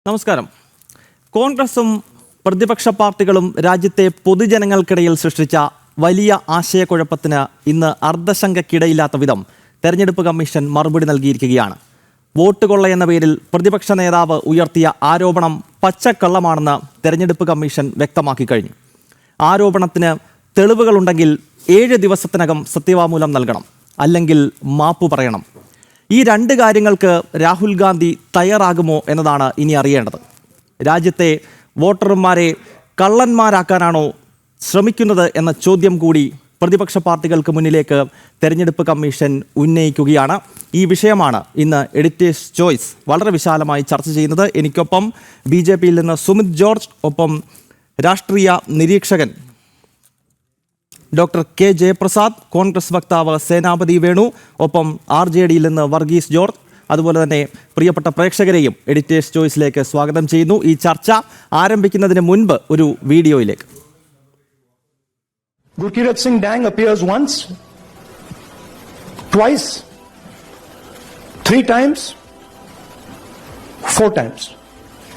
നമസ്കാരം. കോൺഗ്രസും പ്രതിപക്ഷ പാർട്ടികളും രാജ്യത്തെ പൊതുജനങ്ങൾക്കിടയിൽ സൃഷ്ടിച്ച വലിയ ആശയക്കുഴപ്പത്തിന് ഇന്ന് അർദ്ധശങ്കയ്ക്കിടയില്ലാത്ത വിധം തെരഞ്ഞെടുപ്പ് കമ്മീഷൻ മറുപടി നൽകിയിരിക്കുകയാണ്. വോട്ട് കൊള്ള എന്ന പേരിൽ പ്രതിപക്ഷ നേതാവ് ഉയർത്തിയ ആരോപണം പച്ചക്കള്ളമാണെന്ന് തെരഞ്ഞെടുപ്പ് കമ്മീഷൻ വ്യക്തമാക്കി കഴിഞ്ഞു. ആരോപണത്തിന് തെളിവുകളുണ്ടെങ്കിൽ 7 ദിവസത്തിനകം സത്യവാങ്മൂലം നൽകണം, അല്ലെങ്കിൽ മാപ്പ് പറയണം. ഈ രണ്ട് കാര്യങ്ങൾക്ക് രാഹുൽ ഗാന്ധി തയ്യാറാകുമോ എന്നതാണ് ഇനി അറിയേണ്ടത്. രാജ്യത്തെ വോട്ടർമാരെ കള്ളന്മാരാക്കാനാണോ ശ്രമിക്കുന്നത് എന്ന ചോദ്യം കൂടി പ്രതിപക്ഷ പാർട്ടികൾക്ക് മുന്നിലേക്ക് തെരഞ്ഞെടുപ്പ് കമ്മീഷൻ ഉന്നയിക്കുകയാണ്. ഈ വിഷയമാണ് ഇന്ന് എഡിറ്റേഴ്സ് ചോയ്സ് വളരെ വിശാലമായി ചർച്ച ചെയ്യുന്നത്. എനിക്കൊപ്പം BJPയിൽ നിന്ന് സുമിത് ജോർജ്, ഒപ്പം രാഷ്ട്രീയ നിരീക്ഷകൻ ഡോക്ടർ K ജയപ്രസാദ്, കോൺഗ്രസ് വക്താവ് സേനാപതി വേണു, ഒപ്പം RJDയിൽ നിന്ന് വർഗീസ് ജോർജ്. അതുപോലെ തന്നെ പ്രിയപ്പെട്ട പ്രേക്ഷകരെയും എഡിറ്റേഴ്സ് ചോയ്സിലേക്ക് സ്വാഗതം ചെയ്യുന്നു. ഈ ചർച്ച ആരംഭിക്കുന്നതിന് മുൻപ് ഒരു വീഡിയോയിലേക്ക്. Gurkirat Singh Dang appears once, twice, 3 times, 4 times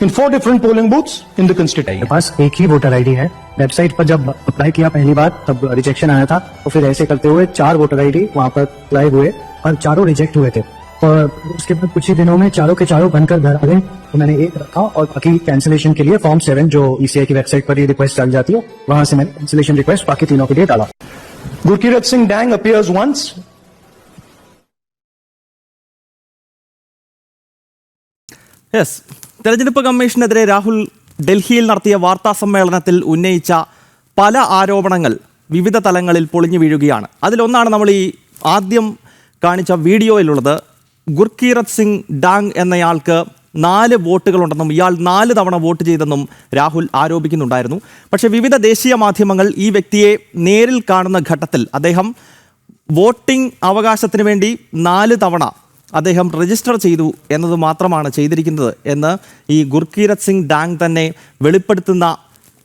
in 4 different polling booths in the constituency. मेरे पास एक ही वोटर आईडी है. वेबसाइट पर जब अप्लाई किया पहली बार तब रिजेक्शन आया था, और फिर ऐसे करते हुए 4 वोटर आईडी वहां पर अप्लाई हुए और चारों रिजेक्ट हुए थे. और उसके बाद कुछ ही दिनों में चारों के चारों बनकर घर आ गए. तो मैंने एक रखा और बाकी कैंसिलेशन के लिए फॉर्म 7 जो ECI की वेबसाइट पर ये रिक्वेस्ट चल जाती है, वहां से मैंने कैंसिलेशन रिक्वेस्ट बाकी तीनों के लिए डाला. Gurkirat Singh Dang appears once. Yes, തെരഞ്ഞെടുപ്പ് കമ്മീഷനെതിരെ രാഹുൽ ഡൽഹിയിൽ നടത്തിയ വാർത്താ സമ്മേളനത്തിൽ ഉന്നയിച്ച പല ആരോപണങ്ങൾ വിവിധ തലങ്ങളിൽ പൊളിഞ്ഞു വീഴുകയാണ്. അതിലൊന്നാണ് നമ്മൾ ഈ ആദ്യം കാണിച്ച വീഡിയോയിലുള്ളത്. ഗുർകീരത് സിംഗ് ഡാങ് എന്നയാൾക്ക് 4 വോട്ടുകളുണ്ടെന്നും ഇയാൾ 4 തവണ വോട്ട് ചെയ്തെന്നും രാഹുൽ ആരോപിക്കുന്നുണ്ടായിരുന്നു. പക്ഷേ വിവിധ ദേശീയ മാധ്യമങ്ങൾ ഈ വ്യക്തിയെ നേരിൽ കാണുന്ന ഘട്ടത്തിൽ അദ്ദേഹം വോട്ടിംഗ് അവകാശത്തിന് വേണ്ടി 4 തവണ അദ്ദേഹം രജിസ്റ്റർ ചെയ്തു എന്നത് മാത്രമാണ് ചെയ്തിരിക്കുന്നത് എന്ന് ഈ ഗുർകീരത് സിംഗ് ഡാങ് തന്നെ വെളിപ്പെടുത്തുന്ന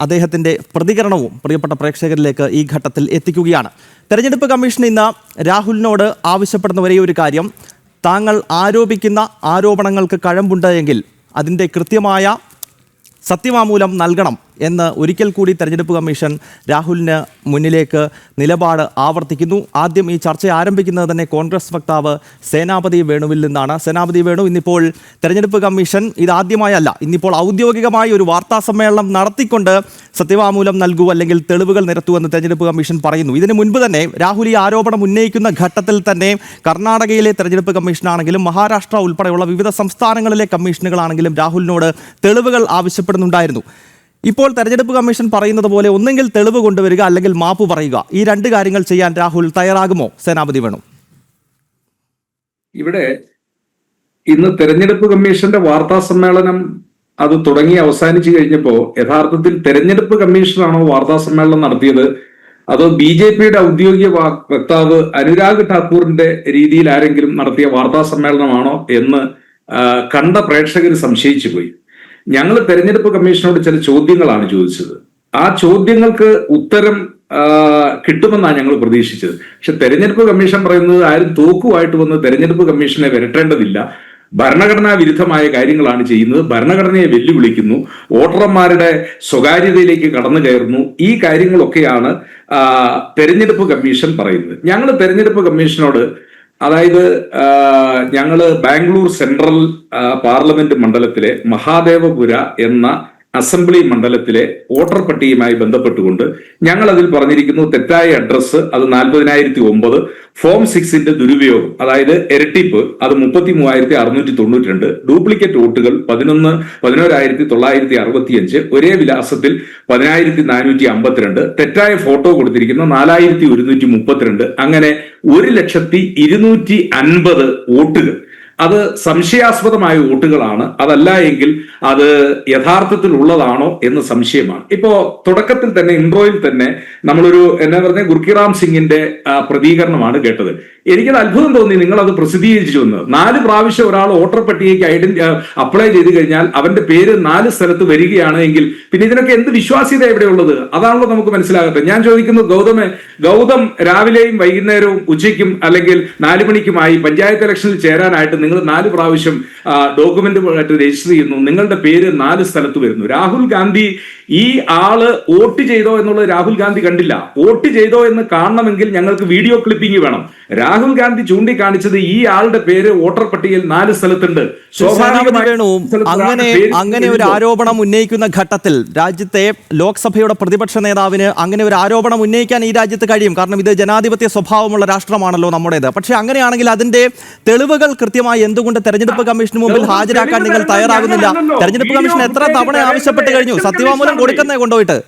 അദ്ദേഹത്തിൻ്റെ പ്രതികരണവും പ്രിയപ്പെട്ട പ്രേക്ഷകരിലേക്ക് ഈ ഘട്ടത്തിൽ എത്തിക്കുകയാണ്. തെരഞ്ഞെടുപ്പ് കമ്മീഷൻ ഇന്ന് രാഹുലിനോട് ആവശ്യപ്പെടുന്ന ഒരേ ഒരു കാര്യം, താങ്കൾ ആരോപിക്കുന്ന ആരോപണങ്ങൾക്ക് കഴമ്പുണ്ട് എങ്കിൽ അതിൻ്റെ കൃത്യമായ സത്യവാങ്മൂലം നൽകണം എന്ന് ഒരിക്കൽ കൂടി തെരഞ്ഞെടുപ്പ് കമ്മീഷൻ രാഹുലിന് മുന്നിലേക്ക് നിലപാട് ആവർത്തിക്കുന്നു. ആദ്യം ഈ ചർച്ച ആരംഭിക്കുന്നത് തന്നെ കോൺഗ്രസ് വക്താവ് സേനാപതി വേണുവിൽ നിന്നാണ്. സേനാപതി വേണു, ഇന്നിപ്പോൾ തെരഞ്ഞെടുപ്പ് കമ്മീഷൻ ഇതാദ്യമായല്ല, ഇന്നിപ്പോൾ ഔദ്യോഗികമായി ഒരു വാർത്താ സമ്മേളനം നടത്തിക്കൊണ്ട് സത്യവാങ്മൂലം നൽകൂ അല്ലെങ്കിൽ തെളിവുകൾ നിരത്തൂ എന്ന് തെരഞ്ഞെടുപ്പ് കമ്മീഷൻ പറയുന്നു. ഇതിനു മുൻപ് തന്നെ രാഹുൽ ഈ ആരോപണം ഉന്നയിക്കുന്ന ഘട്ടത്തിൽ തന്നെ കർണാടകയിലെ തെരഞ്ഞെടുപ്പ് കമ്മീഷനാണെങ്കിലും മഹാരാഷ്ട്ര ഉൾപ്പെടെയുള്ള വിവിധ സംസ്ഥാനങ്ങളിലെ കമ്മീഷനുകളാണെങ്കിലും രാഹുലിനോട് തെളിവുകൾ ആവശ്യപ്പെടുന്നുണ്ടായിരുന്നു. ഇപ്പോൾ തെരഞ്ഞെടുപ്പ് കമ്മീഷൻ പറയുന്നത് പോലെ ഒന്നെങ്കിൽ തെളിവ് കൊണ്ടുവരിക, അല്ലെങ്കിൽ മാപ്പ് പറയുക. ഈ 2 കാര്യങ്ങൾ ചെയ്യാൻ രാഹുൽ തയ്യാറാകുമോ? സേനാപതി വേണു. ഇവിടെ ഇന്ന് തെരഞ്ഞെടുപ്പ് കമ്മീഷന്റെ വാർത്താ സമ്മേളനം അത് തുടങ്ങി അവസാനിച്ചു കഴിഞ്ഞപ്പോ യഥാർത്ഥത്തിൽ തെരഞ്ഞെടുപ്പ് കമ്മീഷനാണോ വാർത്താ സമ്മേളനം നടത്തിയത്, അതോ BJPയുടെ ഔദ്യോഗിക വക്താവ് അനുരാഗ് ഠാക്കൂറിന്റെ രീതിയിൽ ആരെങ്കിലും നടത്തിയ വാർത്താ സമ്മേളനമാണോ എന്ന് കണ്ട പ്രേക്ഷകർ സംശയിച്ചു പോയി. ഞങ്ങൾ തെരഞ്ഞെടുപ്പ് കമ്മീഷനോട് ചില ചോദ്യങ്ങളാണ് ചോദിച്ചത്. ആ ചോദ്യങ്ങൾക്ക് ഉത്തരം കിട്ടുമെന്നാണ് ഞങ്ങൾ പ്രതീക്ഷിച്ചത്. പക്ഷെ തെരഞ്ഞെടുപ്പ് കമ്മീഷൻ പറയുന്നത് ആരും തോക്കുമായിട്ട് വന്ന് തെരഞ്ഞെടുപ്പ് കമ്മീഷനെ വരട്ടേണ്ടതില്ല, ഭരണഘടനാ വിരുദ്ധമായ കാര്യങ്ങളാണ് ചെയ്യുന്നത്, ഭരണഘടനയെ വെല്ലുവിളിക്കുന്നു, വോട്ടർമാരുടെ സ്വകാര്യതയിലേക്ക് കടന്നു കയറുന്നു, ഈ കാര്യങ്ങളൊക്കെയാണ് തെരഞ്ഞെടുപ്പ് കമ്മീഷൻ പറയുന്നത്. ഞങ്ങൾ തെരഞ്ഞെടുപ്പ് കമ്മീഷനോട്, അതായത് ഞങ്ങള് ബാംഗ്ലൂർ സെൻട്രൽ പാർലമെന്റ് മണ്ഡലത്തിലെ മഹാദേവപുര എന്ന അസംബ്ലി മണ്ഡലത്തിലെ വോട്ടർ പട്ടികയുമായി ബന്ധപ്പെട്ടുകൊണ്ട് ഞങ്ങൾ അതിൽ പറഞ്ഞിരിക്കുന്നു തെറ്റായ അഡ്രസ്സ് അത് 40,009, ഫോം 6ന്റെ ദുരുപയോഗം അതായത് ഇരട്ടിപ്പ് അത് 33,692, ഡ്യൂപ്ലിക്കേറ്റ് വോട്ടുകൾ 11,965, ഒരേ വിലാസത്തിൽ 10,452, തെറ്റായ ഫോട്ടോ കൊടുത്തിരിക്കുന്ന 4,132, അങ്ങനെ 1,250,000 വോട്ടുകൾ അത് സംശയാസ്പദമായ വോട്ടുകളാണ്. അതല്ല എങ്കിൽ അത് യഥാർത്ഥത്തിൽ ഉള്ളതാണോ എന്ന് സംശയമാണ്. ഇപ്പോ തുടക്കത്തിൽ തന്നെ ഇൻട്രോയിൽ തന്നെ നമ്മളൊരു എന്നാ പറഞ്ഞ ഗുർക്കിറാം സിംഗിന്റെ പ്രതികരണമാണ് കേട്ടത്. എനിക്കത് അത്ഭുതം തോന്നി നിങ്ങൾ അത് പ്രസിദ്ധീകരിച്ചു എന്ന്. 4 പ്രാവശ്യം ഒരാൾ വോട്ടർ പട്ടികയ്ക്ക് അപ്ലൈ ചെയ്ത് കഴിഞ്ഞാൽ അവന്റെ പേര് 4 സ്ഥലത്ത് വരികയാണ് എങ്കിൽ പിന്നെ ഇതിനൊക്കെ എന്ത് വിശ്വാസ്യത എവിടെയുള്ളത്? അതാണല്ലോ നമുക്ക് മനസ്സിലാകട്ടെ. ഞാൻ ചോദിക്കുന്നു, ഗൗതം രാവിലെയും വൈകുന്നേരവും ഉച്ചയ്ക്കും അല്ലെങ്കിൽ 4 മണിക്കുമായി പഞ്ചായത്ത് ഇലക്ഷനിൽ ചേരാനായിട്ട് നിങ്ങൾ 4 പ്രാവശ്യം ഡോക്യുമെന്റുമായിട്ട് രജിസ്റ്റർ ചെയ്യുന്നു, നിങ്ങളുടെ പേര് 4 സ്ഥലത്ത് വരുന്നു. രാഹുൽ ഗാന്ധി ഈ ആള് വോട്ട് ചെയ്തോ എന്നുള്ളത് രാഹുൽ ഗാന്ധി കണ്ടില്ല. വോട്ട് ചെയ്തോ എന്ന് കാണണമെങ്കിൽ ഞങ്ങൾക്ക് വീഡിയോ ക്ലിപ്പിംഗ് വേണം. രാഹുൽ ഗാന്ധി ചൂണ്ടിക്കാണിച്ചത് ഈ ആളുടെ പേര് വോട്ടർ പട്ടികയിൽ 4 സ്ഥലത്തുണ്ട്. അങ്ങനെ ഒരു ആരോപണം ഉന്നയിക്കുന്ന ഘട്ടത്തിൽ രാജ്യത്തെ ലോക്സഭയുടെ പ്രതിപക്ഷ നേതാവിന് അങ്ങനെ ഒരു ആരോപണം ഉന്നയിക്കാൻ ഈ രാജ്യത്ത് കഴിയും. കാരണം ഇത് ജനാധിപത്യ സ്വഭാവമുള്ള രാഷ്ട്രമാണല്ലോ നമ്മുടേത്. പക്ഷേ അങ്ങനെയാണെങ്കിൽ അതിന്റെ തെളിവുകൾ കൃത്യമായി എന്തുകൊണ്ട് തെരഞ്ഞെടുപ്പ് കമ്മീഷന് മുമ്പിൽ ഹാജരാക്കാൻ നിങ്ങൾ തയ്യാറാകുന്നില്ല? തെരഞ്ഞെടുപ്പ് കമ്മീഷൻ എത്ര തവണ ആവശ്യപ്പെട്ട് കഴിഞ്ഞു? സത്യവാങ്മൂലം കൊടുക്കുന്നേ കൊണ്ടുപോയിട്ട്.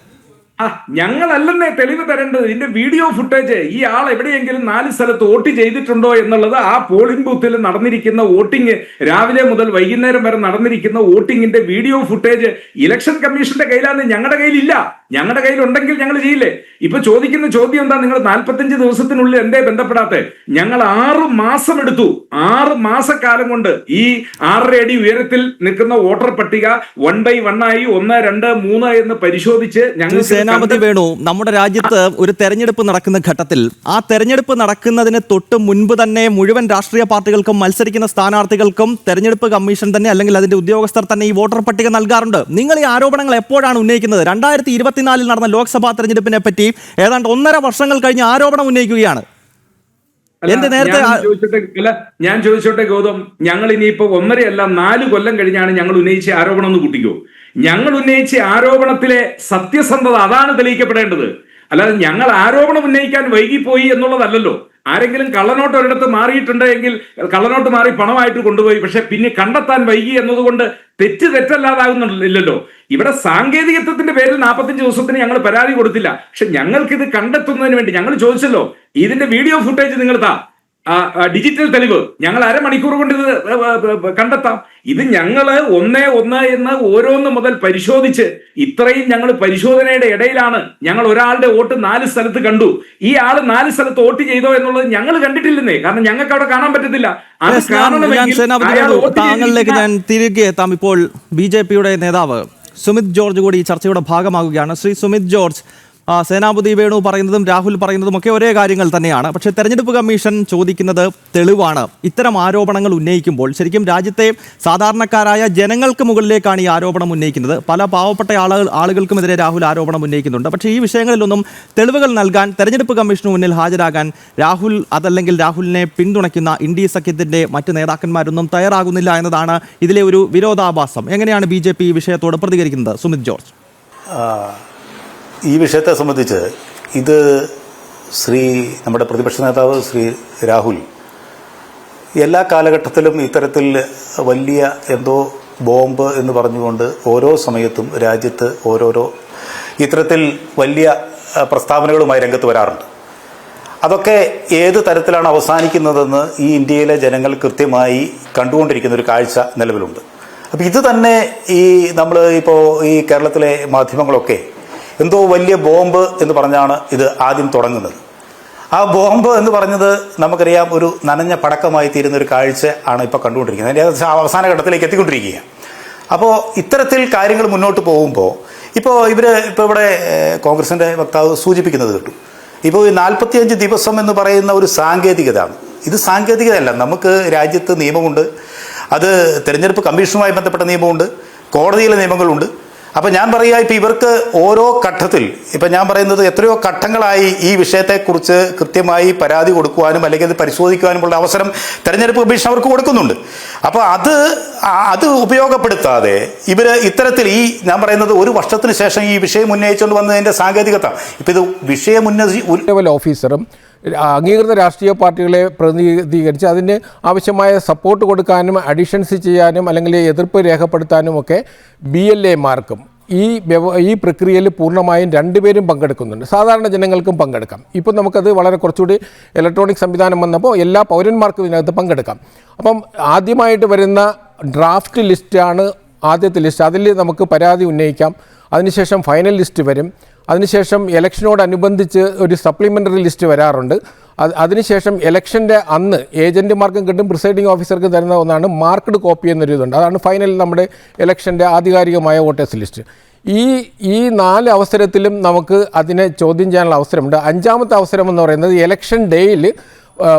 ഞങ്ങളല്ലെന്നേ തെളിവ് തരേണ്ടത്. ഇതിന്റെ വീഡിയോ ഫുട്ടേജ് ഈ ആൾ എവിടെയെങ്കിലും 4 സ്ഥലത്ത് വോട്ട് ചെയ്തിട്ടുണ്ടോ എന്നുള്ളത്, ആ പോളിംഗ് ബൂത്തിൽ നടന്നിരിക്കുന്ന വോട്ടിംഗ്, രാവിലെ മുതൽ വൈകുന്നേരം വരെ നടന്നിരിക്കുന്ന വോട്ടിംഗിന്റെ വീഡിയോ ഫുട്ടേജ് ഇലക്ഷൻ കമ്മീഷന്റെ കയ്യിലാണ്, ഞങ്ങളുടെ കയ്യിലില്ല. ഞങ്ങളുടെ കയ്യിൽ ഉണ്ടെങ്കിൽ ഞങ്ങൾ ചെയ്യില്ലേ? ഇപ്പൊ ചോദിക്കുന്ന ചോദ്യം എന്താ, നിങ്ങൾ 45 ദിവസത്തിനുള്ളിൽ എന്തേ ബന്ധപ്പെടാത്തെ? ഞങ്ങൾ 6 മാസം എടുത്തു. 6 മാസക്കാലം കൊണ്ട് ഈ 6.5 അടി ഉയരത്തിൽ നിൽക്കുന്ന വോട്ടർ പട്ടിക 1 by 1 ആയി 1, 2, 3 എന്ന് പരിശോധിച്ച് ഞങ്ങൾ സേനാപതി വേണു, നമ്മുടെ രാജ്യത്ത് ഒരു തെരഞ്ഞെടുപ്പ് നടക്കുന്ന ഘട്ടത്തിൽ ആ തെരഞ്ഞെടുപ്പ് നടക്കുന്നതിന് തൊട്ട് മുൻപ് തന്നെ മുഴുവൻ രാഷ്ട്രീയ പാർട്ടികൾക്കും മത്സരിക്കുന്ന സ്ഥാനാർത്ഥികൾക്കും തെരഞ്ഞെടുപ്പ് കമ്മീഷൻ തന്നെ അല്ലെങ്കിൽ അതിന്റെ ഉദ്യോഗസ്ഥർ തന്നെ ഈ വോട്ടർ പട്ടിക നൽകാറുണ്ട്. നിങ്ങൾ ഈ ആരോപണങ്ങൾ എപ്പോഴാണ് ഉന്നയിക്കുന്നത്? 2024 നടന്ന ലോക്സഭാ തെരഞ്ഞെടുപ്പിനെ പറ്റി ഏതാണ്ട് 1.5 വർഷങ്ങൾ കഴിഞ്ഞ് ആരോപണം ഉന്നയിക്കുകയാണ്. ഞാൻ ചോദിച്ചോട്ടെ ഗൗതം, ഞങ്ങൾ ഇനിയിപ്പോ 1.5 അല്ല 4 കൊല്ലം കഴിഞ്ഞാണ് ഞങ്ങൾ ഉന്നയിച്ച ആരോപണം എന്ന് കൂട്ടിക്കോ. ഞങ്ങൾ ഉന്നയിച്ച ആരോപണത്തിലെ സത്യസന്ധത അതാണ് തെളിയിക്കപ്പെടേണ്ടത്. അല്ലാതെ ഞങ്ങൾ ആരോപണം ഉന്നയിക്കാൻ വൈകിപ്പോയി എന്നുള്ളതല്ലല്ലോ. ആരെങ്കിലും കള്ളനോട്ട് ഒരിടത്ത് മാറിയിട്ടുണ്ടെങ്കിൽ കള്ളനോട്ട് മാറി പണമായിട്ട് കൊണ്ടുപോയി, പക്ഷെ പിന്നെ കണ്ടെത്താൻ വൈകി എന്നതുകൊണ്ട് തെറ്റല്ലാതാകുന്നില്ലല്ലോ. ഇവിടെ സാങ്കേതികത്വത്തിന്റെ പേരിൽ 45 ദിവസത്തിന് ഞങ്ങൾ പരാതി കൊടുത്തില്ല. പക്ഷെ ഞങ്ങൾക്കിത് കണ്ടെത്തുന്നതിന് വേണ്ടി ഞങ്ങൾ ചോദിച്ചല്ലോ, ഇതിന്റെ വീഡിയോ ഫുട്ടേജ് നിങ്ങൾ താ, ഡിജിറ്റൽ തെളിവ്, ഞങ്ങൾ 1/2 മണിക്കൂർ കൊണ്ട് ഇത് കണ്ടെത്താം. ഇത് ഞങ്ങള് 1 എന്ന് ഓരോന്ന് മുതൽ പരിശോധിച്ച് ഇത്രയും ഞങ്ങൾ പരിശോധനയുടെ ഇടയിലാണ് ഞങ്ങൾ ഒരാളുടെ വോട്ട് 4 സ്ഥലത്ത് കണ്ടു. ഈ ആള് 4 സ്ഥലത്ത് വോട്ട് ചെയ്തോ എന്നുള്ളത് ഞങ്ങൾ കണ്ടിട്ടില്ലെന്നേ. കാരണം ഞങ്ങൾക്ക് അവിടെ കാണാൻ പറ്റത്തില്ല. താങ്കളിലേക്ക് ഞാൻ തിരികെ എത്താം. ഇപ്പോൾ BJPയുടെ നേതാവ് സുമിത് ജോർജ് കൂടി ഈ ചർച്ചയുടെ ഭാഗമാകുകയാണ്. ശ്രീ സുമിത് ജോർജ്, സേനാപതി വേണു പറയുന്നതും രാഹുൽ പറയുന്നതും ഒക്കെ ഒരേ കാര്യങ്ങൾ തന്നെയാണ്. പക്ഷേ തെരഞ്ഞെടുപ്പ് കമ്മീഷൻ ചോദിക്കുന്നത് തെളിവാണ്. ഇത്തരം ആരോപണങ്ങൾ ഉന്നയിക്കുമ്പോൾ ശരിക്കും രാജ്യത്തെ സാധാരണക്കാരായ ജനങ്ങൾക്ക് മുകളിലേക്കാണ് ഈ ആരോപണം ഉന്നയിക്കുന്നത്. പല പാവപ്പെട്ട ആളുകൾക്കുമെതിരെ രാഹുൽ ആരോപണം ഉന്നയിക്കുന്നുണ്ട്. പക്ഷേ ഈ വിഷയങ്ങളിലൊന്നും തെളിവുകൾ നൽകാൻ തെരഞ്ഞെടുപ്പ് കമ്മീഷന് മുന്നിൽ ഹാജരാകാൻ രാഹുൽ അതല്ലെങ്കിൽ രാഹുലിനെ പിന്തുണയ്ക്കുന്ന ഇന്ത്യ സഖ്യത്തിന്റെ മറ്റ് നേതാക്കന്മാരൊന്നും തയ്യാറാകുന്നില്ല എന്നതാണ് ഇതിലെ ഒരു വിരോധാഭാസം. എങ്ങനെയാണ് BJP ഈ വിഷയത്തോട് പ്രതികരിക്കുന്നത്? സുമിത് ജോർജ്, ഈ വിഷയത്തെ സംബന്ധിച്ച് ഇത് നമ്മുടെ പ്രതിപക്ഷ നേതാവ് ശ്രീ രാഹുൽ എല്ലാ കാലഘട്ടത്തിലും ഇത്തരത്തിൽ വലിയ എന്തോ ബോംബ് എന്ന് പറഞ്ഞുകൊണ്ട് ഓരോ സമയത്തും രാജ്യത്ത് ഓരോരോ ഇത്തരത്തിൽ വലിയ പ്രസ്താവനകളുമായി രംഗത്ത് വരാറുണ്ട്. അതൊക്കെ ഏത് തരത്തിലാണ് അവസാനിക്കുന്നതെന്ന് ഈ ഇന്ത്യയിലെ ജനങ്ങൾ കൃത്യമായി കണ്ടുകൊണ്ടിരിക്കുന്ന ഒരു കാഴ്ച നിലവിലുണ്ട്. അപ്പം ഇത് തന്നെ നമ്മൾ ഇപ്പോൾ ഈ കേരളത്തിലെ മാധ്യമങ്ങളൊക്കെ എന്തോ വലിയ ബോംബ് എന്ന് പറഞ്ഞാണ് ഇത് ആദ്യം തുടങ്ങുന്നത്. ആ ബോംബ് എന്ന് പറഞ്ഞത് നമുക്കറിയാം ഒരു നനഞ്ഞ പടക്കമായി തീരുന്ന ഒരു കാഴ്ച ആണ് ഇപ്പോൾ കണ്ടുകൊണ്ടിരിക്കുന്നത്. അതിൻ്റെ അവസാന ഘട്ടത്തിലേക്ക് എത്തിക്കൊണ്ടിരിക്കുകയാണ്. അപ്പോൾ ഇത്തരത്തിൽ കാര്യങ്ങൾ മുന്നോട്ട് പോകുമ്പോൾ ഇപ്പോൾ ഇവിടെ കോൺഗ്രസിൻ്റെ വക്താവ് സൂചിപ്പിക്കുന്നത് കേട്ടു. ഇപ്പോൾ ഈ 45 ദിവസം എന്ന് പറയുന്ന ഒരു സാങ്കേതികതയാണ്. ഇത് സാങ്കേതികതയല്ല. നമുക്ക് രാജ്യത്ത് നിയമമുണ്ട്, അത് തെരഞ്ഞെടുപ്പ് കമ്മീഷനുമായി ബന്ധപ്പെട്ട നിയമമുണ്ട്, കോടതിയിലെ നിയമങ്ങളുണ്ട്. അപ്പം ഞാൻ പറയുക, ഇപ്പം ഇവർക്ക് ഓരോ ഘട്ടത്തിൽ ഇപ്പം ഞാൻ പറയുന്നത് എത്രയോ ഘട്ടങ്ങളായി ഈ വിഷയത്തെക്കുറിച്ച് കൃത്യമായി പരാതി കൊടുക്കുവാനും അല്ലെങ്കിൽ അത് പരിശോധിക്കുവാനുമുള്ള അവസരം തെരഞ്ഞെടുപ്പ് കമ്മീഷൻ അവർക്ക് കൊടുക്കുന്നുണ്ട്. അപ്പോൾ അത് ഉപയോഗപ്പെടുത്താതെ ഇവർ ഇത്തരത്തിൽ ഞാൻ പറയുന്നത് 1 വർഷത്തിന് ശേഷം ഈ വിഷയം ഉന്നയിച്ചുകൊണ്ട് വന്നതിൻ്റെ സാങ്കേതികത ഇപ്പം ഇത് വിഷയം ഓഫീസറും അംഗീകൃത രാഷ്ട്രീയ പാർട്ടികളെ പ്രതിനിധീകരിച്ച് അതിന് ആവശ്യമായ സപ്പോർട്ട് കൊടുക്കാനും അഡീഷൻസ് ചെയ്യാനും അല്ലെങ്കിൽ എതിർപ്പ് രേഖപ്പെടുത്താനും ഒക്കെ BLA-മാർക്കും ഈ പ്രക്രിയയിൽ പൂർണ്ണമായും 2 പേരും പങ്കെടുക്കുന്നുണ്ട്. സാധാരണ ജനങ്ങൾക്കും പങ്കെടുക്കാം. ഇപ്പം നമുക്കത് വളരെ കുറച്ചുകൂടി ഇലക്ട്രോണിക് സംവിധാനം വന്നപ്പോൾ എല്ലാ പൗരന്മാർക്കും ഇതിനകത്ത് പങ്കെടുക്കാം. അപ്പം ആദ്യമായിട്ട് വരുന്ന ഡ്രാഫ്റ്റ് ലിസ്റ്റാണ് ആദ്യത്തെ ലിസ്റ്റ്. അതിൽ നമുക്ക് പരാതി ഉന്നയിക്കാം. അതിനുശേഷം ഫൈനൽ ലിസ്റ്റ് വരും. അതിനുശേഷം ഇലക്ഷനോടനുബന്ധിച്ച് ഒരു സപ്ലിമെൻ്ററി ലിസ്റ്റ് വരാറുണ്ട്. അതിനുശേഷം ഇലക്ഷൻ്റെ അന്ന് ഏജൻറ്റുമാർക്കും കിട്ടും, പ്രിസൈഡിംഗ് ഓഫീസർക്ക് തരുന്ന ഒന്നാണ് മാർക്ക്ഡ് കോപ്പി എന്നൊരു ഇതുണ്ട്. അതാണ് ഫൈനൽ നമ്മുടെ ഇലക്ഷൻ്റെ ആധികാരികമായ വോട്ടേഴ്സ് ലിസ്റ്റ്. ഈ 4 അവസരത്തിലും നമുക്ക് അതിനെ ചോദ്യം ചെയ്യാനുള്ള അവസരമുണ്ട്. 5ാമത്തെ അവസരം എന്ന് പറയുന്നത് ഇലക്ഷൻ ഡേയിൽ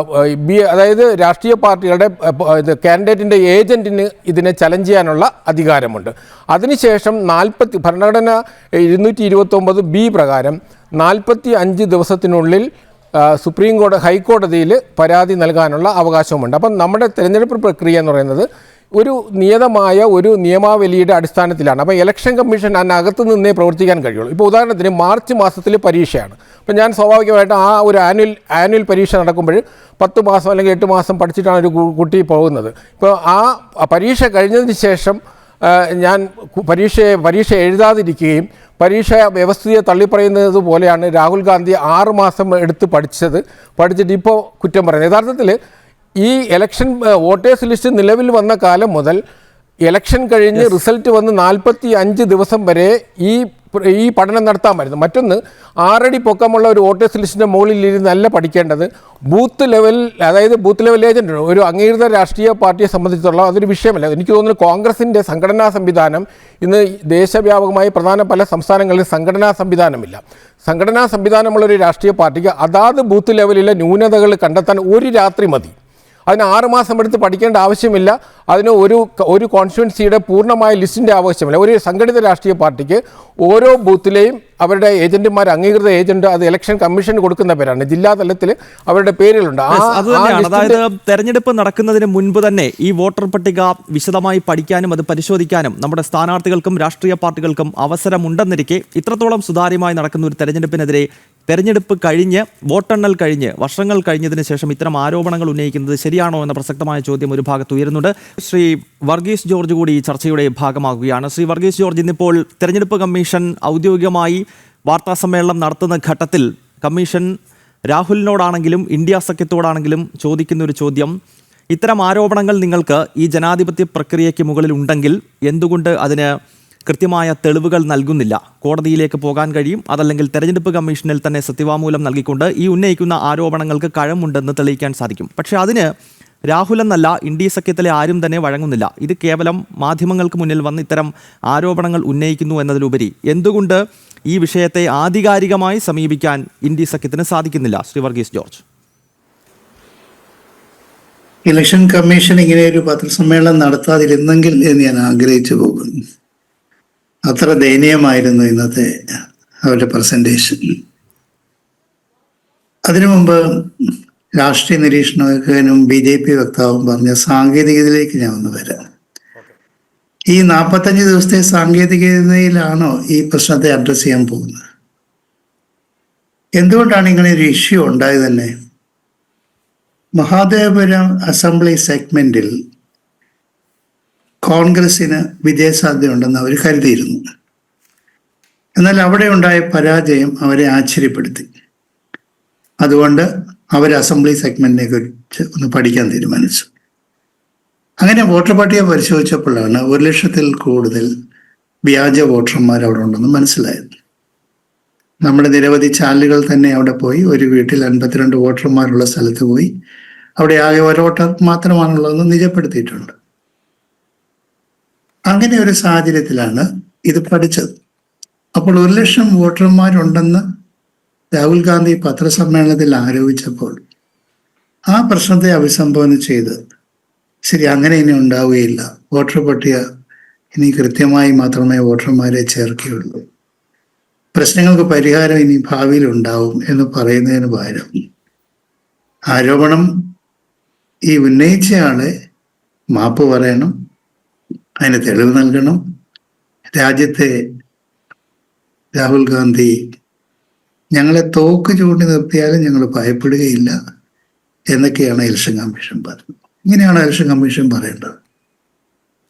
അതായത് രാഷ്ട്രീയ പാർട്ടികളുടെ കാൻഡിഡേറ്റിൻ്റെ ഏജൻറ്റിന് ഇതിനെ ചലഞ്ച് ചെയ്യാനുള്ള അധികാരമുണ്ട്. അതിനുശേഷം ഭരണഘടന 229B പ്രകാരം 45 ദിവസത്തിനുള്ളിൽ ഹൈക്കോടതിയിൽ പരാതി നൽകാനുള്ള അവകാശവുമുണ്ട്. അപ്പം നമ്മുടെ തിരഞ്ഞെടുപ്പ് പ്രക്രിയ എന്ന് പറയുന്നത് ഒരു നിയതമായ ഒരു നിയമാവലിയുടെ അടിസ്ഥാനത്തിലാണ്. അപ്പോൾ ഇലക്ഷൻ കമ്മീഷൻ അതിനകത്ത് നിന്നേ പ്രവർത്തിക്കാൻ കഴിയുള്ളൂ. ഇപ്പോൾ ഉദാഹരണത്തിന് മാർച്ച് മാസത്തിൽ പരീക്ഷയാണ്. അപ്പോൾ ഞാൻ സ്വാഭാവികമായിട്ടും ആ ഒരു ആനുവൽ പരീക്ഷ നടക്കുമ്പോൾ 10 മാസം അല്ലെങ്കിൽ 8 മാസം പഠിച്ചിട്ടാണ് ഒരു കുട്ടി പോകുന്നത്. ഇപ്പോൾ ആ പരീക്ഷ കഴിഞ്ഞതിന് ശേഷം ഞാൻ പരീക്ഷ എഴുതാതിരിക്കുകയും പരീക്ഷ വ്യവസ്ഥയെ തള്ളിപ്പറയുന്നത് പോലെയാണ് രാഹുൽ ഗാന്ധി 6 മാസം എടുത്ത് പഠിച്ചിട്ട് ഇപ്പോൾ കുറ്റം പറയുന്നത്. യഥാർത്ഥത്തിൽ ഈ ഇലക്ഷൻ വോട്ടേഴ്സ് ലിസ്റ്റ് നിലവിൽ വന്ന കാലം മുതൽ ഇലക്ഷൻ കഴിഞ്ഞ് റിസൾട്ട് വന്ന് 45 ദിവസം വരെ ഈ പഠനം നടത്താമായിരുന്നു. മറ്റൊന്ന്, 6 അടി പൊക്കമുള്ള ഒരു വോട്ടേഴ്സ് ലിസ്റ്റിൻ്റെ മുകളിൽ ഇരുന്നല്ല പഠിക്കേണ്ടത്. ബൂത്ത് ലെവൽ ഏജൻറ്റ് ഒരു അംഗീകൃത രാഷ്ട്രീയ പാർട്ടിയെ സംബന്ധിച്ചിടത്തോളം അതൊരു വിഷയമല്ല. എനിക്ക് തോന്നുന്നു കോൺഗ്രസിൻ്റെ സംഘടനാ സംവിധാനം ഇന്ന് ദേശവ്യാപകമായി പല സംസ്ഥാനങ്ങളിൽ സംഘടനാ സംവിധാനമില്ല. സംഘടനാ സംവിധാനമുള്ളൊരു രാഷ്ട്രീയ പാർട്ടിക്ക് അതാത് ബൂത്ത് ലെവലിലെ ന്യൂനതകൾ കണ്ടെത്താൻ ഒരു രാത്രി മതി. അതിന് 6 മാസം എടുത്ത് പഠിക്കേണ്ട ആവശ്യമില്ല. അതിന് ഒരു കോൺസ്റ്റിറ്റ്യുവൻസിയുടെ പൂർണ്ണമായ ലിസ്റ്റിൻ്റെ ആവശ്യമില്ല. ഒരു സംഘടിത രാഷ്ട്രീയ പാർട്ടിക്ക് ഓരോ ബൂത്തിലെയും അവരുടെ ഏജന്റുമാർ, അംഗീകൃത ഏജന്റ്, അത് ഇലക്ഷൻ കമ്മീഷന് കൊടുക്കുന്ന പേരാണ്. ജില്ലാ തലത്തിൽ അവരുടെ പേരുകളുണ്ട്. അതായത് തെരഞ്ഞെടുപ്പ് നടക്കുന്നതിന് മുൻപ് തന്നെ ഈ വോട്ടർ പട്ടിക വിശദമായി പഠിക്കാനും അത് പരിശോധിക്കാനും നമ്മുടെ സ്ഥാനാർത്ഥികൾക്കും രാഷ്ട്രീയ പാർട്ടികൾക്കും അവസരമുണ്ടെന്നിരിക്കെ ഇത്രത്തോളം സുതാര്യമായി നടക്കുന്ന ഒരു തെരഞ്ഞെടുപ്പിനെതിരെ തെരഞ്ഞെടുപ്പ് കഴിഞ്ഞ് വോട്ടെണ്ണൽ കഴിഞ്ഞ് വർഷങ്ങൾ കഴിഞ്ഞതിന് ശേഷം ഇത്തരം ആരോപണങ്ങൾ ഉന്നയിക്കുന്നത് ശരിയാണോ എന്ന പ്രസക്തമായ ചോദ്യം ഒരു ഭാഗത്ത് ഉയരുന്നുണ്ട്. ശ്രീ വർഗീസ് ജോർജ് കൂടി ഈ ചർച്ചയുടെ ഭാഗമാകുകയാണ്. ശ്രീ വർഗീസ് ജോർജ്, ഇന്നിപ്പോൾ തെരഞ്ഞെടുപ്പ് കമ്മീഷൻ ഔദ്യോഗികമായി വാർത്താ സമ്മേളനം നടത്തുന്ന ഘട്ടത്തിൽ കമ്മീഷൻ രാഹുലിനോടാണെങ്കിലും ഇന്ത്യ സഖ്യത്തോടാണെങ്കിലും ചോദിക്കുന്ന ഒരു ചോദ്യം, ഇത്തരം ആരോപണങ്ങൾ നിങ്ങൾക്ക് ഈ ജനാധിപത്യ പ്രക്രിയയ്ക്ക് മുകളിൽ ഉണ്ടെങ്കിൽ എന്തുകൊണ്ട് അതിന് കൃത്യമായ തെളിവുകൾ നൽകുന്നില്ല? കോടതിയിലേക്ക് പോകാൻ കഴിയും, അതല്ലെങ്കിൽ തെരഞ്ഞെടുപ്പ് കമ്മീഷനിൽ തന്നെ സത്യവാങ്മൂലം നൽകിക്കൊണ്ട് ഈ ഉന്നയിക്കുന്ന ആരോപണങ്ങൾക്ക് കഴമുണ്ടെന്ന് തെളിയിക്കാൻ സാധിക്കും. പക്ഷേ അതിന് രാഹുൽ എന്നല്ല ഇന്ത്യ സഖ്യത്തിലെ ആരും തന്നെ വഴങ്ങുന്നില്ല. ഇത് കേവലം മാധ്യമങ്ങൾക്ക് മുന്നിൽ വന്ന് ഇത്തരം ആരോപണങ്ങൾ ഉന്നയിക്കുന്നു എന്നതിലുപരി എന്തുകൊണ്ട് ഈ വിഷയത്തെ ആധികാരികമായി സമീപിക്കാൻ ഇന്ത്യ സഖ്യത്തിന് സാധിക്കുന്നില്ല? Shri Varghese George. Election commission ഇങ്ങനെ ഒരു പത്രസമ്മേളനം നടത്താതിരുന്നെങ്കിൽ എന്ന് ഞാൻ ആഗ്രഹിച്ചു പോകുന്നു. അത്ര ദയനീയമായിരുന്നു ഇന്നത്തെ അവരുടെ പ്രസന്റേഷൻ. അതിനു മുമ്പ് രാഷ്ട്രീയ നിരീക്ഷകനും BJP വക്താവും പറഞ്ഞ സാങ്കേതികതയിലേക്ക് ഞാൻ ഒന്ന് വരാം. ഈ 45 ദിവസത്തെ സാങ്കേതികതയിലാണോ ഈ പ്രശ്നത്തെ അഡ്രസ് ചെയ്യാൻ പോകുന്നത്? എന്തുകൊണ്ടാണ് ഇങ്ങനെ ഒരു ഇഷ്യൂ ഉണ്ടായത് തന്നെ? മഹാദേവപുരം അസംബ്ലി സെഗ്മെന്റിൽ കോൺഗ്രസിന് വിജയസാധ്യതയുണ്ടെന്ന് അവർ കരുതിയിരുന്നു. എന്നാൽ അവിടെ ഉണ്ടായ പരാജയം അവരെ ആശ്ചര്യപ്പെടുത്തി. അതുകൊണ്ട് അവർ അസംബ്ലി സെഗ്മെന്റിനെ കുറിച്ച് ഒന്ന് പഠിക്കാൻ തീരുമാനിച്ചു. അങ്ങനെ വോട്ടർ പട്ടിക പരിശോധിച്ചപ്പോഴാണ് 1,00,000-ൽ കൂടുതൽ വ്യാജ വോട്ടർമാർ അവിടെ ഉണ്ടെന്ന് മനസ്സിലായത്. നമ്മുടെ നിരവധി ചാനലുകൾ തന്നെ അവിടെ പോയി ഒരു വീട്ടിൽ 52 വോട്ടർമാരുള്ള സ്ഥലത്ത് പോയി അവിടെ ആകെ 1 വോട്ടർ മാത്രമാണുള്ളതെന്ന് നിജപ്പെടുത്തിയിട്ടുണ്ട്. അങ്ങനെ ഒരു സാഹചര്യത്തിലാണ് ഇത് പഠിച്ചത്. അപ്പോൾ 1,00,000 വോട്ടർമാരുണ്ടെന്ന് രാഹുൽ ഗാന്ധി പത്രസമ്മേളനത്തിൽ ആരോപിച്ചപ്പോൾ ആ പ്രശ്നത്തെ അഭിസംബോധന ചെയ്ത് ശരി, അങ്ങനെ ഇനി ഉണ്ടാവുകയില്ല, വോട്ടർ പട്ടിക ഇനി കൃത്യമായി മാത്രമേ വോട്ടർമാരെ ചേർക്കുകയുള്ളൂ, പ്രശ്നങ്ങൾക്ക് പരിഹാരം ഇനി ഭാവിയിൽ ഉണ്ടാവും എന്ന് പറയുന്നതിന് പകരം ആരോപണം ഈ ഉന്നയിച്ചയാളെ മാപ്പ് പറയണം, അതിന് തെളിവ് നൽകണം, രാജ്യത്തെ രാഹുൽ ഗാന്ധി ഞങ്ങളെ തോക്ക് ചൂണ്ടി നിർത്തിയാലും ഞങ്ങൾ ഭയപ്പെടുകയില്ല എന്നൊക്കെയാണ് ഇലക്ഷൻ കമ്മീഷൻ പറഞ്ഞത്. ഇങ്ങനെയാണ് ഇലക്ഷൻ കമ്മീഷൻ പറയേണ്ടത്.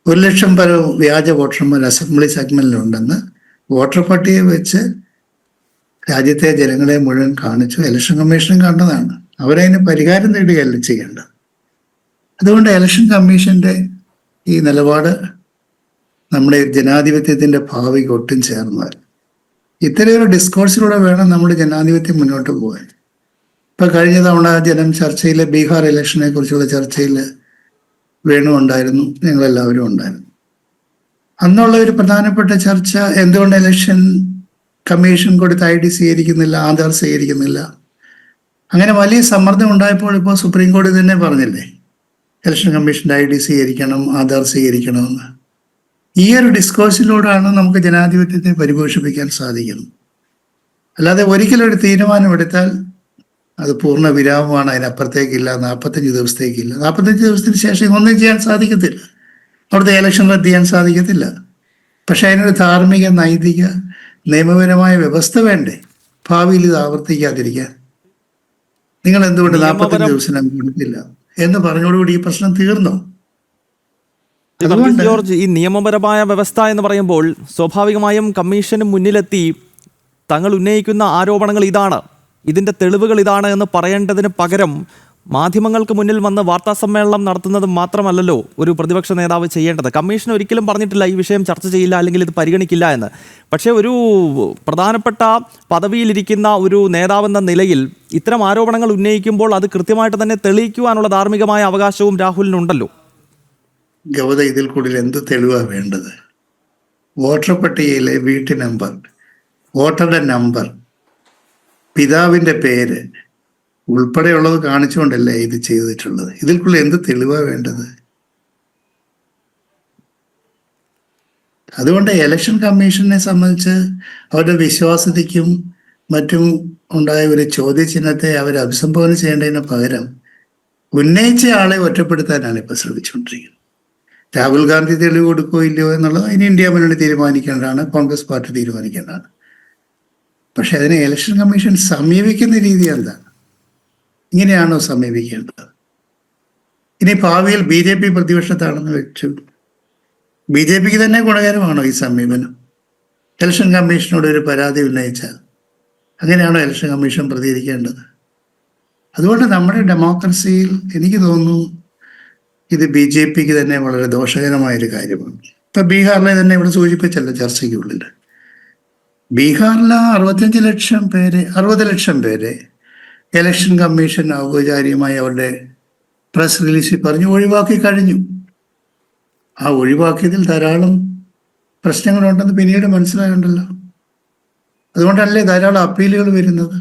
1,00,000 പേർ വ്യാജ വോട്ടർമാർ അസംബ്ലി സെഗ്മെന്റിലുണ്ടെന്ന് വോട്ടർ പട്ടിക വെച്ച് രാജ്യത്തെ ജനങ്ങളെ മുഴുവൻ കാണിച്ചു. ഇലക്ഷൻ കമ്മീഷൻ കണ്ടതാണ്. അവരതിന് പരിഹാരം നേടുകയല്ല ചെയ്യേണ്ടത്. അതുകൊണ്ട് ഇലക്ഷൻ കമ്മീഷന്റെ ഈ നിലപാട് നമ്മുടെ ജനാധിപത്യത്തിന്റെ ഭാവിക്ക് ഒട്ടും ചേർന്നാൽ. ഇത്തരമൊരു ഡിസ്കോഴ്സിലൂടെ വേണം നമ്മുടെ ജനാധിപത്യം മുന്നോട്ട് പോകാൻ. ഇപ്പൊ കഴിഞ്ഞ തവണ ജനം ചർച്ചയിൽ ബീഹാർ ഇലക്ഷനെ കുറിച്ചുള്ള ചർച്ചയിൽ വേണു ഉണ്ടായിരുന്നു, ഞങ്ങളെല്ലാവരും ഉണ്ടായിരുന്നു. അന്നുള്ള ഒരു പ്രധാനപ്പെട്ട ചർച്ച എന്തുകൊണ്ട് ഇലക്ഷൻ കമ്മീഷൻ കൊടുത്ത ID സ്വീകരിക്കുന്നില്ല, ആധാർ സ്വീകരിക്കുന്നില്ല. അങ്ങനെ വലിയ സമ്മർദ്ദം ഉണ്ടായപ്പോൾ ഇപ്പോൾ സുപ്രീം കോടതി തന്നെ പറഞ്ഞില്ലേ ഇലക്ഷൻ കമ്മീഷന്റെ ID സ്വീകരിക്കണം, ആധാർ സ്വീകരിക്കണമെന്ന്. ഈ ഒരു ഡിസ്കോഴ്സിലൂടെയാണ് നമുക്ക് ജനാധിപത്യത്തെ പരിപോഷിപ്പിക്കാൻ സാധിക്കുന്നത്. അല്ലാതെ ഒരിക്കലും ഒരു തീരുമാനമെടുത്താൽ അത് പൂർണ്ണ വിരാമമാണ്, അതിനപ്പുറത്തേക്കില്ല, 45 ദിവസത്തേക്കില്ല. 45 ദിവസത്തിന് ശേഷം ഒന്നും ചെയ്യാൻ സാധിക്കത്തില്ല, അവിടുത്തെ ഇലക്ഷൻ റദ്ദ് ചെയ്യാൻ സാധിക്കത്തില്ല. പക്ഷെ അതിനൊരു ധാർമ്മിക, നൈതിക, നിയമപരമായ വ്യവസ്ഥ വേണ്ടേ ഭാവിയിൽ ഇത് ആവർത്തിക്കാതിരിക്കാൻ? നിങ്ങൾ എന്തുകൊണ്ട് 45 ദിവസം കൊടുത്തില്ല എന്ന് പറഞ്ഞോടുകൂടി ഈ പ്രശ്നം തീർന്നോ? വർഗീസ് ജോർജ്, ഈ നിയമപരമായ വ്യവസ്ഥ എന്ന് പറയുമ്പോൾ സ്വാഭാവികമായും കമ്മീഷന് മുന്നിലെത്തി തങ്ങൾ ഉന്നയിക്കുന്ന ആരോപണങ്ങൾ ഇതാണ്, ഇതിന്റെ തെളിവുകൾ ഇതാണ് എന്ന് പറയേണ്ടതിന് പകരം മാധ്യമങ്ങൾക്ക് മുന്നിൽ വന്ന് വാർത്താ സമ്മേളനം നടത്തുന്നത് മാത്രമല്ലല്ലോ ഒരു പ്രതിപക്ഷ നേതാവ് ചെയ്യേണ്ടത്. കമ്മീഷൻ ഒരിക്കലും പറഞ്ഞിട്ടില്ല ഈ വിഷയം ചർച്ച ചെയ്യില്ല അല്ലെങ്കിൽ ഇത് പരിഗണിക്കില്ല എന്ന്. പക്ഷേ ഒരു പ്രധാനപ്പെട്ട പദവിയിലിരിക്കുന്ന ഒരു നേതാവെന്ന നിലയിൽ ഇത്തരം ആരോപണങ്ങൾ ഉന്നയിക്കുമ്പോൾ അത് കൃത്യമായിട്ട് തന്നെ തെളിയിക്കുവാനുള്ള ധാർമ്മികമായ അവകാശവും രാഹുലിനുണ്ടല്ലോ. ഗൗത, ഇതിൽ കൂടുതൽ എന്ത് തെളിവാണ് വേണ്ടത്? വോട്ടർ പട്ടികയിലെ വീട്ടു നമ്പർ, വോട്ടറുടെ നമ്പർ, പിതാവിന്റെ പേര് ഉൾപ്പെടെയുള്ളത് കാണിച്ചുകൊണ്ടല്ലേ ഇത് ചെയ്തിട്ടുള്ളത്. ഇതിൽ കൂടുതൽ എന്ത് തെളിവാണ് വേണ്ടത്? അതുകൊണ്ട് ഇലക്ഷൻ കമ്മീഷനെ സംബന്ധിച്ച് അവരുടെ വിശ്വാസ്യതയ്ക്കും മറ്റും ഉണ്ടായ ഒരു ചോദ്യചിഹ്നത്തെ അവർ അഭിസംബോധന ചെയ്യേണ്ടതിന് പകരം ഉന്നയിച്ച ആളെ ഒറ്റപ്പെടുത്താനാണ് ഇപ്പൊ ശ്രമിച്ചുകൊണ്ടിരിക്കുന്നത്. രാഹുൽ ഗാന്ധി തെളിവ് കൊടുക്കുകയോ ഇല്ലയോ എന്നുള്ളത് ഇനി ഇന്ത്യ മുന്നണി തീരുമാനിക്കേണ്ടതാണ്, കോൺഗ്രസ് പാർട്ടി തീരുമാനിക്കേണ്ടതാണ്. പക്ഷെ അതിനെ ഇലക്ഷൻ കമ്മീഷൻ സമീപിക്കുന്ന രീതി എന്താണ്? ഇങ്ങനെയാണോ സമീപിക്കേണ്ടത്? ഇനി ഭാവിയിൽ BJP പ്രതിപക്ഷത്താണെന്ന് വെച്ചു, BJPക്ക് തന്നെ ഗുണകരമാണോ ഈ സമീപനം? ഇലക്ഷൻ കമ്മീഷനോട് ഒരു പരാതി ഉന്നയിച്ചാൽ അങ്ങനെയാണോ ഇലക്ഷൻ കമ്മീഷൻ പ്രതികരിക്കേണ്ടത്? അതുകൊണ്ട് നമ്മുടെ ഡെമോക്രസിയിൽ എനിക്ക് തോന്നുന്നു ഇത് BJPക്ക് തന്നെ വളരെ ദോഷകരമായൊരു കാര്യമാണ്. ഇപ്പൊ ബീഹാറിലെ തന്നെ ഇവിടെ സൂചിപ്പിച്ചല്ലോ ചർച്ചയ്ക്കുള്ളിൽ, ബീഹാറിലെ 60 ലക്ഷം പേരെ ഇലക്ഷൻ കമ്മീഷൻ ഔപചാരികമായി അവരുടെ പ്രസ് റിലീസിൽ പറഞ്ഞു ഒഴിവാക്കി കഴിഞ്ഞു. ആ ഒഴിവാക്കിയതിൽ ധാരാളം പ്രശ്നങ്ങളുണ്ടെന്ന് പിന്നീട് മനസ്സിലായുണ്ടല്ലോ. അതുകൊണ്ടല്ലേ ധാരാളം അപ്പീലുകൾ വരുന്നത്.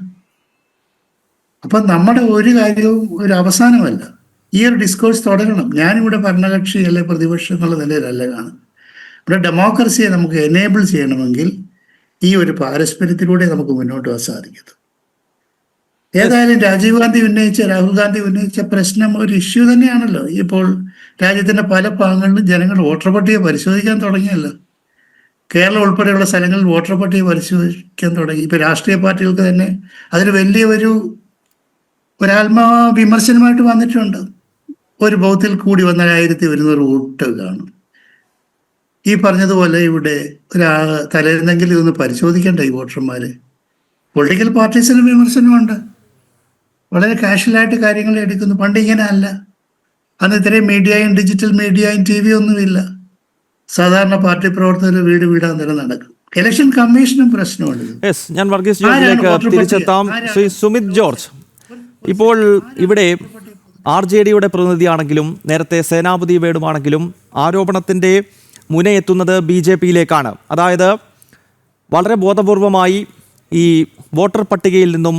അപ്പൊ നമ്മുടെ ഒരു കാര്യവും ഒരു അവസാനമല്ല. ഈ ഒരു ഡിസ്കോഴ്സ് തുടരണം. ഞാനിവിടെ ഭരണകക്ഷി അല്ലെ പ്രതിപക്ഷം എന്നുള്ള നിലയിലല്ല കാണും. ഇവിടെ ഡെമോക്രസിയെ നമുക്ക് എനേബിൾ ചെയ്യണമെങ്കിൽ ഈ ഒരു പാരസ്പര്യത്തിലൂടെ നമുക്ക് മുന്നോട്ട് പോകാൻ സാധിക്കും. ഏതായാലും രാഹുൽ ഗാന്ധി ഉന്നയിച്ച പ്രശ്നം ഒരു ഇഷ്യൂ തന്നെയാണല്ലോ. ഇപ്പോൾ രാജ്യത്തിന്റെ പല ഭാഗങ്ങളിലും ജനങ്ങൾ വോട്ടർ പട്ടിക പരിശോധിക്കാൻ തുടങ്ങിയല്ലോ. കേരളം ഉൾപ്പെടെയുള്ള സ്ഥലങ്ങളിൽ വോട്ടർ പട്ടിക പരിശോധിക്കാൻ തുടങ്ങി. ഇപ്പൊ രാഷ്ട്രീയ പാർട്ടികൾക്ക് തന്നെ അതിന് വലിയ ഒരു വിമർശനമായിട്ട് വന്നിട്ടുണ്ട്. ഒരു ബൂത്തിൽ കൂടി വന്നാൽ 1100 വോട്ട് കാണും. ഈ പറഞ്ഞതുപോലെ ഇവിടെ തലേന്നെങ്കിലും ഇതൊന്ന് പരിശോധിക്കേണ്ട ഈ വോട്ടർമാര്. പൊളിറ്റിക്കൽ പാർട്ടീസിന് വിമർശനമുണ്ട്, വളരെ കാഷ്വലായിട്ട് കാര്യങ്ങൾ എടുക്കുന്നു. പണ്ട് ഇങ്ങനെ അല്ല, അന്ന് ഇത്രയും മീഡിയയും ഡിജിറ്റൽ മീഡിയയും TV ഒന്നുമില്ല. സാധാരണ പാർട്ടി പ്രവർത്തകർ വീട് വീടാൻ തന്നെ നടക്കും. ഇലക്ഷൻ കമ്മീഷനും പ്രശ്നമുണ്ട്. ഞാൻ വർഗീസ് ജോർജിലേക്ക് തിരിച്ചെത്താം. ശ്രീ സുമിത് ജോർജ്, ഇപ്പോൾ ഇവിടെ RJDയുടെ പ്രതിനിധിയാണെങ്കിലും നേരത്തെ സേനാപതി വേണുവാണെങ്കിലും ആരോപണത്തിൻ്റെ മുനയെത്തുന്നത് BJPയിലേക്കാണ്. അതായത് വളരെ ബോധപൂർവമായി ഈ വോട്ടർ പട്ടികയിൽ നിന്നും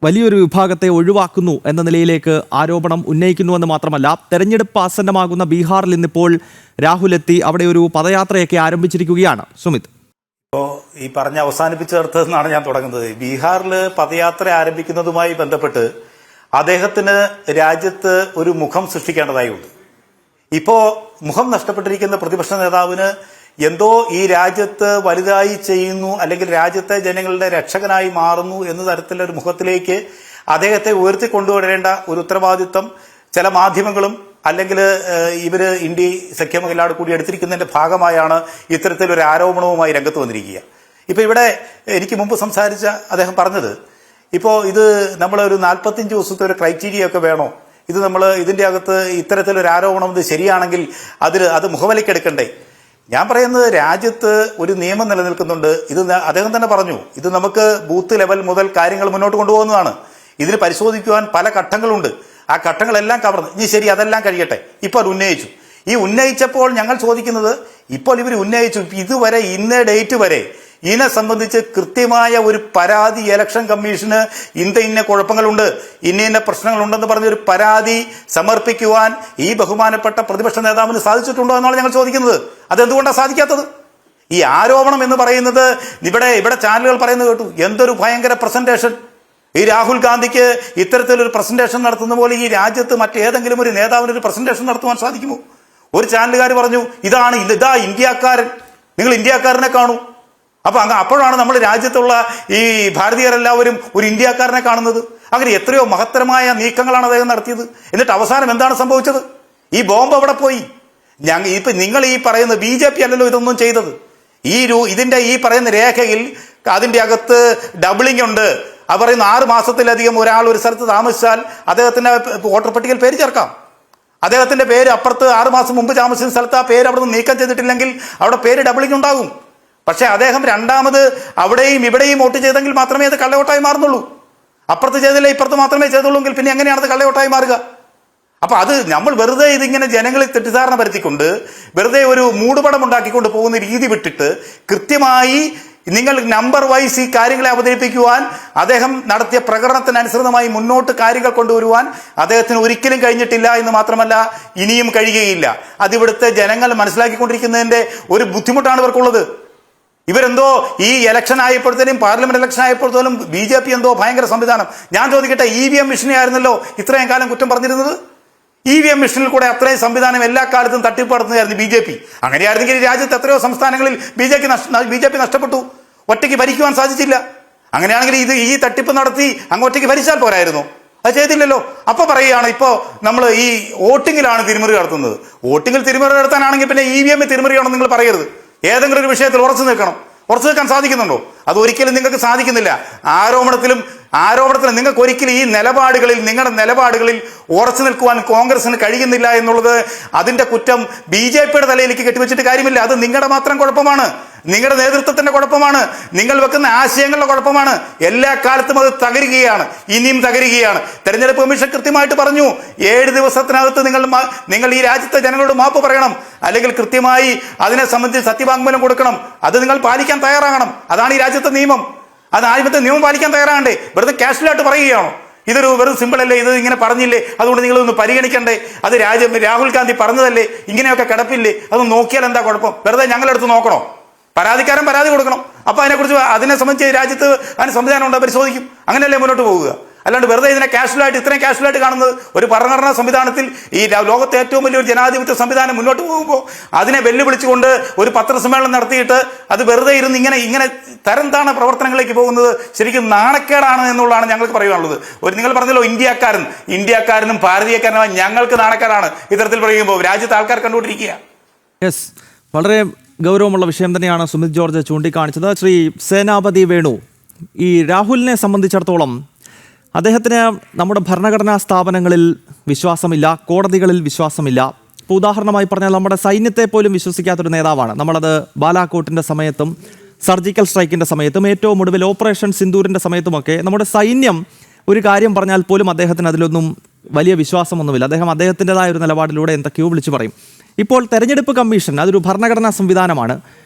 വലിയൊരു വിഭാഗത്തെ ഒഴിവാക്കുന്നു എന്ന നിലയിലേക്ക് ആരോപണം ഉന്നയിക്കുന്നുവെന്ന് മാത്രമല്ല, തെരഞ്ഞെടുപ്പ് ആസന്നമാകുന്ന ബീഹാറിൽ ഇന്നിപ്പോൾ രാഹുൽ എത്തി അവിടെ ഒരു പദയാത്രയൊക്കെ ആരംഭിച്ചിരിക്കുകയാണ്. സുമിത്, ഇപ്പോൾ ഈ പറഞ്ഞ അവസാനിപ്പിച്ച് ചേർത്തതെന്നാണ് ഞാൻ തുടങ്ങുന്നത്. ബീഹാറിൽ പദയാത്ര ആരംഭിക്കുന്നതുമായി ബന്ധപ്പെട്ട് അദ്ദേഹത്തിന് രാജ്യത്ത് ഒരു മുഖം സൃഷ്ടിക്കേണ്ടതായുണ്ട്. ഇപ്പോ മുഖം നഷ്ടപ്പെട്ടിരിക്കുന്ന പ്രതിപക്ഷ നേതാവിന് എന്തോ ഈ രാജ്യത്ത് വലുതായി ചെയ്യുന്നു, അല്ലെങ്കിൽ രാജ്യത്തെ ജനങ്ങളുടെ രക്ഷകനായി മാറുന്നു എന്ന തരത്തിലുള്ള ഒരു മുഖത്തിലേക്ക് അദ്ദേഹത്തെ ഉയർത്തിക്കൊണ്ടുവരേണ്ട ഒരു ഉത്തരവാദിത്വം ചില മാധ്യമങ്ങളും അല്ലെങ്കിൽ ഇവര് ഇന്ത്യ സഖ്യമല്ലാട് കൂടി എടുത്തിരിക്കുന്നതിന്റെ ഭാഗമായാണ് ഇത്തരത്തിലൊരു ആരോപണവുമായി രംഗത്ത് വന്നിരിക്കുക. ഇപ്പൊ ഇവിടെ എനിക്ക് മുമ്പ് സംസാരിച്ച അദ്ദേഹം പറഞ്ഞത്, ഇപ്പോൾ ഇത് നമ്മളൊരു 45 ദിവസത്തെ ഒരു ക്രൈറ്റീരിയ ഒക്കെ വേണോ? ഇത് നമ്മൾ ഇതിന്റെ അകത്ത് ഇത്തരത്തിലൊരു ആരോപണം ഇത് ശരിയാണെങ്കിൽ അത് മുഖവിലക്കെടുക്കണ്ടേ? ഞാൻ പറയുന്നത് രാജ്യത്ത് ഒരു നിയമം നിലനിൽക്കുന്നുണ്ട്. ഇത് അദ്ദേഹം തന്നെ പറഞ്ഞു, ഇത് നമുക്ക് ബൂത്ത് ലെവൽ മുതൽ കാര്യങ്ങൾ മുന്നോട്ട് കൊണ്ടുപോകുന്നതാണ്. ഇതിന് പരിശോധിക്കുവാൻ പല ഘട്ടങ്ങളുണ്ട്. ആ ഘട്ടങ്ങളെല്ലാം കവർന്ന് ഇനി ശരി അതെല്ലാം കഴിയട്ടെ. ഇപ്പോൾ അത് ഉന്നയിച്ചു. ഈ ഉന്നയിച്ചപ്പോൾ ഞങ്ങൾ ചോദിക്കുന്നത്, ഇപ്പോൾ ഇവർ ഉന്നയിച്ചു ഇതുവരെ ഇന്ന ഡേറ്റ് വരെ ഇതിനെ സംബന്ധിച്ച് കൃത്യമായ ഒരു പരാതി ഇലക്ഷൻ കമ്മീഷന് ഇന്ന കുഴപ്പങ്ങളുണ്ട്, ഇന്ന പ്രശ്നങ്ങളുണ്ടെന്ന് പറഞ്ഞൊരു പരാതി സമർപ്പിക്കുവാൻ ഈ ബഹുമാനപ്പെട്ട പ്രതിപക്ഷ നേതാവിന് സാധിച്ചിട്ടുണ്ടോ എന്നാണ് ഞങ്ങൾ ചോദിക്കുന്നത്. അതെന്തുകൊണ്ടാണ് സാധിക്കാത്തത്? ഈ ആരോപണം എന്ന് പറയുന്നത് ഇവിടെ ചാനലുകൾ പറയുന്നത് കേട്ടു, എന്തൊരു ഭയങ്കര പ്രസന്റേഷൻ. ഈ രാഹുൽ ഗാന്ധിക്ക് ഇത്തരത്തിലൊരു പ്രസന്റേഷൻ നടത്തുന്ന പോലെ ഈ രാജ്യത്ത് മറ്റേതെങ്കിലും ഒരു നേതാവിന് ഒരു പ്രസന്റേഷൻ നടത്തുവാൻ സാധിക്കുമോ? ഒരു ചാനലുകാർ പറഞ്ഞു ഇതാ ഇന്ത്യക്കാരൻ, നിങ്ങൾ ഇന്ത്യക്കാരനെ കാണൂ. അപ്പോഴാണ് നമ്മൾ രാജ്യത്തുള്ള ഈ ഭാരതീയരെല്ലാവരും ഒരു ഇന്ത്യക്കാരനെ കാണുന്നത്. അങ്ങനെ എത്രയോ മഹത്തരമായ നീക്കങ്ങളാണ് അദ്ദേഹം നടത്തിയത്. എന്നിട്ട് അവസാനം എന്താണ് സംഭവിച്ചത്? ഈ ബോംബ് അവിടെ പോയി. ഇപ്പൊ നിങ്ങൾ ഈ പറയുന്ന BJP അല്ലല്ലോ ഇതൊന്നും ചെയ്തത്. ഇതിന്റെ ഈ പറയുന്ന രേഖയിൽ അതിന്റെ അകത്ത് ഡബിളിംഗ് ഉണ്ട്. അത് പറയുന്ന 6 മാസത്തിലധികം ഒരാൾ ഒരു സ്ഥലത്ത് താമസിച്ചാൽ അദ്ദേഹത്തിന്റെ വോട്ടർ പട്ടികയിൽ പേര് ചേർക്കാം. അദ്ദേഹത്തിന്റെ പേര് അപ്പുറത്ത് 6 മാസം മുമ്പ് താമസിച്ച സ്ഥലത്ത് ആ പേര് അവിടെ നിന്ന് നീക്കം ചെയ്തിട്ടില്ലെങ്കിൽ അവിടെ പേര് ഡബിളിംഗ് ഉണ്ടാകും. പക്ഷെ അദ്ദേഹം രണ്ടാമത് അവിടെയും ഇവിടെയും വോട്ട് ചെയ്തെങ്കിൽ മാത്രമേ അത് കള്ളവോട്ടായി മാറുന്നുള്ളൂ. അപ്പുറത്ത് ചെയ്തില്ല ഇപ്പുറത്ത് മാത്രമേ ചെയ്തുള്ളൂ എങ്കിൽ പിന്നെ എങ്ങനെയാണ് അത് കള്ളവോട്ടായി മാറുക? അപ്പൊ അത് നമ്മൾ വെറുതെ ഇതിങ്ങനെ ജനങ്ങളിൽ തെറ്റിദ്ധാരണ വരുത്തിക്കൊണ്ട് വെറുതെ ഒരു മൂടുപടം ഉണ്ടാക്കിക്കൊണ്ട് പോകുന്ന രീതി വിട്ടിട്ട് കൃത്യമായി നിങ്ങൾ നമ്പർ വൈസ് ഈ കാര്യങ്ങളെ അവതരിപ്പിക്കുവാൻ അദ്ദേഹം നടത്തിയ പ്രകടനത്തിനനുസൃതമായി മുന്നോട്ട് കാര്യങ്ങൾ കൊണ്ടുവരുവാൻ അദ്ദേഹത്തിന് ഒരിക്കലും കഴിഞ്ഞിട്ടില്ല എന്ന് മാത്രമല്ല ഇനിയും കഴിയുകയില്ല. അതിവിടുത്തെ ജനങ്ങൾ മനസ്സിലാക്കിക്കൊണ്ടിരിക്കുന്നതിന്റെ ഒരു ബുദ്ധിമുട്ടാണ് ഇവർക്കുള്ളത്. ഇവരെന്തോ ഈ ഇലക്ഷൻ ആയപ്പോഴത്തേനും പാർലമെന്റ് ഇലക്ഷൻ ആയപ്പോഴത്തേനും BJP എന്തോ ഭയങ്കര സംവിധാനം. ഞാൻ ചോദിക്കട്ടെ, EVM മെഷീനെ ആയിരുന്നല്ലോ ഇത്രയും കാലം കുറ്റം പറഞ്ഞിരുന്നത്. EVM മെഷീനിൽ കൂടെ അത്രയും സംവിധാനം എല്ലാ കാലത്തും തട്ടിപ്പ് നടത്തുന്നതായിരുന്നു BJP. അങ്ങനെയായിരുന്നെങ്കിൽ രാജ്യത്ത് എത്രയോ സംസ്ഥാനങ്ങളിൽ BJP നഷ്ടപ്പെട്ടു, ഒറ്റയ്ക്ക് ഭരിക്കുവാൻ സാധിച്ചില്ല. അങ്ങനെയാണെങ്കിൽ ഈ തട്ടിപ്പ് നടത്തി അങ്ങോട്ടേക്ക് ഭരിച്ചാൽ പോരായിരുന്നു. അത് ചെയ്തില്ലല്ലോ. അപ്പൊ പറയുകയാണ് ഇപ്പോ നമ്മൾ ഈ വോട്ടിങ്ങിലാണ് തിരിമറി നടത്തുന്നത്. വോട്ടിങ്ങിൽ തിരിമറി നടത്താനാണെങ്കിൽ പിന്നെ EVM തിരിമറിയാണെന്ന് നിങ്ങൾ പറയരുത്. ഏതെങ്കിലും ഒരു വിഷയത്തിൽ ഉറച്ചു നിൽക്കാൻ സാധിക്കുന്നുണ്ടോ? അത് ഒരിക്കലും നിങ്ങൾക്ക് സാധിക്കുന്നില്ല. ആരോപണത്തിലും നിങ്ങൾക്ക് ഒരിക്കലും നിങ്ങളുടെ നിലപാടുകളിൽ ഉറച്ചു നിൽക്കുവാൻ കോൺഗ്രസിന് കഴിയുന്നില്ല എന്നുള്ളത് അതിന്റെ കുറ്റം BJPയുടെ തലയിലേക്ക് കെട്ടിവെച്ചിട്ട് കാര്യമില്ല. അത് നിങ്ങളുടെ മാത്രം കുഴപ്പമാണ്, നിങ്ങളുടെ നേതൃത്വത്തിന്റെ കുഴപ്പമാണ്, നിങ്ങൾ വെക്കുന്ന ആശയങ്ങളുടെ കുഴപ്പമാണ്. എല്ലാ കാലത്തും അത് തകരുകയാണ്, ഇനിയും തകരുകയാണ്. തെരഞ്ഞെടുപ്പ് കമ്മീഷൻ കൃത്യമായിട്ട് പറഞ്ഞു 7 ദിവസത്തിനകത്ത് നിങ്ങൾ ഈ രാജ്യത്തെ ജനങ്ങളോട് മാപ്പ് പറയണം, അല്ലെങ്കിൽ കൃത്യമായി അതിനെ സംബന്ധിച്ച് സത്യവാങ്മൂലം കൊടുക്കണം. അത് നിങ്ങൾ പാലിക്കാൻ തയ്യാറാകണം. അതാണ് ഈ രാജ്യത്തെ നിയമം. അത് ആദ്യത്തെ നിയമം പാലിക്കാൻ തയ്യാറാകണ്ടേ? വെറുതെ കാഷ്വലായിട്ട് പറയുകയാണോ? ഇതൊരു വെറും സിമ്പിൾ അല്ലേ, ഇത് ഇങ്ങനെ പറഞ്ഞില്ലേ, അതുകൊണ്ട് നിങ്ങളൊന്ന് പരിഗണിക്കണ്ടേ? അത് രാഹുൽ ഗാന്ധി പറഞ്ഞതല്ലേ, ഇങ്ങനെയൊക്കെ കിടപ്പില്ലേ, അതൊന്ന് നോക്കിയാൽ എന്താ കുഴപ്പം? വെറുതെ ഞങ്ങളെടുത്ത് നോക്കണോ? പരാതിക്കാരൻ പരാതി കൊടുക്കണം. അപ്പൊ അതിനെ സംബന്ധിച്ച് രാജ്യത്ത് അതിന് സംവിധാനം ഉണ്ട്, പരിശോധിക്കും. അങ്ങനെയല്ലേ മുന്നോട്ട് പോവുക. അല്ലാണ്ട് വെറുതെ ഇതിനെ ഇത്രയും കാഷ്വലായിട്ട് കാണുന്നത് ഒരു ഭരണഘടനാ സംവിധാനത്തിൽ ഈ ലോകത്തെ ഏറ്റവും വലിയൊരു ജനാധിപത്യ സംവിധാനം മുന്നോട്ട് പോകുമ്പോൾ അതിനെ വെല്ലുവിളിച്ചുകൊണ്ട് ഒരു പത്രസമ്മേളനം നടത്തിയിട്ട് അത് വെറുതെ ഇരുന്ന് ഇങ്ങനെ തരം താണ പ്രവർത്തനങ്ങളിലേക്ക് പോകുന്നത് ശരിക്കും നാണക്കേടാണ് എന്നുള്ളതാണ് ഞങ്ങൾക്ക് പറയാനുള്ളത്. നിങ്ങൾ പറഞ്ഞല്ലോ ഇന്ത്യക്കാരനും ഭാരതീയക്കാരനും ഞങ്ങൾക്ക് നാണക്കേടാണ് ഇത്തരത്തിൽ പറയുമ്പോൾ. രാജ്യത്ത് ആൾക്കാർ കണ്ടുകൊണ്ടിരിക്കുക. യെസ്, വളരെ ഗൗരവമുള്ള വിഷയം തന്നെയാണ് സുമിത് ജോർജ് ചൂണ്ടിക്കാണിച്ചത്. ശ്രീ സേനാപതി വേണു, ഈ രാഹുലിനെ സംബന്ധിച്ചിടത്തോളം അദ്ദേഹത്തിന് നമ്മുടെ ഭരണഘടനാ സ്ഥാപനങ്ങളിൽ വിശ്വാസമില്ല, കോടതികളിൽ വിശ്വാസമില്ല. ഇപ്പോൾ ഉദാഹരണമായി പറഞ്ഞാൽ നമ്മുടെ സൈന്യത്തെ പോലും വിശ്വസിക്കാത്തൊരു നേതാവാണ്. നമ്മളത് ബാലാക്കോട്ടിൻ്റെ സമയത്തും സർജിക്കൽ സ്ട്രൈക്കിൻ്റെ സമയത്തും ഏറ്റവും ഒടുവിൽ ഓപ്പറേഷൻ സിന്ദൂരിൻ്റെ സമയത്തുമൊക്കെ നമ്മുടെ സൈന്യം ഒരു കാര്യം പറഞ്ഞാൽ പോലും അദ്ദേഹത്തിന് അതിലൊന്നും വലിയ വിശ്വാസമൊന്നുമില്ല. അദ്ദേഹത്തിൻ്റെതായ ഒരു നിലപാടിലൂടെ എന്തൊക്കെയോ വിളിച്ചു പറയും. ഇപ്പോൾ തെരഞ്ഞെടുപ്പ് കമ്മീഷൻ അതൊരു ഭരണഘടനാ സംവിധാനമാണ്,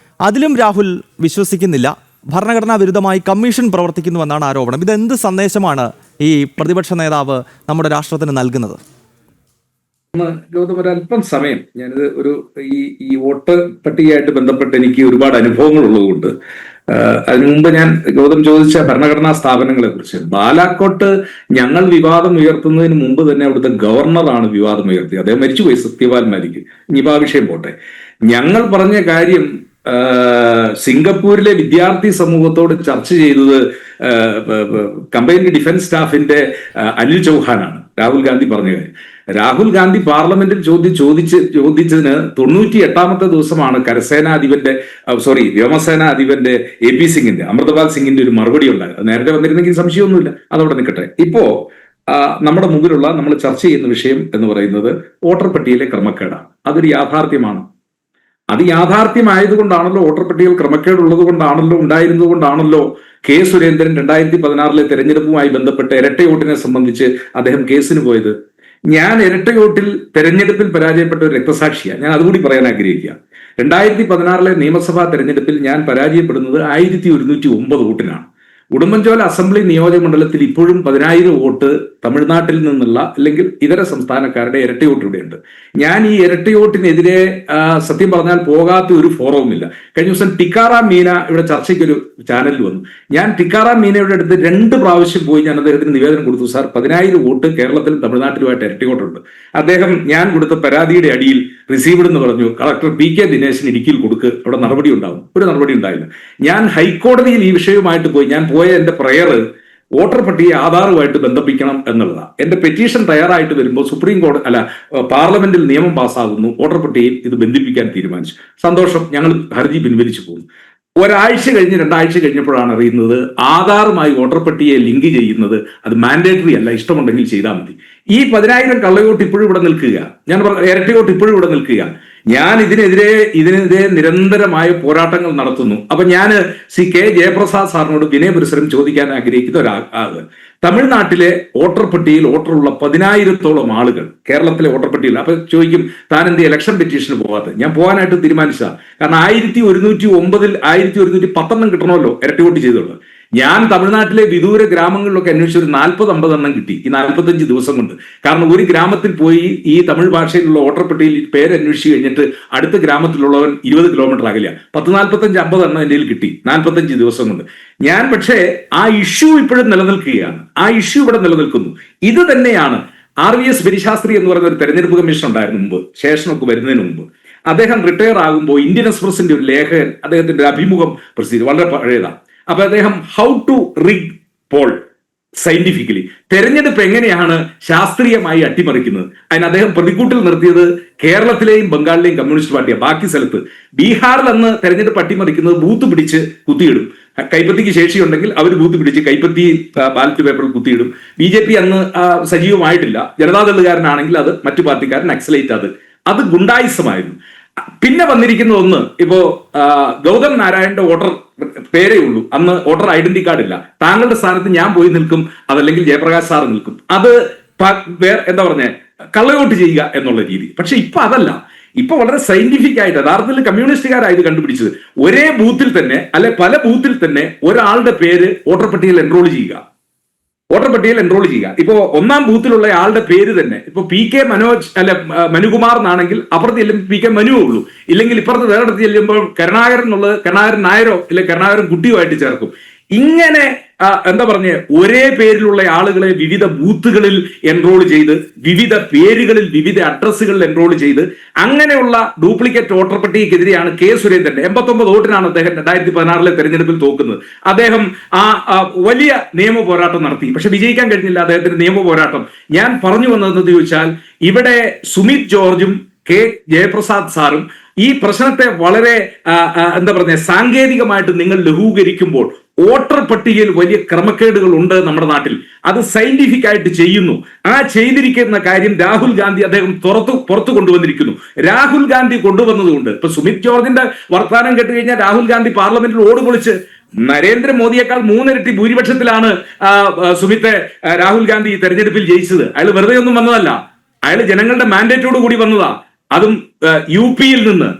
അതിലും രാഹുൽ വിശ്വസിക്കുന്നില്ല. ഭരണഘടനാ വിരുദ്ധമായി കമ്മീഷൻ പ്രവർത്തിക്കുന്നുവെന്നാണ് ആരോപണം. ഇതെന്ത് സന്ദേശമാണ് ഈ പ്രതിപക്ഷ നേതാവ് നമ്മുടെ രാഷ്ട്രത്തിന് നൽകുന്നത്? ഗൗതം, ഒരല്പം സമയം ഞാനിത് ഈ വോട്ട് പട്ടികയായിട്ട് ബന്ധപ്പെട്ട് എനിക്ക് ഒരുപാട് അനുഭവങ്ങൾ ഉള്ളതുകൊണ്ട് അതിനു മുമ്പ് ഞാൻ ഗൗതം ചോദിച്ച ഭരണഘടനാ സ്ഥാപനങ്ങളെ കുറിച്ച്, ബാലാക്കോട്ട് ഞങ്ങൾ വിവാദം ഉയർത്തുന്നതിന് മുമ്പ് തന്നെ അവിടുത്തെ ഗവർണറാണ് വിവാദം ഉയർത്തിയത്. അദ്ദേഹം മരിച്ചുപോയി, സത്യപാൽ മാലിക്. ഇനിയിപ്പോൾ ആ വിഷയം പോട്ടെ. ഞങ്ങൾ പറഞ്ഞ കാര്യം സിംഗപ്പൂരിലെ വിദ്യാർത്ഥി സമൂഹത്തോട് ചർച്ച ചെയ്തത് കമ്പൈൻഡ് ഡിഫൻസ് സ്റ്റാഫിന്റെ അനിൽ ചൗഹാനാണ്. രാഹുൽ ഗാന്ധി പറഞ്ഞ കാര്യം. രാഹുൽ ഗാന്ധി പാർലമെന്റിൽ ചോദിച്ചതിന് 98ാമത്തെ ദിവസമാണ് വ്യോമസേനാ അധിപന്റെ AP സിംഗിന്റെ, അമൃതപാൽ സിംഗിന്റെ ഒരു മറുപടി ഉണ്ടായത്. അത് നേരത്തെ വന്നിരുന്നെങ്കിൽ സംശയമൊന്നുമില്ല, അതവിടെ നിൽക്കട്ടെ. ഇപ്പോ നമ്മുടെ മുമ്പിലുള്ള നമ്മൾ ചർച്ച ചെയ്യുന്ന വിഷയം എന്ന് പറയുന്നത് വോട്ടർ പട്ടികയിലെ ക്രമക്കേടാണ്. അതൊരു യാഥാർത്ഥ്യമാണ്. അത് യാഥാർത്ഥ്യമായതുകൊണ്ടാണല്ലോ, വോട്ടർ പട്ടികയിൽ ക്രമക്കേടുള്ളത് കൊണ്ടാണല്ലോ, ഉണ്ടായിരുന്നത് കൊണ്ടാണല്ലോ കെ സുരേന്ദ്രൻ 2016 തെരഞ്ഞെടുപ്പുമായി ബന്ധപ്പെട്ട് ഇരട്ട വോട്ടിനെ സംബന്ധിച്ച് അദ്ദേഹം കേസിന് പോയത്. ഞാൻ ഇരട്ട വോട്ടിൽ തെരഞ്ഞെടുപ്പിൽ പരാജയപ്പെട്ട ഒരു രക്തസാക്ഷിയാണ്. ഞാൻ അതുകൂടി പറയാൻ ആഗ്രഹിക്കുക. 2016 നിയമസഭാ തെരഞ്ഞെടുപ്പിൽ ഞാൻ പരാജയപ്പെടുന്നത് 1109 വോട്ടിനാണ്. ഉടുമ്പൻചോല അസംബ്ലി നിയോജക മണ്ഡലത്തിൽ ഇപ്പോഴും 10,000 വോട്ട് തമിഴ്നാട്ടിൽ നിന്നുള്ള അല്ലെങ്കിൽ ഇതര സംസ്ഥാനക്കാരുടെ ഇരട്ട വോട്ട് ഇവിടെയുണ്ട്. ഞാൻ ഈ ഇരട്ട വോട്ടിനെതിരെ സത്യം പറഞ്ഞാൽ പോകാത്ത ഒരു ഫോറവുമില്ല. കഴിഞ്ഞ ദിവസം ടിക്കാറാം മീന ഇവിടെ ചർച്ചയ്ക്കൊരു ചാനലിൽ വന്നു. ഞാൻ ടിക്കാറാം മീനയുടെ അടുത്ത് 2 പ്രാവശ്യം പോയി ഞാൻ അദ്ദേഹത്തിന് നിവേദനം കൊടുത്തു. സാർ, 10,000 വോട്ട് കേരളത്തിലും തമിഴ്നാട്ടിലുമായിട്ട് ഇരട്ട വോട്ടുണ്ട്. അദ്ദേഹം ഞാൻ കൊടുത്ത പരാതിയുടെ അടിയിൽ റിസീവ്ഡ് എന്ന് പറഞ്ഞു, കളക്ടർ PK ദിനേശൻ ഇടുക്കിയിൽ കൊടുക്ക്, അവിടെ നടപടി ഉണ്ടാവും. ഒരു നടപടി ഉണ്ടായില്ല. ഞാൻ ഹൈക്കോടതിയിൽ ഈ വിഷയവുമായിട്ട് പോയി. ഞാൻ പോയ എന്റെ പ്രയർ വോട്ടർ പട്ടികയെ ആധാറുമായിട്ട് ബന്ധിപ്പിക്കണം എന്നുള്ളതാണ്. എന്റെ പെറ്റീഷൻ തയ്യാറായിട്ട് വരുമ്പോൾ സുപ്രീം കോടതി പാർലമെന്റിൽ നിയമം പാസ്സാകുന്നു, വോട്ടർ പട്ടികയിൽ ഇത് ബന്ധിപ്പിക്കാൻ തീരുമാനിച്ചു. സന്തോഷം, ഞങ്ങൾ ഹർജി പിൻവലിച്ചു പോകുന്നു. ഒരാഴ്ച കഴിഞ്ഞ് 2 ആഴ്ച കഴിഞ്ഞപ്പോഴാണ് അറിയുന്നത് ആധാറുമായി വോട്ടർ പട്ടികയെ ലിങ്ക് ചെയ്യുന്നത് അത് മാൻഡേറ്ററി അല്ല, ഇഷ്ടമുണ്ടെങ്കിൽ ചെയ്താൽ മതി. ഈ 10,000 കള്ളവോട്ട് ഇപ്പോഴും ഇവിടെ നിൽക്കുക, ഞാൻ ഇരട്ട വോട്ട് ഇപ്പോഴും ഇവിടെ നിൽക്കുക. ഞാൻ ഇതിനെതിരെ നിരന്തരമായ പോരാട്ടങ്ങൾ നടത്തുന്നു. അപ്പൊ ഞാൻ K ജയപ്രസാദ് സാറിനോട് വിനയപരിസരം ചോദിക്കാൻ ആഗ്രഹിക്കുന്ന ഒരാൾ, തമിഴ്നാട്ടിലെ വോട്ടർ പട്ടികയിൽ വോട്ടറുള്ള 10,000-ഓളം ആളുകൾ കേരളത്തിലെ വോട്ടർ പട്ടികയിൽ. അപ്പൊ ചോദിക്കും, താൻ എന്ത് ഇലക്ഷൻ പെറ്റീഷന് പോകാത്തത്? ഞാൻ പോകാനായിട്ട് തീരുമാനിച്ചതാണ്. കാരണം 1109-ൽ 1110 കിട്ടണമല്ലോ ഇരട്ട വോട്ട് ചെയ്തോളൂ. ഞാൻ തമിഴ്നാട്ടിലെ വിദൂര ഗ്രാമങ്ങളിലൊക്കെ അന്വേഷിച്ച് ഒരു 40-50 കിട്ടി ഈ 45 ദിവസം കൊണ്ട്. കാരണം ഒരു ഗ്രാമത്തിൽ പോയി ഈ തമിഴ് ഭാഷയിലുള്ള വോട്ടർ പട്ടികയിൽ പേര് അന്വേഷിച്ച് കഴിഞ്ഞിട്ട് അടുത്ത ഗ്രാമത്തിലുള്ളവൻ 20 കിലോമീറ്റർ അകല 40-45-50 എൻ്റെ കയ്യിൽ കിട്ടി 45 ദിവസം കൊണ്ട്. ഞാൻ പക്ഷേ ആ ഇഷ്യൂ ഇപ്പോഴും നിലനിൽക്കുകയാണ്. ആ ഇഷ്യൂ ഇവിടെ നിലനിൽക്കുന്നു. ഇത് തന്നെയാണ് RVS പെരിശാസ്ത്രി എന്ന് പറയുന്ന ഒരു തെരഞ്ഞെടുപ്പ് കമ്മീഷൻ ഉണ്ടായിരുന്നു മുമ്പ്, ശേഷനൊക്കെ വരുന്നതിന് മുമ്പ്. അദ്ദേഹം റിട്ടയർ ആകുമ്പോൾ ഇന്ത്യൻ എക്സ്പ്രസിന്റെ ഒരു ലേഖകൻ അദ്ദേഹത്തിന്റെ ഒരു അഭിമുഖം പ്രസിദ്ധീകരിച്ചു, വളരെ പഴയതാണ്. അപ്പൊ അദ്ദേഹം how to rig poll scientifically, തെരഞ്ഞെടുപ്പ് എങ്ങനെയാണ് ശാസ്ത്രീയമായി അട്ടിമറിക്കുന്നത്, അതിന് അദ്ദേഹം പ്രതിക്കൂട്ടിൽ നിർത്തിയത് കേരളത്തിലെയും ബംഗാളിലെയും കമ്മ്യൂണിസ്റ്റ് പാർട്ടിയാണ്. ബാക്കി സ്ഥലത്ത് ബീഹാറിൽ അന്ന് തെരഞ്ഞെടുപ്പ് അട്ടിമറിക്കുന്നത് ബൂത്ത് പിടിച്ച് കുത്തിയിടും. കൈപ്പത്തിക്ക് ശേഷിയുണ്ടെങ്കിൽ അവർ ബൂത്ത് പിടിച്ച് കൈപ്പത്തി ബാലറ്റ് പേപ്പറിൽ കുത്തിയിടും. BJP അന്ന് സജീവമായിട്ടില്ല. ജനതാദളുകാരനാണെങ്കിൽ അത് മറ്റു പാർട്ടിക്കാരൻ നക്സലൈറ്റ്, അത് ഗുണ്ടായിസമായിരുന്നു. പിന്നെ വന്നിരിക്കുന്ന ഒന്ന്, ഇപ്പോ ഗൗതം നാരായണന്റെ വോട്ടർ പേരേ ഉള്ളൂ, അന്ന് വോട്ടർ ഐഡന്റി കാർഡ് ഇല്ല. താങ്കളുടെ സ്ഥാനത്ത് ഞാൻ പോയി നിൽക്കും, അതല്ലെങ്കിൽ ജയപ്രകാശ് സാർ നിൽക്കും. അത് എന്താ പറഞ്ഞ കള്ളവോട്ട് ചെയ്യുക എന്നുള്ള രീതി. പക്ഷെ ഇപ്പൊ അതല്ല. ഇപ്പൊ വളരെ സയന്റിഫിക് ആയിട്ട് യഥാർത്ഥത്തിൽ കമ്മ്യൂണിസ്റ്റുകാരായത് കണ്ടുപിടിച്ചത് ഒരേ ബൂത്തിൽ തന്നെ അല്ലെ പല ബൂത്തിൽ തന്നെ ഒരാളുടെ പേര് വോട്ടർ പട്ടികയിൽ എൻറോൾ ചെയ്യുക. ഇപ്പോ 1-ാം ബൂത്തിലുള്ള ആളുടെ പേര് തന്നെ ഇപ്പൊ PK മനോജ് മനുകുമാർ എന്നാണെങ്കിൽ അപ്പുറത്ത് ചെല്ലുമ്പോൾ PK മനുവേ ഉള്ളൂ. ഇല്ലെങ്കിൽ ഇപ്പുറത്ത് വേറെടുത്ത് ചെല്ലുമ്പോൾ കരുണാകരൻ എന്നുള്ളത് കരുണാകരൻ നായരോ ഇല്ലെ കരുണാകരൻ കുട്ടിയുമായിട്ട് ചേർക്കും. ഇങ്ങനെ എന്താ പറഞ്ഞ ഒരേ പേരിലുള്ള ആളുകളെ വിവിധ ബൂത്തുകളിൽ എൻറോൾ ചെയ്ത്, വിവിധ പേരുകളിൽ വിവിധ അഡ്രസ്സുകളിൽ എൻറോൾ ചെയ്ത്, അങ്ങനെയുള്ള ഡ്യൂപ്ലിക്കേറ്റ് വോട്ടർ പട്ടികയ്ക്കെതിരെയാണ് K സുരേന്ദ്രൻ 89 വോട്ടിനാണ് അദ്ദേഹം 2016 തെരഞ്ഞെടുപ്പിൽ തോക്കുന്നത്. അദ്ദേഹം വലിയ നിയമ പോരാട്ടം നടത്തി, പക്ഷെ വിജയിക്കാൻ കഴിഞ്ഞില്ല അദ്ദേഹത്തിന്റെ നിയമ പോരാട്ടം. ഞാൻ പറഞ്ഞു വന്നതെന്ന് ചോദിച്ചാൽ, ഇവിടെ സുമിത് ജോർജും K ജയപ്രസാദ് സാറും ഈ പ്രശ്നത്തെ വളരെ എന്താ പറഞ്ഞ സാങ്കേതികമായിട്ട് നിങ്ങൾ ലഘൂകരിക്കുമ്പോൾ വോട്ടർ പട്ടികയിൽ വലിയ ക്രമക്കേടുകൾ ഉണ്ട് നമ്മുടെ നാട്ടിൽ. അത് സയന്റിഫിക് ആയിട്ട് ചെയ്യുന്നു. ആ ചെയ്തിരിക്കുന്ന കാര്യം രാഹുൽ ഗാന്ധി അദ്ദേഹം പുറത്തു കൊണ്ടുവന്നിരിക്കുന്നു. രാഹുൽ ഗാന്ധി കൊണ്ടുവന്നതുകൊണ്ട് ഇപ്പൊ സുമിത് ജോർജിന്റെ വർത്തമാനം കേട്ട് കഴിഞ്ഞാൽ രാഹുൽ ഗാന്ധി പാർലമെന്റിൽ ഓട് പൊളിച്ച് നരേന്ദ്രമോദിയേക്കാൾ 3 ഇരട്ടി ഭൂരിപക്ഷത്തിലാണ് രാഹുൽ ഗാന്ധി തെരഞ്ഞെടുപ്പിൽ ജയിച്ചത്. അയാൾ വെറുതെ ഒന്നും വന്നതല്ല, അയാൾ ജനങ്ങളുടെ മാൻഡേറ്റോട് കൂടി വന്നതാ. അതും UP-യിൽ നിന്ന്.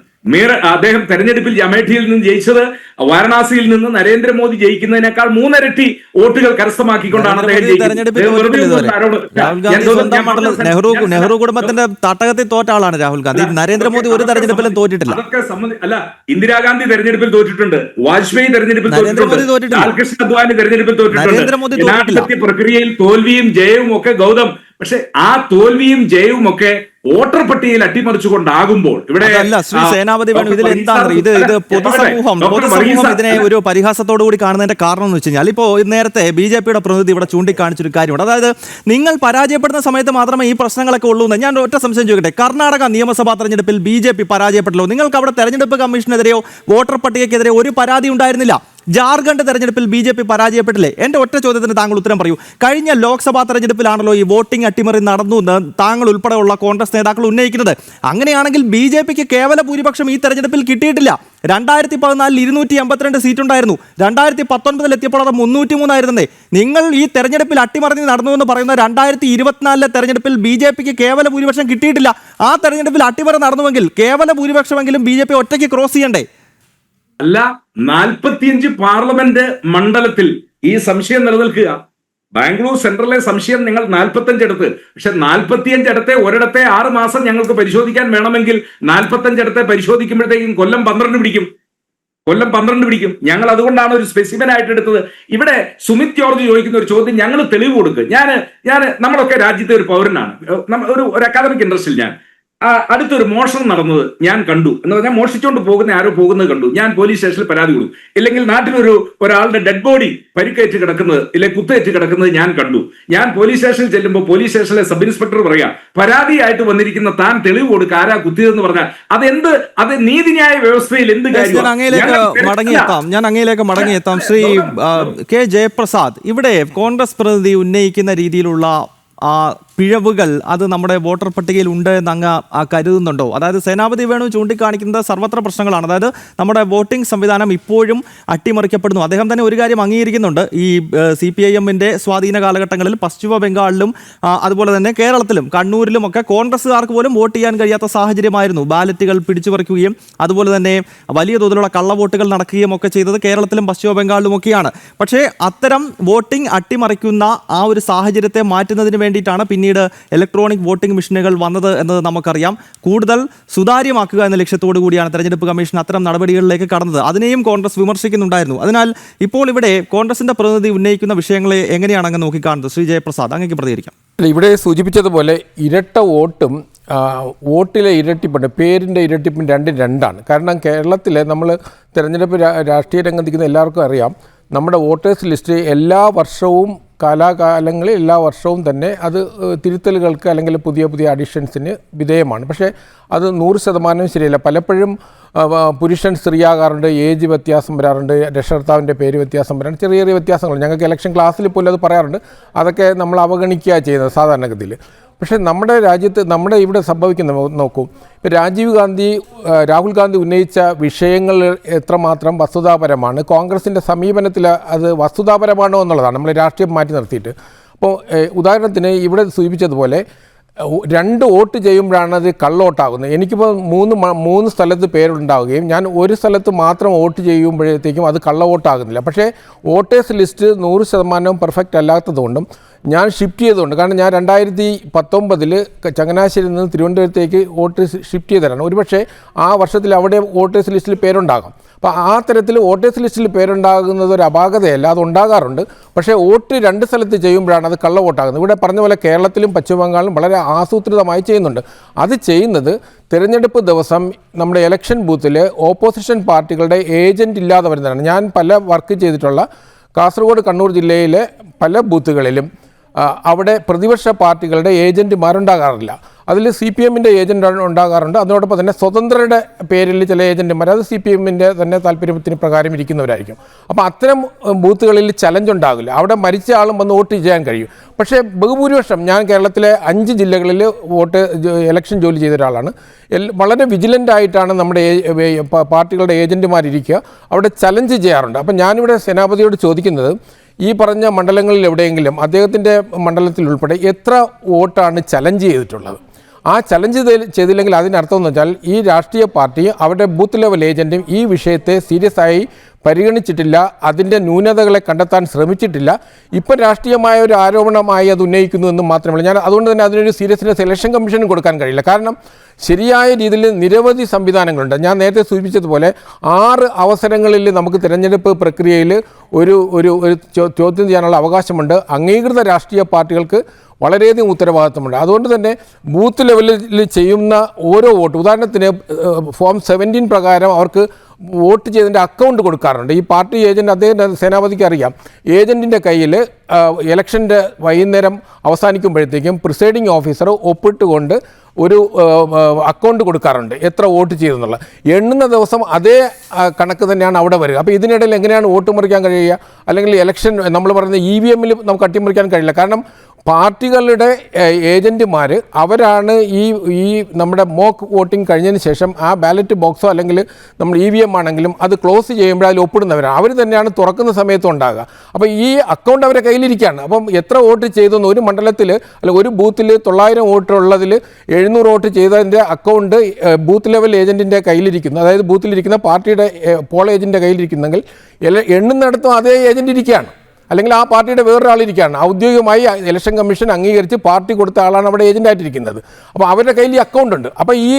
അദ്ദേഹം തെരഞ്ഞെടുപ്പിൽ അമേഠിയിൽ നിന്ന് ജയിച്ചത് വാരണാസിയിൽ നിന്ന് നരേന്ദ്രമോദി ജയിക്കുന്നതിനേക്കാൾ 3 ഇരട്ടി വോട്ടുകൾ കരസ്ഥമാക്കിക്കൊണ്ടാണ് അദ്ദേഹം നെഹ്റു കുടുംബത്തിന്റെ തട്ടകത്തിൽ തോറ്റ ആളാണ് രാഹുൽ ഗാന്ധി. നരേന്ദ്രമോദി ഒരു തെരഞ്ഞെടുപ്പിലും തോറ്റിട്ടില്ല. അതൊക്കെ അല്ല, ഇന്ദിരാഗാന്ധി തെരഞ്ഞെടുപ്പിൽ തോറ്റിട്ടുണ്ട്, വാജ്പേയി തെരഞ്ഞെടുപ്പിൽ തോറ്റിട്ടുണ്ട്, ലാൽകൃഷ്ണ അദ്വാനി തെരഞ്ഞെടുപ്പിൽ തോറ്റിട്ടുണ്ട്. ജനാധിപത്യ പ്രക്രിയയിൽ തോൽവിയും ജയവും ഒക്കെ ഗൗതം. പക്ഷെ ആ തോൽവിയും ജയവും ഒക്കെ വോട്ടർ പട്ടികയിൽ അട്ടിമറിച്ചുകൊണ്ടാകുമ്പോൾ ഇവിടെ സേനാപതി വേണു, ഇതിൽ എന്താണ് ഇത് പൊതുസമൂഹം ഇതിനെ ഒരു പരിഹാസത്തോടു കൂടി കാണുന്നതിന്റെ കാരണം എന്ന് വെച്ച് കഴിഞ്ഞാൽ, ഇപ്പോൾ നേരത്തെ BJP-യുടെ പ്രതിനിധി ഇവിടെ ചൂണ്ടിക്കാണിച്ചൊരു കാര്യമുണ്ട്. അതായത് നിങ്ങൾ പരാജയപ്പെടുന്ന സമയത്ത് മാത്രമേ ഈ പ്രശ്നങ്ങളൊക്കെ ഉള്ളൂ എന്ന്. ഞാൻ ഒറ്റ സംശയം ചോദിക്കട്ടെ, കർണാടക നിയമസഭാ തെരഞ്ഞെടുപ്പിൽ BJP പരാജയപ്പെട്ടല്ലോ. നിങ്ങൾക്ക് അവിടെ തെരഞ്ഞെടുപ്പ് കമ്മീഷനെതിരെയോ വോട്ടർ പട്ടികയ്ക്കെതിരെയോ ഒരു പരാതി ഉണ്ടായിരുന്നില്ല. ജാർഖണ്ഡ് തെരഞ്ഞെടുപ്പിൽ BJP പരാജയപ്പെട്ടില്ലേ? എൻ്റെ ഒറ്റ ചോദ്യത്തിന് താങ്കൾ ഉത്തരം പറയൂ. കഴിഞ്ഞ ലോക്സഭാ തെരഞ്ഞെടുപ്പിലാണല്ലോ ഈ വോട്ടിംഗ് അട്ടിമറി നടന്നു എന്ന് താങ്കൾ ഉൾപ്പെടെയുള്ള കോൺഗ്രസ് നേതാക്കൾ ഉന്നയിക്കുന്നത്. അങ്ങനെയാണെങ്കിൽ BJPക്ക് കേവല ഭൂരിപക്ഷം ഈ തെരഞ്ഞെടുപ്പിൽ കിട്ടിയിട്ടില്ല. 2014 282 സീറ്റുണ്ടായിരുന്നു. 2019 എത്തിയപ്പോൾ അത് 303 ആയിരുന്നേ. നിങ്ങൾ ഈ തെരഞ്ഞെടുപ്പിൽ അട്ടിമറിഞ്ഞ് നടന്നു എന്ന് പറയുന്ന 2024 തെരഞ്ഞെടുപ്പിൽ BJPക്ക് കേവല ഭൂരിപക്ഷം കിട്ടിയിട്ടില്ല. ആ തെരഞ്ഞെടുപ്പിൽ അട്ടിമറി നടന്നുവെങ്കിൽ കേവല ഭൂരിപക്ഷമെങ്കിലും BJP ഒറ്റയ്ക്ക് ക്രോസ് ചെയ്യണ്ടേ? അല്ല, 45 പാർലമെന്റ് മണ്ഡലത്തിൽ ഈ സംശയം നിലനിൽക്കുക. ബാംഗ്ലൂർ സെൻട്രലിലെ സംശയം നിങ്ങൾ 45 എടുത്ത്, പക്ഷെ 45 അടുത്തെ ഒരിടത്തെ 6 മാസം ഞങ്ങൾക്ക് പരിശോധിക്കാൻ വേണമെങ്കിൽ 45 അടുത്തെ പരിശോധിക്കുമ്പോഴത്തേക്കും കൊല്ലം 12 പിടിക്കും. ഞങ്ങൾ അതുകൊണ്ടാണ് ഒരു സ്പെസിഫിൻ ആയിട്ട് എടുത്തത്. ഇവിടെ സുമിത് ജോർജ് ചോദിക്കുന്ന ഒരു ചോദ്യം ഞങ്ങൾ തെളിവ് കൊടുക്കുക. ഞാൻ നമ്മളൊക്കെ രാജ്യത്തെ ഒരു പൗരനാണ്, ഒരു അക്കാദമിക് ഇൻട്രസ്റ്റിൽ ഞാൻ അടുത്തൊരു മോഷണം നടന്നത് ഞാൻ കണ്ടു എന്ന് പറഞ്ഞാൽ മോഷിച്ചുകൊണ്ട് ആരോ പോകുന്നത് കണ്ടു. ഞാൻ പോലീസ് സ്റ്റേഷനിൽ പരാതി കൊടുക്കും. ഇല്ലെങ്കിൽ നാട്ടിലൊരു ഒരാളുടെ ഡെഡ് ബോഡി പരിക്കേറ്റ് കിടക്കുന്നത് അല്ലെങ്കിൽ കുത്തേറ്റ് കിടക്കുന്നത് ഞാൻ കണ്ടു. ഞാൻ പോലീസ് സ്റ്റേഷനിൽ ചെല്ലുമ്പോൾ പോലീസ് സ്റ്റേഷനിലെ സബ് ഇൻസ്പെക്ടർ പറയാ, പരാതിയായിട്ട് വന്നിരിക്കുന്ന താൻ തെളിവ് കൊടുക്കുക, ആരാ കുത്തിയതെന്ന് പറഞ്ഞാൽ അത് നീതിന്യായ വ്യവസ്ഥയിൽ എന്ത് കാര്യം? ഞാൻ അങ്ങയിലേക്ക് മടങ്ങിയെത്താം. ശ്രീ കെ ജയപ്രസാദ്, ഇവിടെ കോൺഗ്രസ് പ്രതിനിധി ഉന്നയിക്കുന്ന രീതിയിലുള്ള പിഴവുകൾ അത് നമ്മുടെ വോട്ടർ പട്ടികയിൽ ഉണ്ട് എന്ന് അങ്ങ് കരുതുന്നുണ്ടോ? അതായത് സേനാപതി വേണു ചൂണ്ടിക്കാണിക്കുന്നത് സർവത്ര പ്രശ്നങ്ങളാണ്. അതായത് നമ്മുടെ വോട്ടിംഗ് സംവിധാനം ഇപ്പോഴും അട്ടിമറിക്കപ്പെടുന്നു. അദ്ദേഹം തന്നെ ഒരു കാര്യം അംഗീകരിക്കുന്നുണ്ട്. ഈ CPIM-ന്റെ സ്വാധീന കാലഘട്ടങ്ങളിൽ പശ്ചിമ ബംഗാളിലും അതുപോലെ തന്നെ കേരളത്തിലും കണ്ണൂരിലും ഒക്കെ കോൺഗ്രസ്സുകാർക്ക് പോലും വോട്ട് ചെയ്യാൻ കഴിയാത്ത സാഹചര്യമായിരുന്നു. ബാലറ്റുകൾ പിടിച്ചുപറിക്കുകയും അതുപോലെ തന്നെ വലിയ തോതിലുള്ള കള്ളവോട്ടുകൾ നടക്കുകയും ഒക്കെ ചെയ്തത് കേരളത്തിലും പശ്ചിമ ബംഗാളിലും ഒക്കെയാണ്. പക്ഷേ അത്തരം വോട്ടിംഗ് അട്ടിമറിക്കുന്ന ആ ഒരു സാഹചര്യത്തെ മാറ്റുന്നതിന് വേണ്ടിയിട്ടാണ് പിന്നീട് ഇലക്ട്രോണിക് വോട്ടിംഗ് മെഷീനുകൾ വന്നത് എന്നത് നമുക്കറിയാം. കൂടുതൽ സുതാര്യമാക്കുക എന്ന ലക്ഷ്യത്തോടു കൂടിയാണ് തെരഞ്ഞെടുപ്പ് കമ്മീഷൻ അത്തരം നടപടികളിലേക്ക് കടന്നത്. അതിനെയും കോൺഗ്രസ് വിമർശിക്കുന്നുണ്ടായിരുന്നു. അതിനാൽ ഇപ്പോൾ ഇവിടെ കോൺഗ്രസിന്റെ പ്രതിനിധി ഉന്നയിക്കുന്ന വിഷയങ്ങളെ എങ്ങനെയാണ് അങ്ങ് നോക്കിക്കാണുന്നത്? ശ്രീ ജയപ്രസാദ്, അങ്ങേക്ക് പ്രതികരിക്കാം. ഇവിടെ സൂചിപ്പിച്ചതുപോലെ ഇരട്ട വോട്ടും വോട്ടിലെ ഇരട്ടിപ്പുണ്ട്, പേരിൻ്റെ ഇരട്ടിപ്പും രണ്ടാണ്. കാരണം കേരളത്തിലെ നമ്മൾ തെരഞ്ഞെടുപ്പ് രാഷ്ട്രീയ രംഗത്തിരിക്കുന്ന എല്ലാവർക്കും അറിയാം, നമ്മുടെ വോട്ടേഴ്സ് ലിസ്റ്റ് എല്ലാ വർഷവും കാലാകാലങ്ങളിൽ എല്ലാ വർഷവും തന്നെ അത് തിരുത്തലുകൾക്ക് അല്ലെങ്കിൽ പുതിയ അഡീഷൻസിന് വിധേയമാണ്. പക്ഷേ അത് 100% ശരിയല്ല. പലപ്പോഴും പുരുഷൻ സ്ത്രീയാകാറുണ്ട്, ഏജ് വ്യത്യാസം വരാറുണ്ട്, രക്ഷകർത്താവിൻ്റെ പേര് വ്യത്യാസം വരാറുണ്ട്, ചെറിയ വ്യത്യാസങ്ങൾ. ഞങ്ങൾക്ക് ഇലക്ഷൻ ക്ലാസ്സിൽ പോലും അത് പറയാറുണ്ട്. അതൊക്കെ നമ്മൾ അവഗണിക്കുക ചെയ്യുന്നത് സാധാരണഗതിയിൽ. പക്ഷേ നമ്മുടെ രാജ്യത്ത് നമ്മുടെ ഇവിടെ സംഭവിക്കുന്ന നോക്കൂ, ഇപ്പോൾ രാഹുൽ ഗാന്ധി ഉന്നയിച്ച വിഷയങ്ങൾ എത്രമാത്രം വസ്തുതാപരമാണ്, കോൺഗ്രസിൻ്റെ സമീപനത്തിൽ അത് വസ്തുതാപരമാണോ എന്നുള്ളതാണ് നമ്മൾ രാഷ്ട്രീയം മാറ്റി നിർത്തിയിട്ട്. അപ്പോൾ ഉദാഹരണത്തിന് ഇവിടെ സൂചിപ്പിച്ചതുപോലെ 2 വോട്ട് ചെയ്യുമ്പോഴാണ് അത് കള്ളവോട്ടാകുന്നത്. എനിക്കിപ്പോൾ 3 സ്ഥലത്ത് പേരുണ്ടാവുകയും ഞാൻ ഒരു സ്ഥലത്ത് മാത്രം വോട്ട് ചെയ്യുമ്പോഴത്തേക്കും അത് കള്ളവോട്ടാകുന്നില്ല. പക്ഷേ വോട്ടേഴ്സ് ലിസ്റ്റ് 100% പെർഫെക്റ്റ് അല്ലാത്തതുകൊണ്ടും ഞാൻ ഷിഫ്റ്റ് ചെയ്തുകൊണ്ട്, കാരണം ഞാൻ 2019 ചങ്ങനാശ്ശേരിയിൽ നിന്ന് തിരുവനന്തപുരത്തേക്ക് വോട്ട് ഷിഫ്റ്റ് ചെയ്തതാണ്. ഒരുപക്ഷെ ആ വർഷത്തിൽ അവിടെ വോട്ടേഴ്സ് ലിസ്റ്റിൽ പേരുണ്ടാകാം. അപ്പോൾ ആ തരത്തിൽ വോട്ടേഴ്സ് ലിസ്റ്റിൽ പേരുണ്ടാകുന്നത് ഒരു അപാകതയല്ല, അത് ഉണ്ടാകാറുണ്ട്. പക്ഷേ വോട്ട് 2 സ്ഥലത്ത് ചെയ്യുമ്പോഴാണ് അത് കള്ളവോട്ടാകുന്നത്. ഇവിടെ പറഞ്ഞ പോലെ കേരളത്തിലും പശ്ചിമ ബംഗാളിലും വളരെ ആസൂത്രിതമായി ചെയ്യുന്നുണ്ട്. അത് ചെയ്യുന്നത് തിരഞ്ഞെടുപ്പ് ദിവസം നമ്മുടെ ഇലക്ഷൻ ബൂത്തിൽ ഓപ്പോസിഷൻ പാർട്ടികളുടെ ഏജൻറ് ഇല്ലാതെ വരുന്നതാണ്. ഞാൻ പല വർക്ക് ചെയ്തിട്ടുള്ള കാസർഗോഡ്, കണ്ണൂർ ജില്ലയിലെ പല ബൂത്തുകളിലും അവിടെ പ്രതിപക്ഷ പാർട്ടികളുടെ ഏജൻറ്റുമാരുണ്ടാകാറില്ല. അതിൽ CPM-ൻ്റെ ഏജൻറ് ഉണ്ടാകാറുണ്ട്. അതോടൊപ്പം തന്നെ സ്വതന്ത്രരുടെ പേരിൽ ചില ഏജൻറ്റുമാർ അത് CPM-ൻ്റെ തന്നെ താല്പര്യത്തിന് പ്രകാരം ഇരിക്കുന്നവരായിരിക്കും. അപ്പോൾ അത്തരം ബൂത്തുകളിൽ ചലഞ്ച് ഉണ്ടാകില്ല. അവിടെ മരിച്ച ആളും വന്ന് വോട്ട് ചെയ്യാൻ കഴിയും. പക്ഷേ ബഹുഭൂരിപക്ഷം, ഞാൻ കേരളത്തിലെ 5 ജില്ലകളിൽ ഇലക്ഷൻ ജോലി ചെയ്ത ഒരാളാണ്. വളരെ വിജിലൻ്റ് ആയിട്ടാണ് നമ്മുടെ പാർട്ടികളുടെ ഏജൻറ്റുമാരിരിക്കുക. അവിടെ ചലഞ്ച് ചെയ്യാറുണ്ട്. അപ്പം ഞാനിവിടെ സേനാപതിയോട് ചോദിക്കുന്നത്, ഈ പറഞ്ഞ മണ്ഡലങ്ങളിൽ എവിടെയെങ്കിലും അദ്ദേഹത്തിൻ്റെ മണ്ഡലത്തിൽ ഉൾപ്പെടെ എത്ര വോട്ടാണ് ചലഞ്ച് ചെയ്തിട്ടുള്ളത്? ആ ചലഞ്ച് ചെയ്തില്ലെങ്കിൽ അതിനർത്ഥം എന്ന് വെച്ചാൽ ഈ രാഷ്ട്രീയ പാർട്ടി അവരുടെ ബൂത്ത് ലെവൽ ഏജൻറ്റും ഈ വിഷയത്തെ സീരിയസ് ആയി പരിഗണിച്ചിട്ടില്ല, അതിൻ്റെ ന്യൂനതകളെ കണ്ടെത്താൻ ശ്രമിച്ചിട്ടില്ല. ഇപ്പം രാഷ്ട്രീയമായ ഒരു ആരോപണമായി അത് ഉന്നയിക്കുന്നു എന്ന് മാത്രമല്ല. ഞാൻ അതുകൊണ്ട് തന്നെ അതിനൊരു സീരിയസ്നെസ് ഇലക്ഷൻ കമ്മീഷനും കൊടുക്കാൻ കഴിയില്ല. കാരണം ശരിയായ രീതിയിൽ നിരവധി സംവിധാനങ്ങളുണ്ട്. ഞാൻ നേരത്തെ സൂചിപ്പിച്ചതുപോലെ 6 അവസരങ്ങളിൽ നമുക്ക് തിരഞ്ഞെടുപ്പ് പ്രക്രിയയിൽ ഒരു ചോദ്യം ചെയ്യാനുള്ള അവകാശമുണ്ട്. അംഗീകൃത രാഷ്ട്രീയ പാർട്ടികൾക്ക് വളരെയധികം ഉത്തരവാദിത്തമുണ്ട്. അതുകൊണ്ട് തന്നെ ബൂത്ത് ലെവലിൽ ചെയ്യുന്ന ഓരോ വോട്ട്, ഉദാഹരണത്തിന് ഫോം 17 പ്രകാരം അവർക്ക് വോട്ട് ചെയ്തതിൻ്റെ അക്കൗണ്ട് കൊടുക്കാറുണ്ട്. ഈ പാർട്ടി ഏജൻറ്റ് അദ്ദേഹം സേനാപതിക്ക് അറിയാം, ഏജൻറ്റിൻ്റെ കയ്യിൽ ഇലക്ഷൻ്റെ വൈകുന്നേരം അവസാനിക്കുമ്പോഴത്തേക്കും പ്രിസൈഡിംഗ് ഓഫീസർ ഒപ്പിട്ടുകൊണ്ട് ഒരു അക്കൗണ്ട് കൊടുക്കാറുണ്ട്, എത്ര വോട്ട് ചെയ്തെന്നുള്ള. എണ്ണുന്ന ദിവസം അതേ കണക്ക് തന്നെയാണ് അവിടെ വരിക. അപ്പോൾ ഇതിനിടയിൽ എങ്ങനെയാണ് വോട്ട് മറിക്കാൻ കഴിയുക? അല്ലെങ്കിൽ ഇലക്ഷൻ നമ്മൾ പറയുന്ന EVM നമുക്ക് അട്ടിമറിക്കാൻ കഴിയില്ല. കാരണം പാർട്ടികളുടെ ഏജൻറ്റുമാർ അവരാണ് ഈ നമ്മുടെ മോക്ക് വോട്ടിംഗ് കഴിഞ്ഞതിന് ശേഷം ആ ബാലറ്റ് ബോക്സോ അല്ലെങ്കിൽ നമ്മൾ EVM ആണെങ്കിലും അത് ക്ലോസ് ചെയ്യുമ്പോൾ അതിൽ ഒപ്പിടുന്നവരാണ്. അവർ തന്നെയാണ് തുറക്കുന്ന സമയത്തും ഉണ്ടാകുക. അപ്പോൾ ഈ അക്കൗണ്ട് അവരുടെ കയ്യിലിരിക്കുകയാണ്. അപ്പം എത്ര വോട്ട് ചെയ്തെന്ന് ഒരു മണ്ഡലത്തിൽ അല്ലെങ്കിൽ ഒരു ബൂത്തിൽ 900 വോട്ടുള്ളതിൽ 700 വോട്ട് ചെയ്തതിൻ്റെ അക്കൗണ്ട് ബൂത്ത് ലെവൽ ഏജൻറ്റിൻ്റെ കയ്യിലിരിക്കുന്നു. അതായത് ബൂത്തിലിരിക്കുന്ന പാർട്ടിയുടെ പോൾ ഏജൻറ്റിൻ്റെ കയ്യിലിരിക്കുന്നെങ്കിൽ എണ്ണുന്നിടത്തും അതേ ഏജൻറ്റ് ഇരിക്കുകയാണ്, അല്ലെങ്കിൽ ആ പാർട്ടിയുടെ വേറൊരാളിരിക്കുകയാണ്. ഔദ്യോഗികമായി ഇലക്ഷൻ കമ്മീഷൻ അംഗീകരിച്ച് പാർട്ടി കൊടുത്ത ആളാണ് അവിടെ ഏജൻ്റായിട്ടിരിക്കുന്നത്. അപ്പോൾ അവരുടെ കയ്യിൽ ഈ അക്കൗണ്ട് ഉണ്ട്. അപ്പോൾ ഈ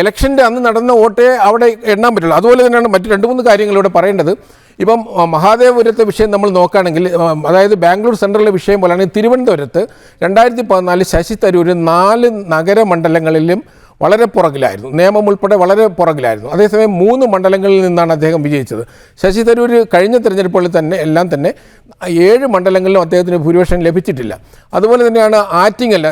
ഇലക്ഷൻ്റെ അന്ന് നടന്ന വോട്ടേ അവിടെ എണ്ണാൻ പറ്റുള്ളൂ. അതുപോലെ തന്നെയാണ് മറ്റ് 2-3 കാര്യങ്ങൾ ഇവിടെ പറയേണ്ടത്. ഇപ്പം മഹാദേവപുരത്തെ വിഷയം നമ്മൾ നോക്കുകയാണെങ്കിൽ, അതായത് ബാംഗ്ലൂർ സെൻട്രലിലെ വിഷയം പോലെയാണ് തിരുവനന്തപുരത്ത് 2014 ശശി തരൂർ 4 നഗരമണ്ഡലങ്ങളിലും വളരെ പുറകിലായിരുന്നു, നിയമം ഉൾപ്പെടെ വളരെ പുറകിലായിരുന്നു. അതേസമയം 3 മണ്ഡലങ്ങളിൽ നിന്നാണ് അദ്ദേഹം വിജയിച്ചത്. ശശി തരൂർ കഴിഞ്ഞ തിരഞ്ഞെടുപ്പുകളിൽ എല്ലാം തന്നെ 7 മണ്ഡലങ്ങളിലും അദ്ദേഹത്തിന് ഭൂരിപക്ഷം ലഭിച്ചിട്ടില്ല. അതുപോലെ തന്നെയാണ് ആറ്റിങ്ങൽ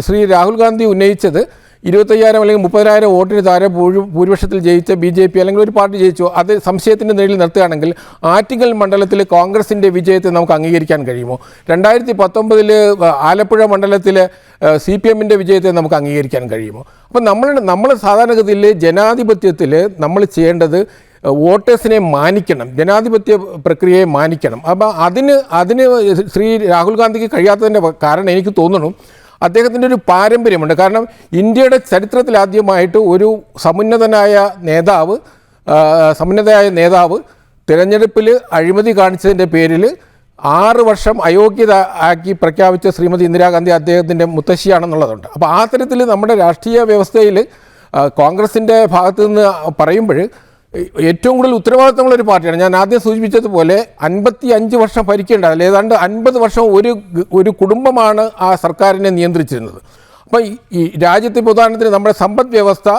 ശ്രീ രാഹുൽ ഗാന്ധി ഉന്നയിച്ചത് 25,000 അല്ലെങ്കിൽ 30,000 വോട്ടിന് താഴെ ഭൂരിപക്ഷത്തിൽ ജയിച്ച BJP അല്ലെങ്കിൽ ഒരു പാർട്ടി ജയിച്ചു, അത് സംശയത്തിൻ്റെ നിഴലിൽ നിർത്തുകയാണെങ്കിൽ ആറ്റിങ്ങൽ മണ്ഡലത്തിൽ കോൺഗ്രസിൻ്റെ വിജയത്തെ നമുക്ക് അംഗീകരിക്കാൻ കഴിയുമോ? 2019 ആലപ്പുഴ മണ്ഡലത്തിൽ CPM-ൻ്റെ വിജയത്തെ നമുക്ക് അംഗീകരിക്കാൻ കഴിയുമോ? അപ്പം നമ്മൾ സാധാരണഗതിയിൽ ജനാധിപത്യത്തിൽ നമ്മൾ ചെയ്യേണ്ടത് വോട്ടേഴ്സിനെ മാനിക്കണം, ജനാധിപത്യ പ്രക്രിയയെ മാനിക്കണം. അപ്പം അതിന് ശ്രീ രാഹുൽ ഗാന്ധിക്ക് കഴിയാത്തതിൻ്റെ കാരണം എനിക്ക് തോന്നുന്നു അദ്ദേഹത്തിൻ്റെ ഒരു പാരമ്പര്യമുണ്ട്. കാരണം ഇന്ത്യയുടെ ചരിത്രത്തിൽ ആദ്യമായിട്ട് ഒരു സമുന്നതയായ നേതാവ് തിരഞ്ഞെടുപ്പിൽ അഴിമതി കാണിച്ചതിൻ്റെ പേരിൽ 6 വർഷം അയോഗ്യത ആക്കി പ്രഖ്യാപിച്ച ശ്രീമതി ഇന്ദിരാഗാന്ധി അദ്ദേഹത്തിൻ്റെ മുത്തശ്ശിയാണെന്നുള്ളതുണ്ട്. അപ്പോൾ ആ തരത്തിൽ നമ്മുടെ രാഷ്ട്രീയ വ്യവസ്ഥയിൽ കോൺഗ്രസിൻ്റെ ഭാഗത്തു നിന്ന് പറയുമ്പോൾ ഏറ്റവും കൂടുതൽ ഉത്തരവാദിത്തമുള്ളൊരു പാർട്ടിയാണ്. ഞാൻ ആദ്യം സൂചിപ്പിച്ചതുപോലെ 55 വർഷം ഭരിക്കേണ്ടതല്ല, ഏതാണ്ട് 50 വർഷം ഒരു കുടുംബമാണ് ആ സർക്കാരിനെ നിയന്ത്രിച്ചിരുന്നത്. അപ്പോൾ ഈ രാജ്യത്തെ ഉദാഹരണത്തിന് നമ്മുടെ സമ്പദ് വ്യവസ്ഥ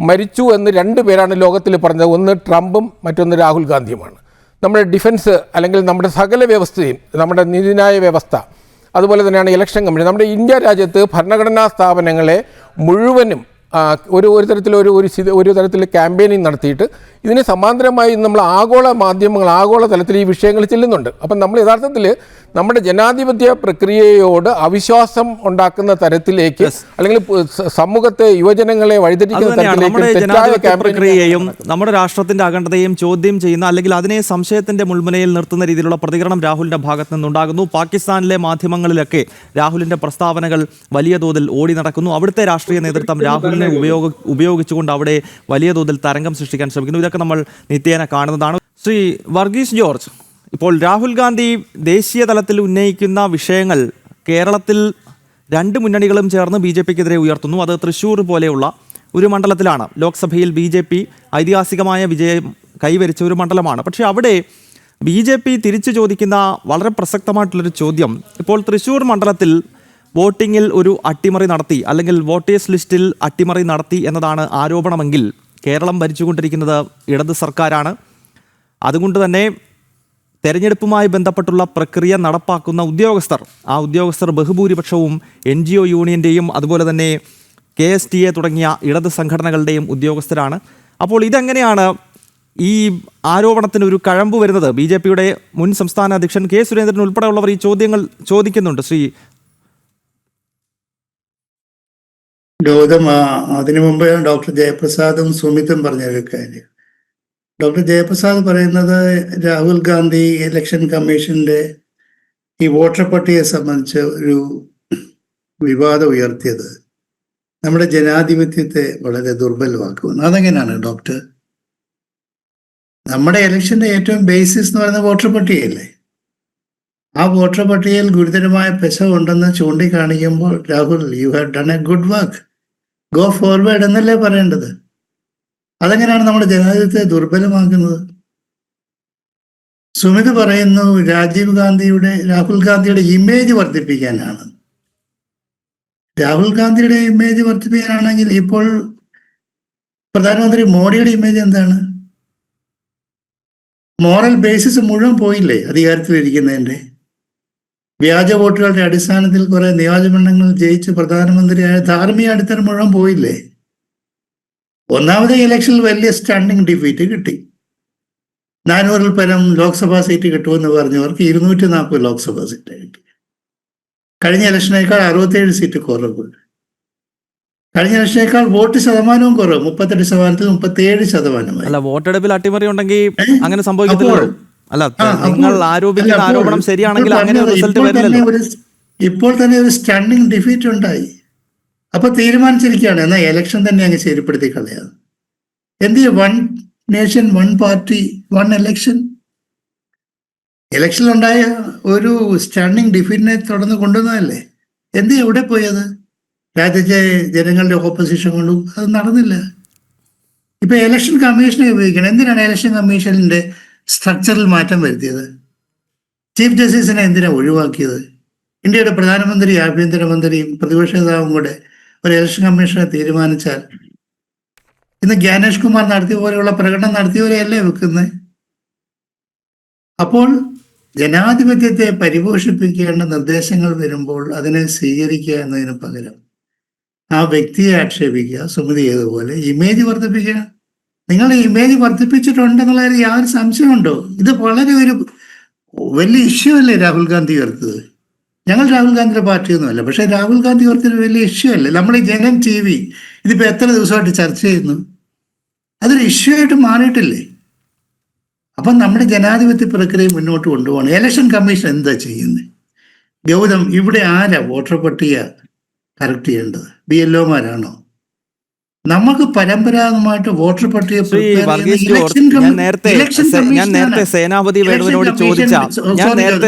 മരിച്ചു എന്ന് 2 പേരാണ് ലോകത്തിൽ പറഞ്ഞത്, ഒന്ന് ട്രംപും മറ്റൊന്ന് രാഹുൽ ഗാന്ധിയുമാണ്. നമ്മുടെ ഡിഫൻസ് അല്ലെങ്കിൽ നമ്മുടെ സകല വ്യവസ്ഥയും, നമ്മുടെ നീതിന്യായ വ്യവസ്ഥ, അതുപോലെ തന്നെയാണ് ഇലക്ഷൻ കമ്മീഷൻ, നമ്മുടെ ഇന്ത്യ രാജ്യത്ത് ഭരണഘടനാ സ്ഥാപനങ്ങളെ മുഴുവനും ഒരു തരത്തിൽ ക്യാമ്പയിനിങ് നടത്തിയിട്ട് ഇതിന് സമാന്തരമായി നമ്മൾ ആഗോള മാധ്യമങ്ങൾ ആഗോള തലത്തിൽ ഈ വിഷയങ്ങൾ ചെല്ലുന്നുണ്ട്. അപ്പം നമ്മൾ യഥാർത്ഥത്തിൽ നമ്മുടെ ജനാധിപത്യ പ്രക്രിയയോട് അവിശ്വാസം ഉണ്ടാക്കുന്ന തരത്തിലേക്ക് അല്ലെങ്കിൽ സമൂഹത്തെ യുവജനങ്ങളെ വഴിതെറ്റിക്കുന്ന തരത്തിലേക്ക് പ്രക്രിയയും നമ്മുടെ രാഷ്ട്രത്തിന്റെ അഖണ്ഡതയും ചോദ്യം ചെയ്യുന്ന അല്ലെങ്കിൽ അതിനെ സംശയത്തിന്റെ മുൾമുനയിൽ നിർത്തുന്ന രീതിയിലുള്ള പ്രതികരണം രാഹുലിന്റെ ഭാഗത്ത് നിന്നുണ്ടാകുന്നു. പാകിസ്ഥാനിലെ മാധ്യമങ്ങളിലൊക്കെ രാഹുലിന്റെ പ്രസ്താവനകൾ വലിയ തോതിൽ ഓടി നടക്കുന്നു. അവിടുത്തെ രാഷ്ട്രീയ നേതൃത്വം രാഹുലിനെ ഉപയോഗിച്ചുകൊണ്ട് അവിടെ വലിയ തോതിൽ തരംഗം സൃഷ്ടിക്കാൻ ശ്രമിക്കുന്നു. ഇതൊക്കെ നമ്മൾ നിത്യേന കാണുന്നതാണ്. ശ്രീ വർഗീസ് ജോർജ്, ഇപ്പോൾ രാഹുൽ ഗാന്ധി ദേശീയ തലത്തിൽ ഉന്നയിക്കുന്ന വിഷയങ്ങൾ കേരളത്തിൽ 2 മുന്നണികളും ചേർന്ന് BJPക്കെതിരെ ഉയർത്തുന്നു. അത് തൃശ്ശൂർ പോലെയുള്ള ഒരു മണ്ഡലത്തിലാണ്. ലോക്സഭയിൽ BJP ഐതിഹാസികമായ വിജയം കൈവരിച്ച ഒരു മണ്ഡലമാണ്. പക്ഷേ അവിടെ BJP തിരിച്ചു ചോദിക്കുന്ന വളരെ പ്രസക്തമായിട്ടുള്ളൊരു ചോദ്യം, ഇപ്പോൾ തൃശ്ശൂർ മണ്ഡലത്തിൽ വോട്ടിങ്ങിൽ ഒരു അട്ടിമറി നടത്തി അല്ലെങ്കിൽ വോട്ടേഴ്സ് ലിസ്റ്റിൽ അട്ടിമറി നടത്തി എന്നതാണ് ആരോപണമെങ്കിൽ കേരളം ഭരിച്ചുകൊണ്ടിരിക്കുന്നത് ഇടത് സർക്കാരാണ്. അതുകൊണ്ട് തന്നെ തെരഞ്ഞെടുപ്പുമായി ബന്ധപ്പെട്ടുള്ള പ്രക്രിയ നടപ്പാക്കുന്ന ആ ഉദ്യോഗസ്ഥർ ബഹുഭൂരിപക്ഷവും NGO യൂണിയൻ്റെയും അതുപോലെ തന്നെ KSTA തുടങ്ങിയ ഇടത് സംഘടനകളുടെയും ഉദ്യോഗസ്ഥരാണ്. അപ്പോൾ ഇതെങ്ങനെയാണ് ഈ ആരോപണത്തിന് ഒരു കഴമ്പ് വരുന്നത്? BJPയുടെ മുൻ സംസ്ഥാന അധ്യക്ഷൻ K. സുരേന്ദ്രൻ ഉൾപ്പെടെയുള്ളവർ ഈ ചോദ്യങ്ങൾ ചോദിക്കുന്നുണ്ട്. ശ്രീ ഗൗതം, അതിനു മുമ്പ് ഡോക്ടർ ജയപ്രസാദും സുമിത്തും പറഞ്ഞൊരു കാര്യം. ഡോക്ടർ ജയപ്രസാദ് പറയുന്നത് രാഹുൽ ഗാന്ധി ഇലക്ഷൻ കമ്മീഷന്റെ ഈ വോട്ടർ പട്ടികയെ സംബന്ധിച്ച് ഒരു വിവാദം ഉയർത്തിയത് നമ്മുടെ ജനാധിപത്യത്തെ വളരെ ദുർബലമാക്കുന്നു. അതെങ്ങനെയാണ് ഡോക്ടർ? നമ്മുടെ ഇലക്ഷന്റെ ഏറ്റവും ബേസിസ് എന്ന് പറയുന്നത് വോട്ടർ പട്ടികയല്ലേ? ആ വോട്ടർ പട്ടികയിൽ ഗുരുതരമായ പെശകുണ്ടെന്ന് ചൂണ്ടിക്കാണിക്കുമ്പോൾ Rahul, you have done a good work, go forward എന്നല്ലേ പറയേണ്ടത്? അതെങ്ങനെയാണ് നമ്മുടെ ജനാധിപത്യത്തെ ദുർബലമാക്കുന്നത്? സുമിത് പറയുന്നു രാഹുൽ ഗാന്ധിയുടെ ഇമേജ് വർദ്ധിപ്പിക്കാനാണ്. രാഹുൽ ഗാന്ധിയുടെ ഇമേജ് വർദ്ധിപ്പിക്കാനാണെങ്കിൽ ഇപ്പോൾ പ്രധാനമന്ത്രി മോഡിയുടെ ഇമേജ് എന്താണ്? മോറൽ ബേസിസ് മുഴുവൻ പോയില്ലേ അധികാരത്തിലിരിക്കുന്നതിൻ്റെ? വ്യാജ വോട്ടുകളുടെ അടിസ്ഥാനത്തിൽ കുറെ നിയോജകമണ്ഡലങ്ങൾ ജയിച്ച് പ്രധാനമന്ത്രിയായ ധാർമ്മിക അടിത്തറ മുഴുവൻ പോയില്ലേ? ഒന്നാമത്തെ ഇലക്ഷനിൽ വലിയ സ്റ്റണ്ണിങ് ഡിഫീറ്റ് കിട്ടി. 400-ൽ പരം ലോക്സഭാ സീറ്റ് കിട്ടുമെന്ന് പറഞ്ഞവർക്ക് 240 ലോക്സഭാ സീറ്റ് കിട്ടി. കഴിഞ്ഞ ഇലക്ഷനേക്കാൾ 67 സീറ്റ് കുറവ്. കഴിഞ്ഞ ഇലക്ഷനേക്കാൾ വോട്ട് ശതമാനവും കുറവ്, 38% 37%. അല്ല, വോട്ടെടുപ്പിൽ അട്ടിമറി ഉണ്ടെങ്കിൽ അങ്ങനെ സംഭവിക്കത്തില്ലല്ലോ. അല്ല, നിങ്ങൾ ആരോപിക്കുന്ന ആരോപണം ശരിയാണെങ്കിൽ അങ്ങനെ ഒരു റിസൾട്ട് വരില്ലല്ലോ. ഇപ്പോൾ തന്നെ ഒരു സ്റ്റണ്ണിങ് ഡിഫീറ്റ് ഉണ്ടായി. അപ്പൊ തീരുമാനിച്ചിരിക്കുകയാണ് എന്നാൽ ഇലക്ഷൻ തന്നെ അങ്ങ് ശരിപ്പെടുത്തി കളയാതെ. എന്ത് 1 നേഷൻ 1 പാർട്ടി 1 ഇലക്ഷൻ. ഇലക്ഷനിലുണ്ടായ ഒരു സ്റ്റണ്ണിങ് ഡിഫീറ്റിനെ തുടർന്ന് കൊണ്ടുവന്നതല്ലേ. എന്ത് എവിടെ പോയത്? രാജ്യത്തെ ജനങ്ങളുടെ ഓപ്പോസിഷൻ കൊണ്ടും അത് നടന്നില്ല. ഇപ്പൊ ഇലക്ഷൻ കമ്മീഷനെ ഉപയോഗിക്കണം. എന്തിനാണ് ഇലക്ഷൻ കമ്മീഷനിന്റെ സ്ട്രക്ചറിൽ മാറ്റം വരുത്തിയത്? ചീഫ് ജസ്റ്റിസിനെ എന്തിനാണ് ഒഴിവാക്കിയത്? ഇന്ത്യയുടെ പ്രധാനമന്ത്രി, ആഭ്യന്തരമന്ത്രിയും പ്രതിപക്ഷ നേതാവും കൂടെ ഒരു ഇലക്ഷൻ കമ്മീഷനെ തീരുമാനിച്ചാൽ ഇന്ന് ജ്ഞാനേഷ് കുമാർ നടത്തിയ പോലെയുള്ള പ്രകടനം നടത്തിയവരെയല്ലേ വെക്കുന്നത്? അപ്പോൾ ജനാധിപത്യത്തെ പരിപോഷിപ്പിക്കേണ്ട നിർദ്ദേശങ്ങൾ വരുമ്പോൾ അതിനെ സ്വീകരിക്കുക എന്നതിന് പകരം ആ വ്യക്തിയെ ആക്ഷേപിക്കുക, സുമതി ചെയ്തതുപോലെ ഇമേജ് വർദ്ധിപ്പിക്കുക. നിങ്ങൾ ഇമേജ് വർദ്ധിപ്പിച്ചിട്ടുണ്ടെന്നുള്ളതിൽ യാതൊരു സംശയമുണ്ടോ? ഇത് വളരെ ഒരു വലിയ ഇഷ്യൂ അല്ലേ രാഹുൽ ഗാന്ധി ഉയർത്തത്? ഞങ്ങൾ രാഹുൽ ഗാന്ധിയുടെ പാർട്ടിയൊന്നുമല്ല, പക്ഷെ രാഹുൽ ഗാന്ധി ഉയർത്തിയൊരു വലിയ ഇഷ്യൂ അല്ലേ? നമ്മൾ ഈ ജനം TV ഇതിപ്പോൾ എത്ര ദിവസമായിട്ട് ചർച്ച ചെയ്യുന്നു? അതൊരു ഇഷ്യൂ ആയിട്ട് മാറിയിട്ടില്ലേ? അപ്പം നമ്മുടെ ജനാധിപത്യ പ്രക്രിയ മുന്നോട്ട് കൊണ്ടുപോകണം. ഇലക്ഷൻ കമ്മീഷൻ എന്താ ചെയ്യുന്നത്? ഗൗതം, ഇവിടെ ആരാ വോട്ടർ പട്ടിക കറക്റ്റ് ചെയ്യേണ്ടത്? BLOമാരാണോ? നമുക്ക് പരമ്പരാഗതമായിട്ട് വോട്ടർ പട്ടിക ശ്രീ വർഗീസ് ജോർജ്, ഞാൻ നേരത്തെ സേനാപതി വേണുവിനോട്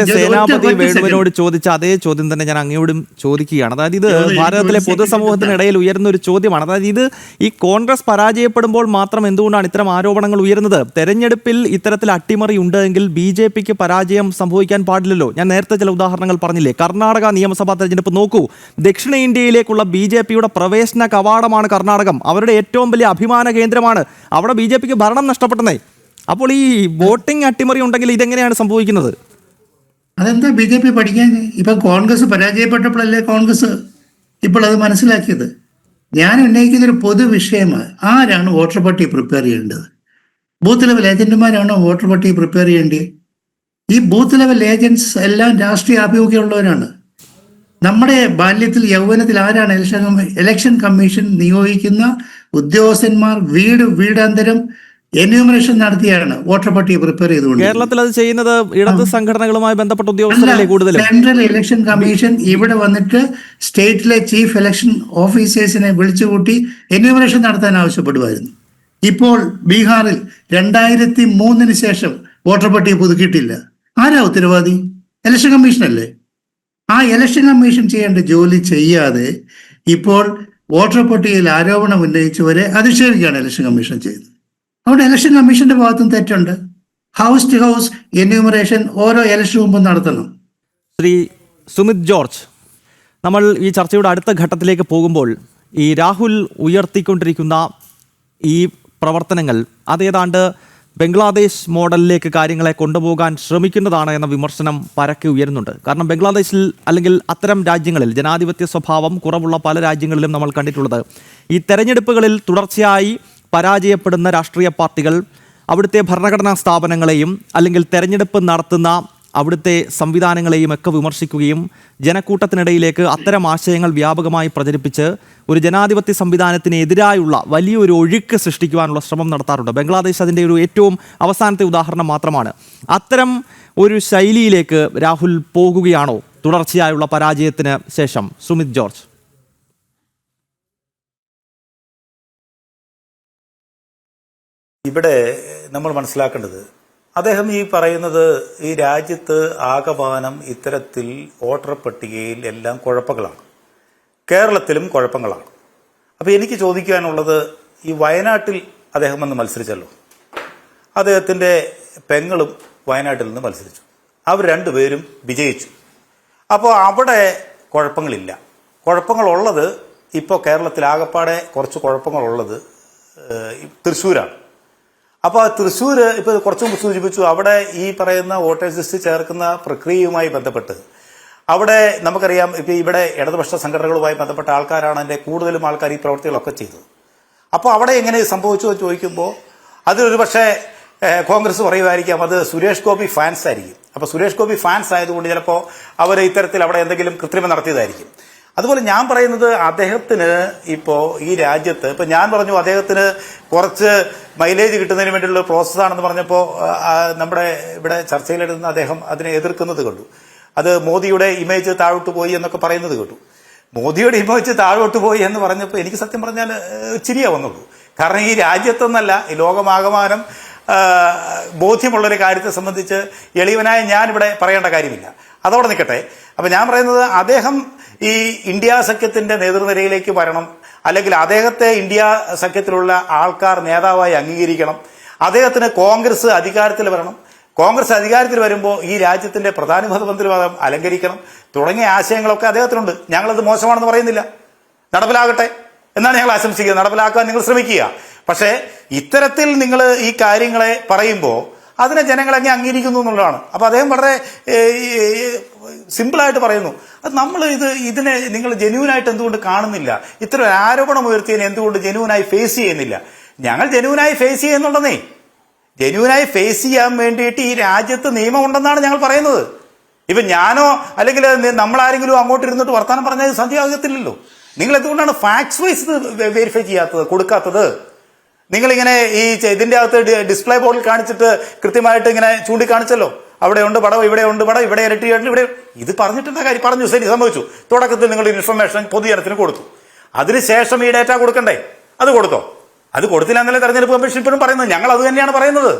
ചോദിച്ച അതേ ചോദ്യം തന്നെ ഞാൻ അങ്ങയോടും ചോദിക്കുകയാണ്. അതായത് ഇത് ഭാരതത്തിലെ പൊതുസമൂഹത്തിനിടയിൽ ഉയർന്ന ഒരു ചോദ്യമാണ്. അതായത് ഇത് ഈ കോൺഗ്രസ് പരാജയപ്പെടുമ്പോൾ മാത്രം എന്തുകൊണ്ടാണ് ഇത്തരം ആരോപണങ്ങൾ ഉയരുന്നത്? തെരഞ്ഞെടുപ്പിൽ ഇത്തരത്തിൽ അട്ടിമറി ഉണ്ടെങ്കിൽ BJPക്ക് പരാജയം സംഭവിക്കാൻ പാടില്ലല്ലോ. ഞാൻ നേരത്തെ ചില ഉദാഹരണങ്ങൾ പറഞ്ഞില്ലേ? കർണാടക നിയമസഭാ തെരഞ്ഞെടുപ്പ് നോക്കൂ. ദക്ഷിണേന്ത്യയിലേക്കുള്ള BJPയുടെ പ്രവേശന കവാടമാണ് കർണാടകം. അവരുടെ ഏറ്റവും വലിയ അഭിമാന കേന്ദ്രമാണ്. അവിടെ BJPക്ക് ഭരണം നഷ്ടപ്പെട്ടെന്നേ. അപ്പോൾ ഈ വോട്ടിംഗ് അട്ടിമറി ഉണ്ടെങ്കിൽ ഇതെങ്ങനെയാണ് സംഭവിക്കുന്നത്? അതെന്താ BJP പഠിക്കാൻ? ഇപ്പം കോൺഗ്രസ് പരാജയപ്പെട്ടപ്പോഴല്ലേ കോൺഗ്രസ് ഇപ്പോൾ അത് മനസ്സിലാക്കിയത്. ഞാൻ ഉന്നയിക്കുന്നൊരു പൊതുവിഷയമാണ്. ആരാണ് വോട്ടർ പട്ടിക പ്രിപ്പയർ ചെയ്യേണ്ടത്? ബൂത്ത് ലെവൽ ഏജന്റുമാരാണോ വോട്ടർ പട്ടിക പ്രിപ്പയർ ചെയ്യേണ്ടത്? ഈ ബൂത്ത് ലെവൽ ഏജന്റ്സ് എല്ലാം രാഷ്ട്രീയ ആഭിമുഖ്യമുള്ളവരാണ്. നമ്മുടെ ബാല്യത്തിൽ യൗവനത്തിൽ ആരാണ് ഇലക്ഷൻ കമ്മീഷൻ നിയോഗിക്കുന്ന ഉദ്യോഗസ്ഥന്മാർ വീടാന്തരം എന്യൂമറേഷൻ നടത്തിയാണ് വോട്ടർ പട്ടിക പ്രിപ്പയർ ചെയ്തുകൊണ്ട്. കേരളത്തിൽ അത് ചെയ്യുന്നത് ഇടത് സംഘടനകളുമായി ബന്ധപ്പെട്ട ഉദ്യോഗസ്ഥരല്ലേ കൂടുതലും? സെൻട്രൽ ഇലക്ഷൻ കമ്മീഷൻ ഇവിടെ വന്നിട്ട് സ്റ്റേറ്റിലെ ചീഫ് ഇലക്ഷൻ ഓഫീസേഴ്സിനെ വിളിച്ചുകൂട്ടി എന്യൂമറേഷൻ നടത്താൻ ആവശ്യപ്പെടുമായിരുന്നു. ഇപ്പോൾ ബീഹാറിൽ 2003 ശേഷം വോട്ടർ പട്ടിക പുതുക്കിയിട്ടില്ല. ആരാ ഉത്തരവാദി? ഇലക്ഷൻ കമ്മീഷനല്ലേ. ആ ഇലക്ഷൻ കമ്മീഷൻ ചെയ്യേണ്ട ജോലി ചെയ്യാതെ ഇപ്പോൾ വോട്ടർ പട്ടികയിൽ ആരോപണം ഉന്നയിച്ചവരെ അധിക്ഷേപിക്കുകയാണ് ഇലക്ഷൻ കമ്മീഷൻ ചെയ്യുന്നത്. അവിടെ ഇലക്ഷൻ കമ്മീഷന്റെ ഭാഗത്തും തെറ്റുണ്ട്. ഹൗസ് ടു ഹൗസ് എന്യൂമറേഷൻ ഓരോ ഇലക്ഷൻ മുമ്പും നടത്തണം. ശ്രീ സുമിത് ജോർജ്, നമ്മൾ ഈ ചർച്ചയുടെ അടുത്ത ഘട്ടത്തിലേക്ക് പോകുമ്പോൾ ഈ രാഹുൽ ഉയർത്തിക്കൊണ്ടിരിക്കുന്ന ഈ പ്രവർത്തനങ്ങൾ അതേതാണ്ട് ബംഗ്ലാദേശ് മോഡലിലേക്ക് കാര്യങ്ങളെ കൊണ്ടുപോകാൻ ശ്രമിക്കുന്നതാണ് എന്ന വിമർശനം പരക്കെ ഉയരുന്നുണ്ട്. കാരണം ബംഗ്ലാദേശിൽ അല്ലെങ്കിൽ അത്തരം രാജ്യങ്ങളിൽ ജനാധിപത്യ സ്വഭാവം കുറവുള്ള പല രാജ്യങ്ങളിലും നമ്മൾ കണ്ടിട്ടുള്ളത് ഈ തെരഞ്ഞെടുപ്പുകളിൽ തുടർച്ചയായി പരാജയപ്പെടുന്ന രാഷ്ട്രീയ പാർട്ടികൾ അവിടുത്തെ ഭരണഘടനാ സ്ഥാപനങ്ങളെയും അല്ലെങ്കിൽ തെരഞ്ഞെടുപ്പ് നടത്തുന്ന അവിടുത്തെ സംവിധാനങ്ങളെയും ഒക്കെ വിമർശിക്കുകയും ജനക്കൂട്ടത്തിനിടയിലേക്ക് അത്തരം ആശയങ്ങൾ വ്യാപകമായി പ്രചരിപ്പിച്ച് ഒരു ജനാധിപത്യ സംവിധാനത്തിനെതിരായുള്ള വലിയൊരു ഒഴുക്ക് സൃഷ്ടിക്കുവാനുള്ള ശ്രമം നടത്താറുണ്ട്. ബംഗ്ലാദേശ് അതിൻ്റെ ഒരു ഏറ്റവും അവസാനത്തെ ഉദാഹരണം മാത്രമാണ്. അത്തരം ഒരു ശൈലിയിലേക്ക് രാഹുൽ പോകുകയാണോ തുടർച്ചയായുള്ള പരാജയത്തിന് ശേഷം? സുമിത് ജോർജ്, ഇവിടെ നമ്മൾ മനസ്സിലാക്കേണ്ടത്, അദ്ദേഹം ഈ പറയുന്നത് ഈ രാജ്യത്ത് ആകമാനം ഇത്തരത്തിൽ വോട്ടർ പട്ടികയിൽ എല്ലാം കുഴപ്പങ്ങളാണ്, കേരളത്തിലും കുഴപ്പങ്ങളാണ്. അപ്പോൾ എനിക്ക് ചോദിക്കാനുള്ളത്, ഈ വയനാട്ടിൽ അദ്ദേഹം വന്ന് മത്സരിച്ചല്ലോ, അദ്ദേഹത്തിൻ്റെ പെങ്ങളും വയനാട്ടിൽ നിന്ന് മത്സരിച്ചു, അവർ രണ്ടുപേരും വിജയിച്ചു. അപ്പോൾ അവിടെ കുഴപ്പങ്ങളില്ല. കുഴപ്പങ്ങളുള്ളത് ഇപ്പോൾ കേരളത്തിൽ ആകപ്പാടെ കുറച്ച് കുഴപ്പങ്ങളുള്ളത് തൃശ്ശൂരാണ്. അപ്പോൾ തൃശ്ശൂർ ഇപ്പോൾ കുറച്ചു മുമ്പ് സൂചിപ്പിച്ചു, അവിടെ ഈ പറയുന്ന വോട്ടേഴ്സ് ലിസ്റ്റ് ചേർക്കുന്ന പ്രക്രിയയുമായി ബന്ധപ്പെട്ട് അവിടെ നമുക്കറിയാം ഇപ്പോൾ ഇവിടെ ഇടതുപക്ഷ സംഘടനകളുമായി ബന്ധപ്പെട്ട ആൾക്കാരാണ് അതിൻ്റെ കൂടുതലും ആൾക്കാർ ഈ പ്രവർത്തികളൊക്കെ ചെയ്തത്. അപ്പോൾ അവിടെ എങ്ങനെ സംഭവിച്ചു എന്ന് ചോദിക്കുമ്പോൾ അതൊരു പക്ഷേ കോൺഗ്രസ് പറയുമായിരിക്കാം അത് സുരേഷ് ഗോപി ഫാൻസ് ആയിരിക്കും. അപ്പോൾ സുരേഷ് ഗോപി ഫാൻസ് ആയതുകൊണ്ട് ചിലപ്പോൾ അവർ ഇത്തരത്തിൽ അവിടെ എന്തെങ്കിലും കൃത്രിമം നടത്തിയതായിരിക്കും. അതുപോലെ ഞാൻ പറയുന്നത് അദ്ദേഹത്തിന് ഇപ്പോൾ ഈ രാജ്യത്ത് ഇപ്പം ഞാൻ പറഞ്ഞു അദ്ദേഹത്തിന് കുറച്ച് മൈലേജ് കിട്ടുന്നതിന് വേണ്ടിയുള്ള പ്രോസസ്സാണെന്ന് പറഞ്ഞപ്പോൾ നമ്മുടെ ഇവിടെ ചർച്ചയിലെടുക്കുന്ന അദ്ദേഹം അതിനെ എതിർക്കുന്നത് കണ്ടു. അത് മോദിയുടെ ഇമേജ് താഴോട്ട് പോയി എന്നൊക്കെ പറയുന്നത് കേട്ടു. മോദിയുടെ ഇമേജ് താഴോട്ട് പോയി എന്ന് പറഞ്ഞപ്പോൾ എനിക്ക് സത്യം പറഞ്ഞാൽ ചിരിയാ വന്നുള്ളൂ. കാരണം ഈ രാജ്യത്തൊന്നല്ല, ഈ ലോകമാകമാനം ബോധ്യമുള്ളൊരു കാര്യത്തെ സംബന്ധിച്ച് എളിയവനായ ഞാനിവിടെ പറയേണ്ട കാര്യമില്ല. അതോടെ നിൽക്കട്ടെ. അപ്പം ഞാൻ പറയുന്നത് അദ്ദേഹം ഈ ഇന്ത്യ സഖ്യത്തിന്റെ നേതൃനിരയിലേക്ക് വരണം, അല്ലെങ്കിൽ അദ്ദേഹത്തെ ഇന്ത്യ സഖ്യത്തിലുള്ള ആൾക്കാർ നേതാവായി അംഗീകരിക്കണം, അദ്ദേഹത്തിന് കോൺഗ്രസ് അധികാരത്തിൽ വരണം, കോൺഗ്രസ് അധികാരത്തിൽ വരുമ്പോൾ ഈ രാജ്യത്തിന്റെ പ്രധാനമന്ത്രി പദം അലങ്കരിക്കണം തുടങ്ങിയ ആശയങ്ങളൊക്കെ അദ്ദേഹത്തിനുണ്ട്. ഞങ്ങളത് മോശമാണെന്ന് പറയുന്നില്ല, നടപ്പിലാകട്ടെ എന്നാണ് ഞങ്ങൾ ആശംസിക്കുന്നത്. നടപ്പിലാക്കാൻ നിങ്ങൾ ശ്രമിക്കുക. പക്ഷേ ഇത്തരത്തിൽ നിങ്ങൾ ഈ കാര്യങ്ങളെ പറയുമ്പോൾ അതിനെ ജനങ്ങളെങ്ങനെ അംഗീകരിക്കുന്നു എന്നുള്ളതാണ്. അപ്പോൾ അദ്ദേഹം വളരെ സിമ്പിളായിട്ട് പറയുന്നു, അത് നമ്മൾ ഇതിനെ നിങ്ങൾ ജെന്യൂനായിട്ട് എന്തുകൊണ്ട് കാണുന്നില്ല, ഇത്ര ആരോപണം ഉയർത്തിയതിനെ എന്തുകൊണ്ട് ജെന്യൂനായി ഫേസ് ചെയ്യുന്നില്ല. ഞങ്ങൾ ജെന്യൂനായി ഫേസ് ചെയ്യുന്നുണ്ടെന്നേ. ജെന്യൂനായി ഫേസ് ചെയ്യാൻ വേണ്ടിയിട്ട് ഈ രാജ്യത്ത് നിയമമുണ്ടെന്നാണ് ഞങ്ങൾ പറയുന്നത്. ഇപ്പം ഞാനോ അല്ലെങ്കിൽ നമ്മളാരെങ്കിലും അങ്ങോട്ട് ഇരുന്നിട്ട് വർത്തമാനം പറഞ്ഞാൽ സന്ധ്യയാകത്തില്ലല്ലോ. നിങ്ങൾ എന്തുകൊണ്ടാണ് ഫാക്ട്സ് വൈസ് വെരിഫൈ ചെയ്യാത്തത്, കൊടുക്കാത്തത്? നിങ്ങളിങ്ങനെ ഈ ഇതിന്റെ അകത്ത് ഡിസ്പ്ലേ ബോർഡിൽ കാണിച്ചിട്ട് കൃത്യമായിട്ട് ഇങ്ങനെ ചൂണ്ടിക്കാണിച്ചല്ലോ, അവിടെ ഉണ്ട് പടം, ഇവിടെ ഉണ്ട് പടം, ഇവിടെ ഇരട്ടിയായിട്ട് ഇവിടെ ഇത് പറഞ്ഞിട്ടുള്ള കാര്യം പറഞ്ഞു, ശരി, സംഭവിച്ചു. തുടക്കത്തിൽ നിങ്ങൾ ഇൻഫർമേഷൻ പൊതുജനത്തിന് കൊടുത്തു, അതിനുശേഷം ഈ ഡേറ്റ കൊടുക്കണ്ടേ? അത് കൊടുത്തോ? അത് കൊടുത്തില്ല എന്നല്ലേ തെരഞ്ഞെടുപ്പ് കമ്മീഷൻ ഇപ്പോഴും പറയുന്നത്. ഞങ്ങൾ അത് തന്നെയാണ് പറയുന്നത്.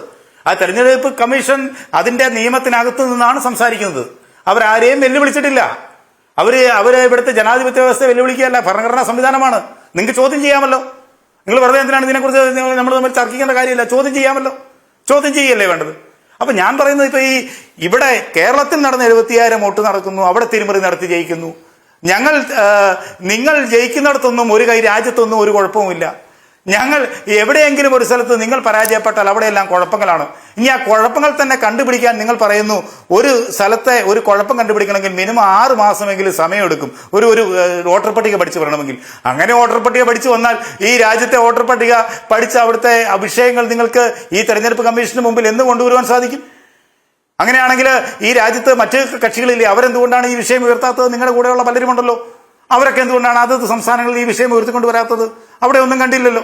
ആ തെരഞ്ഞെടുപ്പ് കമ്മീഷൻ അതിന്റെ നിയമത്തിനകത്ത് നിന്നാണ് സംസാരിക്കുന്നത്. അവരാരെയും വെല്ലുവിളിച്ചിട്ടില്ല. അവര് ഇവിടുത്തെ ജനാധിപത്യ വ്യവസ്ഥയെ വെല്ലുവിളിക്കുകയല്ല, ഭരണഘടനാ സംവിധാനമാണ്. നിങ്ങൾക്ക് ചോദ്യം ചെയ്യാമല്ലോ. നിങ്ങൾ വെറുതെ എന്തിനാണ് ഇതിനെക്കുറിച്ച് നമ്മൾ തമ്മിൽ ചർച്ചിക്കേണ്ട കാര്യമില്ല, ചോദ്യം ചെയ്യാമല്ലോ. ചോദ്യം ചെയ്യല്ലേ വേണ്ടത്. അപ്പൊ ഞാൻ പറയുന്നത് ഇപ്പൊ ഇവിടെ കേരളത്തിൽ നടന്ന 70,000 വോട്ട് നടക്കുന്നു, അവിടെ തിരിമറി നടത്തി ജയിക്കുന്നു. നിങ്ങൾ ജയിക്കുന്നിടത്തൊന്നും ഒരു രാജ്യത്തൊന്നും ഒരു കുഴപ്പവുമില്ല. ഞങ്ങൾ എവിടെയെങ്കിലും ഒരു സ്ഥലത്ത് നിങ്ങൾ പരാജയപ്പെട്ടാൽ അവിടെയെല്ലാം കുഴപ്പങ്ങളാണ്. ഇനി ആ കുഴപ്പങ്ങൾ തന്നെ കണ്ടുപിടിക്കാൻ നിങ്ങൾ പറയുന്നു, ഒരു സ്ഥലത്തെ ഒരു കുഴപ്പം കണ്ടുപിടിക്കണമെങ്കിൽ മിനിമം 6 മാസമെങ്കിലും സമയമെടുക്കും ഒരു വോട്ടർ പട്ടിക പഠിച്ചു വരണമെങ്കിൽ. അങ്ങനെ വോട്ടർ പട്ടിക പഠിച്ചു വന്നാൽ ഈ രാജ്യത്തെ വോട്ടർ പട്ടിക പഠിച്ച അവിടുത്തെ വിഷയങ്ങൾ നിങ്ങൾക്ക് ഈ തെരഞ്ഞെടുപ്പ് കമ്മീഷന് മുമ്പിൽ എന്ന് കൊണ്ടുവരുവാൻ സാധിക്കും? അങ്ങനെയാണെങ്കിൽ ഈ രാജ്യത്ത് മറ്റ് കക്ഷികളില്ലേ, അവരെന്തുകൊണ്ടാണ് ഈ വിഷയം ഉയർത്താത്തത്? നിങ്ങളുടെ കൂടെയുള്ള പലരുമുണ്ടല്ലോ, അവരൊക്കെ എന്തുകൊണ്ടാണ് അതത് സംസ്ഥാനങ്ങളിൽ ഈ വിഷയം ഉയർത്തിക്കൊണ്ടുവരാത്തത്? അവിടെ ഒന്നും കണ്ടില്ലല്ലോ.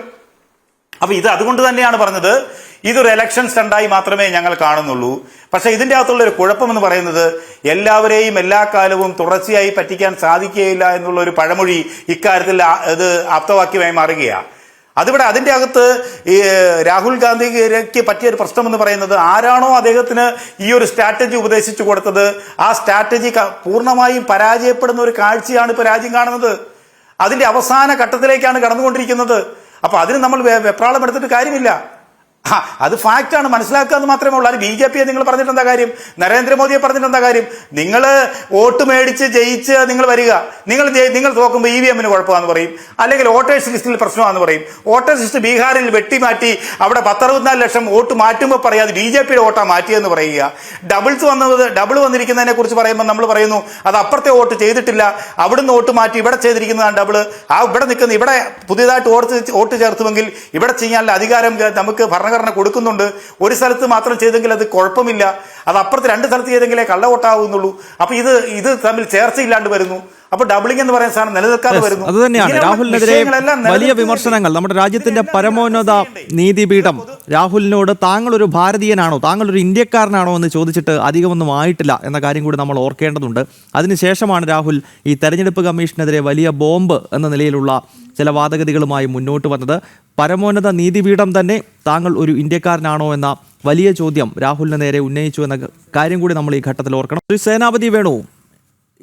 അപ്പൊ അതുകൊണ്ട് തന്നെയാണ് പറഞ്ഞത്, ഇതൊരു ഇലക്ഷൻ സ്റ്റണ്ടായി മാത്രമേ ഞങ്ങൾ കാണുന്നുള്ളൂ. പക്ഷെ ഇതിന്റെ അകത്തുള്ള ഒരു കുഴപ്പമെന്ന് പറയുന്നത് എല്ലാവരെയും എല്ലാ കാലവും തുടർച്ചയായി പറ്റിക്കാൻ സാധിക്കുകയില്ല എന്നുള്ള ഒരു പഴമൊഴി ഇക്കാര്യത്തിൽ ഇത് ആപ്തവാക്യമായി മാറുകയാണ്. അതിന്റെ അകത്ത് ഈ രാഹുൽ ഗാന്ധിക്ക് പറ്റിയൊരു പ്രശ്നം എന്ന് പറയുന്നത്, ആരാണോ അദ്ദേഹത്തിന് ഈ ഒരു സ്ട്രാറ്റജി ഉപദേശിച്ചു കൊടുത്തത്, ആ സ്ട്രാറ്റജി പൂർണ്ണമായും പരാജയപ്പെടുന്ന ഒരു കാഴ്ചയാണ് ഇപ്പൊ രാജ്യം കാണുന്നത്. അതിന്റെ അവസാന ഘട്ടത്തിലേക്കാണ് കടന്നുകൊണ്ടിരിക്കുന്നത്. അപ്പൊ അതിന് നമ്മൾ വെപ്രാളം എടുത്തിട്ട് കാര്യമില്ല. അത് ഫാക്റ്റാണ്, മനസ്സിലാക്കുക എന്ന് മാത്രമേ ഉള്ളൂ. അത് BJPയെ നിങ്ങൾ പറഞ്ഞിട്ട് എന്താ കാര്യം? നരേന്ദ്രമോദിയെ പറഞ്ഞിട്ട് എന്താ കാര്യം? നിങ്ങൾ വോട്ട് മേടിച്ച് ജയിച്ച് നിങ്ങൾ വരിക, നിങ്ങൾ തോക്കുമ്പോൾ EVM-ന് കുഴപ്പമാണെന്ന് പറയും, അല്ലെങ്കിൽ വോട്ടേഴ്സ് ലിസ്റ്റിൽ പ്രശ്നമാണെന്ന് പറയും. വോട്ടേഴ്സ് ലിസ്റ്റ് ബീഹാറിൽ വെട്ടിമാറ്റി അവിടെ 10-64 ലക്ഷം വോട്ട് മാറ്റുമ്പോൾ പറയാതെ BJPയുടെ വോട്ടാ മാറ്റിയെന്ന് പറയുക. ഡബിൾ വന്നിരിക്കുന്നതിനെ കുറിച്ച് പറയുമ്പോൾ നമ്മൾ പറയുന്നു അത് അപ്പുറത്തെ വോട്ട് ചെയ്തിട്ടില്ല, അവിടുന്ന് വോട്ട് മാറ്റി ഇവിടെ ചെയ്തിരിക്കുന്നതാണ് ഡബിൾ. ഇവിടെ നിൽക്കുന്ന ഇവിടെ പുതിയതായിട്ട് വോട്ട് ചേർത്തുമെങ്കിൽ ഇവിടെ ചെയ്യാനുള്ള അധികാരം നമുക്ക് ഭരണഘടന കൊടുക്കുന്നുണ്ട്. ഒരു സ്ഥലത്ത് മാത്രം ചെയ്തെങ്കിൽ അത് കുഴപ്പമില്ല, അത് അപ്പുറത്ത് 2 സ്ഥലത്ത് ചെയ്തെങ്കിലേ കള്ളവോട്ടാവുന്നുള്ളൂ. അപ്പൊ ഇത് തമ്മിൽ ചേർച്ചയില്ലാണ്ട് വരുന്നു. അപ്പൊ ഡബിളിംഗ് എന്ന് പറയുന്ന സാധനം നിലനിൽക്കാതെ വരുന്നു. അത് തന്നെയാണ് രാഹുലിനെതിരെ വലിയ വിമർശനങ്ങൾ. നമ്മുടെ രാജ്യത്തിന്റെ പരമോന്നത നീതിപീഠം രാഹുലിനോട് താങ്കൾ ഒരു ഭാരതീയനാണോ, താങ്കൾ ഒരു ഇന്ത്യക്കാരനാണോ എന്ന് ചോദിച്ചിട്ട് അധികമൊന്നും ആയിട്ടില്ല എന്ന കാര്യം കൂടി നമ്മൾ ഓർക്കേണ്ടതുണ്ട്. അതിനുശേഷമാണ് രാഹുൽ ഈ തെരഞ്ഞെടുപ്പ് കമ്മീഷനെതിരെ വലിയ ബോംബ് എന്ന നിലയിലുള്ള ചില വാദഗതികളുമായി മുന്നോട്ട് വന്നത്. പരമോന്നത നീതിപീഠം തന്നെ താങ്കൾ ഒരു ഇന്ത്യക്കാരനാണോ എന്ന വലിയ ചോദ്യം രാഹുലിന് നേരെ ഉന്നയിച്ചു എന്ന കാര്യം കൂടി നമ്മൾ ഈ ഘട്ടത്തിൽ ഓർക്കണം. ഒരു സേനാപതി വേണു,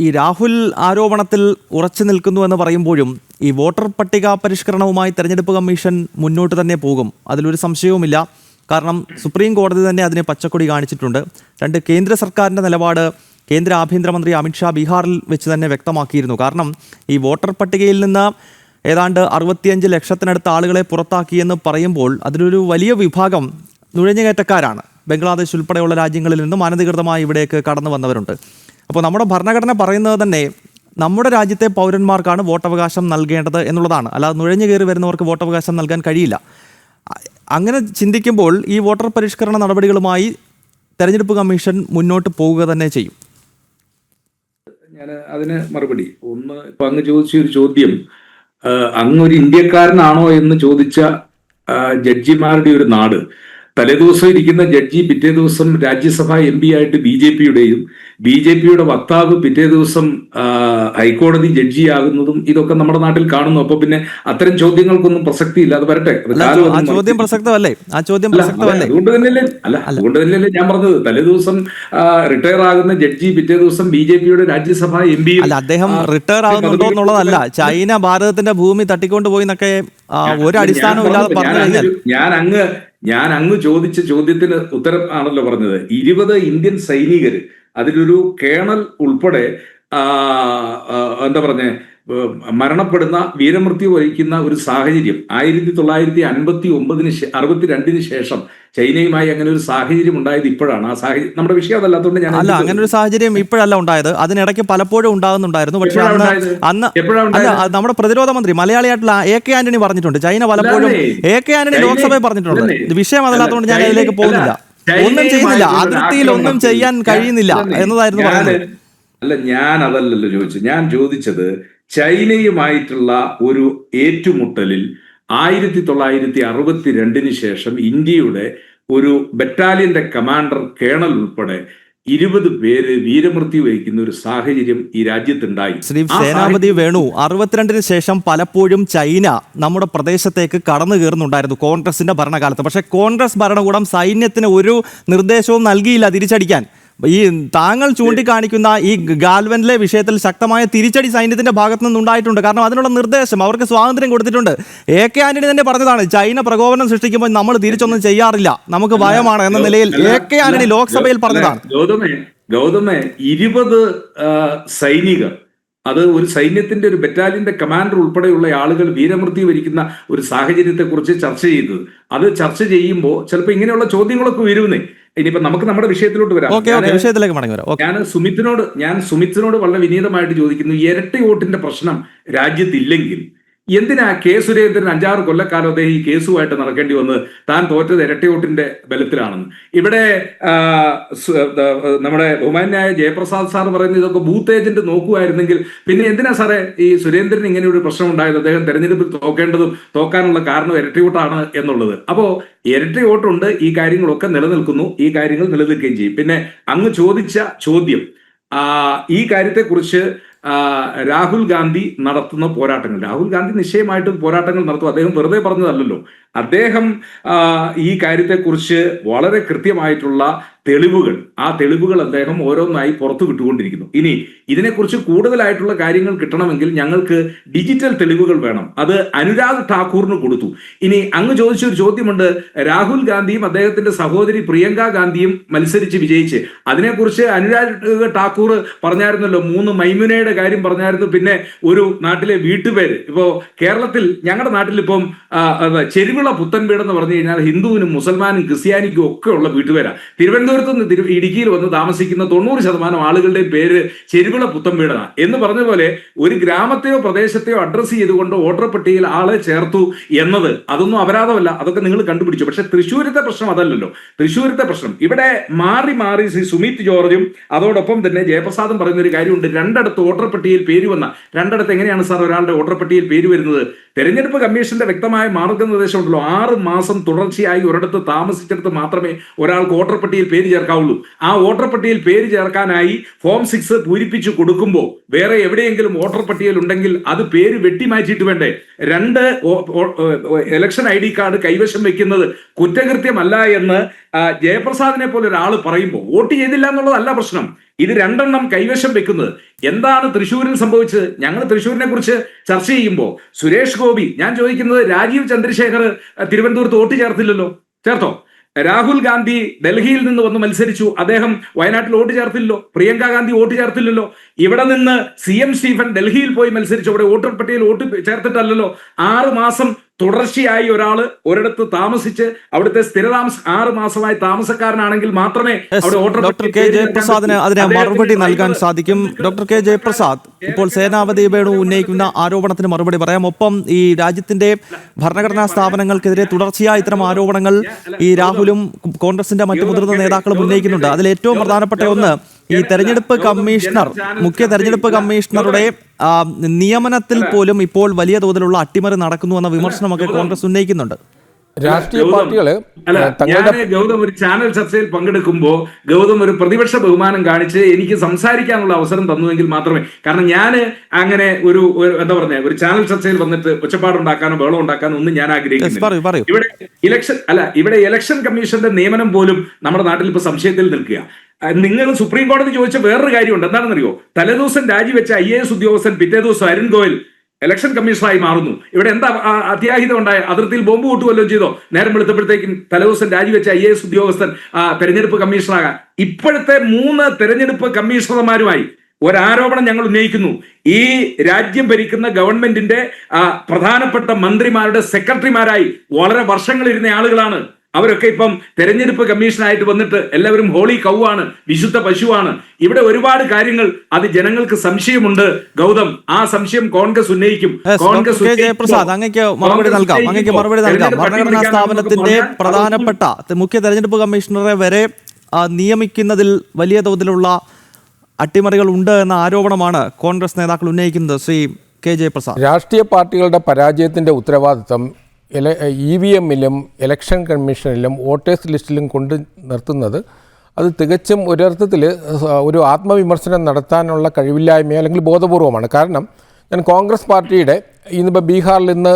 ഈ രാഹുൽ ആരോപണത്തിൽ ഉറച്ചു നിൽക്കുന്നു എന്ന് പറയുമ്പോഴും ഈ വോട്ടർ പട്ടിക പരിഷ്കരണവുമായി തെരഞ്ഞെടുപ്പ് കമ്മീഷൻ മുന്നോട്ട് തന്നെ പോകും, അതിലൊരു സംശയവുമില്ല. കാരണം സുപ്രീം കോടതി തന്നെ അതിനെ പച്ചക്കൊടി കാണിച്ചിട്ടുണ്ട്. 2, കേന്ദ്ര സർക്കാരിൻ്റെ നിലപാട് കേന്ദ്ര ആഭ്യന്തരമന്ത്രി അമിത്ഷാ ബീഹാറിൽ വെച്ച് തന്നെ വ്യക്തമാക്കിയിരുന്നു. കാരണം ഈ വോട്ടർ പട്ടികയിൽ നിന്ന് ഏതാണ്ട് 65 ലക്ഷത്തിനടുത്ത് ആളുകളെ പുറത്താക്കിയെന്ന് പറയുമ്പോൾ അതിലൊരു വലിയ വിഭാഗം നുഴഞ്ഞുകയറ്റക്കാരാണ്. ബംഗ്ലാദേശ് ഉൾപ്പെടെയുള്ള രാജ്യങ്ങളിൽ നിന്നും അനധികൃതമായി ഇവിടേക്ക് കടന്നു വന്നവരുണ്ട്. അപ്പോൾ നമ്മുടെ ഭരണഘടന പറയുന്നത് തന്നെ നമ്മുടെ രാജ്യത്തെ പൗരന്മാർക്കാണ് വോട്ടവകാശം നൽകേണ്ടത് എന്നുള്ളതാണ്. അല്ലാതെ നുഴഞ്ഞു കയറി വരുന്നവർക്ക് വോട്ടവകാശം നൽകാൻ കഴിയില്ല. അങ്ങനെ ചിന്തിക്കുമ്പോൾ ഈ വോട്ടർ പരിഷ്കരണ നടപടികളുമായി തെരഞ്ഞെടുപ്പ് കമ്മീഷൻ മുന്നോട്ട് പോവുക തന്നെ ചെയ്യും. ഞാൻ അതിന് മറുപടി ഒന്ന്, ഇപ്പൊ അങ്ങ് ചോദിച്ച ഒരു ചോദ്യം, അങ്ങ് ഒരു ഇന്ത്യക്കാരനാണോ എന്ന് ചോദിച്ച ജഡ്ജിമാരുടെ ഒരു നാട്. തലേദിവസം ഇരിക്കുന്ന ജഡ്ജി പിറ്റേ ദിവസം രാജ്യസഭാ എം പി ആയിട്ട് ബി ജെ പിയുടെ വക്താവ് പിറ്റേ ദിവസം ഹൈക്കോടതി ജഡ്ജിയാകുന്നതും ഇതൊക്കെ നമ്മുടെ നാട്ടിൽ കാണുന്നു. അപ്പൊ പിന്നെ അത്തരം ചോദ്യങ്ങൾക്കൊന്നും പ്രസക്തിയില്ല. അത് വരട്ടെ. ചോദ്യം പ്രസക്തമല്ലേ? അതുകൊണ്ട് തന്നെയല്ലേ ഞാൻ പറഞ്ഞത്, തലേദിവസം റിട്ടയർ ആകുന്ന ജഡ്ജി പിറ്റേ ദിവസം ബി ജെ പിയുടെ രാജ്യസഭാ എം പി. അല്ല, അദ്ദേഹം റിട്ടയർ ആകുന്നുണ്ടോ എന്നുള്ളതല്ല, ചൈന ഭാരതത്തിന്റെ ഭൂമി തട്ടിക്കൊണ്ടു പോയി എന്നൊക്കെ ഒരു അടിസ്ഥാനവും ഇല്ലാതെ പറഞ്ഞു കഴിഞ്ഞാൽ. ഞാൻ അങ്ങ് ചോദിച്ച ചോദ്യത്തിന് ഉത്തരം ആണല്ലോ പറഞ്ഞത്. 20 ഇന്ത്യൻ സൈനികർ, അതിലൊരു കേണൽ ഉൾപ്പെടെ എന്താ പറഞ്ഞേ, മരണപ്പെടുന്ന വീരമൃത്യു വഹിക്കുന്ന ഒരു സാഹചര്യം 1962 ശേഷം ചൈനയുമായി അങ്ങനെ ഒരു സാഹചര്യം ഉണ്ടായത് ഇപ്പോഴാണ്. ആ സാഹചര്യം നമ്മുടെ വിഷയം അതല്ലാത്തതുകൊണ്ട് ഞാൻ അല്ല, അങ്ങനെ ഒരു സാഹചര്യം ഇപ്പോഴല്ല ഉണ്ടായത്, അതിനിടയ്ക്ക് പലപ്പോഴും ഉണ്ടാകുന്നുണ്ടായിരുന്നു. പക്ഷെ അന്ന് നമ്മുടെ പ്രതിരോധ മന്ത്രി മലയാളിയായിട്ടുള്ള AK ആന്റണി പറഞ്ഞിട്ടുണ്ട്, ചൈന പലപ്പോഴും AK ആന്റണി ലോക്സഭയിൽ പറഞ്ഞിട്ടുണ്ട്. വിഷയം അതല്ലാത്തതുകൊണ്ട് ഞാൻ അതിലേക്ക് പോകുന്നില്ല. ഒന്നും ചെയ്യുന്നില്ല, അതിർത്തിയിൽ ഒന്നും ചെയ്യാൻ കഴിയുന്നില്ല എന്നതായിരുന്നു പറഞ്ഞത്. അല്ല, ഞാൻ അതല്ലല്ലോ ചോദിച്ചത്. ഞാൻ ചോദിച്ചത് ചൈനയുമായിട്ടുള്ള ഒരു ഏറ്റുമുട്ടലിൽ 1962 ശേഷം ഇന്ത്യയുടെ ഒരു ബറ്റാലിയന്റെ കമാൻഡർ കേണൽ ഉൾപ്പെടെ 20 പേര് വീരമൃത്യു വഹിക്കുന്ന ഒരു സാഹചര്യം ഈ രാജ്യത്തുണ്ടായി. ശ്രീ സേനാപതി വേണു, 62 ശേഷം പലപ്പോഴും ചൈന നമ്മുടെ പ്രദേശത്തേക്ക് കടന്നു കയറുന്നുണ്ടായിരുന്നു കോൺഗ്രസിന്റെ ഭരണകാലത്ത്. പക്ഷേ കോൺഗ്രസ് ഭരണകൂടം സൈന്യത്തിന് ഒരു നിർദ്ദേശവും നൽകിയില്ല തിരിച്ചടിക്കാൻ. ഈ താങ്കൾ ചൂണ്ടിക്കാണിക്കുന്ന ഈ ഗാൽവനിലെ വിഷയത്തിൽ ശക്തമായ തിരിച്ചടി സൈന്യത്തിന്റെ ഭാഗത്തു നിന്നുണ്ടായിട്ടുണ്ട്. കാരണം അതിനുള്ള നിർദ്ദേശം അവർക്ക് സ്വാതന്ത്ര്യം കൊടുത്തിട്ടുണ്ട്. AK ആന്റണി തന്നെ പറഞ്ഞതാണ്, ചൈന പ്രകോപനം സൃഷ്ടിക്കുമ്പോൾ നമ്മൾ തിരിച്ചൊന്നും ചെയ്യാറില്ല, നമുക്ക് ഭയമാണ് എന്ന നിലയിൽ AK ആന്റണി ലോക്സഭയിൽ പറഞ്ഞതാണ്. ഗൗതമേ 20 സൈനികർ, അത് ഒരു സൈന്യത്തിന്റെ ഒരു ബറ്റാലിയന്റെ കമാൻഡർ ഉൾപ്പെടെയുള്ള ആളുകൾ വീരമൃത്യു വരിക്കുന്ന ഒരു സാഹചര്യത്തെ കുറിച്ച് ചർച്ച ചെയ്തത്. അത് ചർച്ച ചെയ്യുമ്പോൾ ചിലപ്പോൾ ഇങ്ങനെയുള്ള ചോദ്യങ്ങളൊക്കെ വരുന്നേ. ഇനിയിപ്പോ നമുക്ക് നമ്മുടെ വിഷയത്തിലോട്ട് വരാം. ഞാൻ സുമിത്തിനോട് വളരെ വിനീതമായിട്ട് ചോദിക്കുന്നു, ഇരട്ട വോട്ടിന്റെ പ്രശ്നം രാജ്യത്തില്ലെങ്കിൽ എന്തിനാ കെ സുരേന്ദ്രൻ 5-6 കൊല്ലക്കാലം അദ്ദേഹം ഈ കേസുമായിട്ട് നടക്കേണ്ടി വന്നത്? താൻ തോറ്റത് ഇരട്ട വോട്ടിന്റെ ബലത്തിലാണെന്ന്. ഇവിടെ നമ്മുടെ ബഹുമാന്യായ ജയപ്രസാദ് സാർ പറയുന്നത് ഇതൊക്കെ ബൂത്ത് ഏജന്റ് നോക്കുമായിരുന്നെങ്കിൽ പിന്നെ എന്തിനാ സാറേ ഈ സുരേന്ദ്രൻ ഇങ്ങനെ ഒരു പ്രശ്നം ഉണ്ടായത്? അദ്ദേഹം തെരഞ്ഞെടുപ്പിൽ തോക്കാനുള്ള കാരണം ഇരട്ട വോട്ടാണ് എന്നുള്ളത്. അപ്പോ ഇരട്ട വോട്ടുണ്ട്, ഈ കാര്യങ്ങളൊക്കെ നിലനിൽക്കുന്നു, ഈ കാര്യങ്ങൾ നിലനിൽക്കുകയും ചെയ്യും. പിന്നെ അങ്ങ് ചോദിച്ച ചോദ്യം, ഈ കാര്യത്തെക്കുറിച്ച് രാഹുൽ ഗാന്ധി നടത്തുന്ന പോരാട്ടങ്ങൾ, രാഹുൽ ഗാന്ധി നിശ്ചയമായിട്ടും പോരാട്ടങ്ങൾ നടത്തും. അദ്ദേഹം വെറുതെ പറഞ്ഞതല്ലല്ലോ. അദ്ദേഹം ഈ കാര്യത്തെക്കുറിച്ച് വളരെ കൃത്യമായിട്ടുള്ള തെളിവുകൾ, ആ തെളിവുകൾ അദ്ദേഹം ഓരോന്നായി പുറത്തു വിട്ടുകൊണ്ടിരിക്കുന്നു. ഇനി ഇതിനെക്കുറിച്ച് കൂടുതലായിട്ടുള്ള കാര്യങ്ങൾ കിട്ടണമെങ്കിൽ ഞങ്ങൾക്ക് ഡിജിറ്റൽ തെളിവുകൾ വേണം. അത് അനുരാഗ് ഠാക്കൂറിന് കൊടുത്തു. ഇനി അങ്ങ് ചോദിച്ചൊരു ചോദ്യമുണ്ട്, രാഹുൽ ഗാന്ധിയും അദ്ദേഹത്തിന്റെ സഹോദരി പ്രിയങ്ക ഗാന്ധിയും മത്സരിച്ച് വിജയിച്ച്, അതിനെക്കുറിച്ച് അനുരാഗ് ഠാക്കൂർ പറഞ്ഞായിരുന്നല്ലോ, 3 മൈമുനയുടെ കാര്യം പറഞ്ഞായിരുന്നു. പിന്നെ ഒരു നാട്ടിലെ വീട്ടുപേര്, ഇപ്പോ കേരളത്തിൽ ഞങ്ങളുടെ നാട്ടിൽ ഇപ്പം ചെരുവിള പുത്തൻവീട് എന്ന് പറഞ്ഞു കഴിഞ്ഞാൽ ഹിന്ദുവിനും മുസൽമാനും ക്രിസ്ത്യാനിക്കും ഒക്കെ ഉള്ള വീട്ടുപേരാ. തിരുവനന്തപുരത്ത് നിന്ന് ഇടുക്കിയിൽ വന്ന് താമസിക്കുന്ന 90% ആളുകളുടെ പേര് ചെരുവിള പുത്തൻവീടാണ്. എന്ന് പറഞ്ഞ പോലെ ഒരു ഗ്രാമത്തെയോ പ്രദേശത്തെയോ അഡ്രസ് ചെയ്തുകൊണ്ട് വോട്ടർ പട്ടികയിൽ ആളെ ചേർത്തു എന്നത് അതൊന്നും അപരാധമല്ല, അതൊക്കെ നിങ്ങൾ കണ്ടുപിടിച്ചു. പക്ഷെ തൃശ്ശൂരത്തെ പ്രശ്നം അതല്ലല്ലോ. തൃശ്ശൂരത്തെ പ്രശ്നം ഇവിടെ മാറി മാറി ശ്രീ സുമിത് ജോർജും അതോടൊപ്പം തന്നെ ജയപ്രസാദും പറയുന്ന ഒരു കാര്യമുണ്ട്. 2 ഇടത്ത് വോട്ടർ പട്ടികയിൽ പേര് വന്ന 2 ഇടത്ത് എങ്ങനെയാണ് സാർ ഒരാളുടെ വോട്ടർ പട്ടികയിൽ പേര് വരുന്നത്? തെരഞ്ഞെടുപ്പ് കമ്മീഷന്റെ വ്യക്തമായ മാർഗനിർദ്ദേശം ഉണ്ടല്ലോ, 6 മാസം തുടർച്ചയായി ഒരിടത്ത് താമസിച്ചിടത്ത് മാത്രമേ ഒരാൾക്ക് വോട്ടർ പട്ടികയിൽ പേര് ചേർക്കാവുള്ളൂ. ആ വോട്ടർ പട്ടികയിൽ പേര് ചേർക്കാനായി ഫോം 6 പൂരിപ്പിച്ചു കൊടുക്കുമ്പോൾ വേറെ എവിടെയെങ്കിലും വോട്ടർ പട്ടികയിൽ ഉണ്ടെങ്കിൽ അത് പേര് വെട്ടിമാറ്റിയിട്ട് വേണ്ടേ? 2 ഇലക്ഷൻ ID കാർഡ് കൈവശം വെക്കുന്നത് കുറ്റകൃത്യമല്ല എന്ന് ജയപ്രസാദിനെ പോലെ ഒരാൾ പറയുമ്പോൾ വോട്ട് ചെയ്തില്ല എന്നുള്ളതല്ല പ്രശ്നം. ഇത് 2 കൈവശം വെക്കുന്നത്. എന്താണ് തൃശ്ശൂരിൽ സംഭവിച്ചത്? ഞങ്ങൾ തൃശ്ശൂരിനെ കുറിച്ച് ചർച്ച ചെയ്യുമ്പോൾ സുരേഷ് ഗോപി, ഞാൻ ചോദിക്കുന്നത്, രാജീവ് ചന്ദ്രശേഖർ തിരുവനന്തപുരത്ത് വോട്ട് ചേർത്തില്ലല്ലോ, ചേർത്തോ? രാഹുൽ ഗാന്ധി ഡൽഹിയിൽ നിന്ന് വന്ന് മത്സരിച്ചു, അദ്ദേഹം വയനാട്ടിൽ വോട്ട് ചേർത്തില്ലല്ലോ. പ്രിയങ്ക ഗാന്ധി വോട്ട് ചേർത്തില്ലല്ലോ. ഇവിടെ നിന്ന് CM സ്റ്റീഫൻ ഡൽഹിയിൽ പോയി മത്സരിച്ചു, അവിടെ വോട്ടർ പട്ടികയിൽ വോട്ട് ചേർത്തിട്ടല്ലല്ലോ. 6 മാസം തുടർച്ചയായി ഒരാൾ ഒരിടത്ത് താമസിച്ച് അവിടുത്തെ സ്ഥിരതാമസ 6 മാസമായി താമസക്കാരനാണെങ്കിൽ മാത്രമേ അവിടെ വോട്ടർ ഡോക്ടർ കെ ജയപ്രസാദിന് അതിന് മറുപടി നൽകാൻ സാധിക്കും. ഡോക്ടർ കെ ജയപ്രസാദ്, ഇപ്പോൾ സേനാപതി വേണു ഉന്നയിക്കുന്ന ആരോപണത്തിന് മറുപടി പറയാം. ഒപ്പം ഈ രാജ്യത്തിന്റെ ഭരണഘടനാ സ്ഥാപനങ്ങൾക്കെതിരെ തുടർച്ചയായി ഇത്തരം ആരോപണങ്ങൾ ഈ രാഹുലും കോൺഗ്രസിന്റെ മറ്റു മുതിർന്ന നേതാക്കളും ഉന്നയിക്കുന്നുണ്ട്. അതിൽ ഏറ്റവും പ്രധാനപ്പെട്ട ഒന്ന്, ഈ തെരഞ്ഞെടുപ്പ് കമ്മീഷണർ, മുഖ്യ തെരഞ്ഞെടുപ്പ് കമ്മീഷണറുടെ നിയമനത്തിൽ പോലും ഇപ്പോൾ വലിയ തോതിലുള്ള അട്ടിമറി നടക്കുന്നു എന്ന വിമർശനമൊക്കെ കോൺഗ്രസ് ഉന്നയിക്കുന്നുണ്ട്. രാഷ്ട്രീയ പാർട്ടികൾ ഗൗതം ഒരു ചാനൽ ചർച്ചയിൽ പങ്കെടുക്കുമ്പോൾ ഗൗതം ഒരു പ്രതിപക്ഷ ബഹുമാനം കാണിച്ച് എനിക്ക് സംസാരിക്കാനുള്ള അവസരം തന്നുവെങ്കിൽ മാത്രമേ, കാരണം ഞാൻ അങ്ങനെ ഒരു എന്താ പറഞ്ഞ ഒരു ചാനൽ ചർച്ചയിൽ വന്നിട്ട് ഒച്ചപ്പാടുണ്ടാക്കാനോ ബഹളം ഉണ്ടാക്കാനോ ഒന്നും ഞാൻ ആഗ്രഹിക്കുന്നില്ല. ഇവിടെ ഇലക്ഷൻ കമ്മീഷന്റെ നിയമനം പോലും നമ്മുടെ നാട്ടിൽ ഇപ്പൊ സംശയത്തിൽ നിൽക്കുക. നിങ്ങൾ സുപ്രീം കോടതി ചോദിച്ച വേറൊരു കാര്യമുണ്ട്. എന്താണെന്നറിയോ? തലേദിവസം രാജിവെച്ച IAS ഉദ്യോഗസ്ഥൻ പിറ്റേ ദിവസം അരുൺ ഗോയൽ ഇലക്ഷൻ കമ്മീഷണറായി മാറുന്നു. ഇവിടെ എന്താ അത്യാഹിതം ഉണ്ടായ? അതിർത്തിയിൽ ബോംബ് കൂട്ടുവല്ലോ ചെയ്തോ? നേരം വെളുത്തപ്പോഴത്തേക്കും തലേദിവസം രാജിവെച്ച IAS ഉദ്യോഗസ്ഥൻ തെരഞ്ഞെടുപ്പ് കമ്മീഷണറാകാൻ. ഇപ്പോഴത്തെ 3 തെരഞ്ഞെടുപ്പ് കമ്മീഷണർമാരുമായി ഒരാരോപണം ഞങ്ങൾ ഉന്നയിക്കുന്നു. ഈ രാജ്യം ഭരിക്കുന്ന ഗവൺമെന്റിന്റെ പ്രധാനപ്പെട്ട മന്ത്രിമാരുടെ സെക്രട്ടറിമാരായി വളരെ വർഷങ്ങളിരുന്ന ആളുകളാണ്. അവരൊക്കെ ഇപ്പം തെരഞ്ഞെടുപ്പ് കമ്മീഷനായിട്ട് വന്നിട്ട് എല്ലാവരും ഹോളി കൗവാണ്, വിശുദ്ധ പശുവാണ്. ഇവിടെ ഒരുപാട് കാര്യങ്ങൾ അത് ജനങ്ങൾക്ക് സംശയമുണ്ട്. ഗൗതം, ആ സംശയം കോൺഗ്രസ് ഉന്നയിക്കും. ജയപ്രസാദ്, അങ്ങേക്ക് മറുപടി നൽകാം. ഭരണഘടനാ സ്ഥാപനത്തിന്റെ പ്രധാനപ്പെട്ട മുഖ്യ തെരഞ്ഞെടുപ്പ് കമ്മീഷണറെ വരെ നിയമിക്കുന്നതിൽ വലിയ തോതിലുള്ള അട്ടിമറികൾ ഉണ്ട് എന്ന ആരോപണമാണ് കോൺഗ്രസ് നേതാക്കൾ ഉന്നയിക്കുന്നത്. ശ്രീ കെ ജയപ്രസാദ്, രാഷ്ട്രീയ പാർട്ടികളുടെ പരാജയത്തിന്റെ ഉത്തരവാദിത്തം EVM-ലും ഇലക്ഷൻ കമ്മീഷനിലും വോട്ടേഴ്സ് ലിസ്റ്റിലും കൊണ്ട് നിർത്തുന്നത് അത് തികച്ചും ഒരർത്ഥത്തിൽ ഒരു ആത്മവിമർശനം നടത്താനുള്ള കഴിവില്ലായ്മയോ അല്ലെങ്കിൽ ബോധപൂർവമാണ്. കാരണം ഞാൻ കോൺഗ്രസ് പാർട്ടിയുടെ ഇന്നിപ്പോൾ ബീഹാറിൽ ഇന്ന്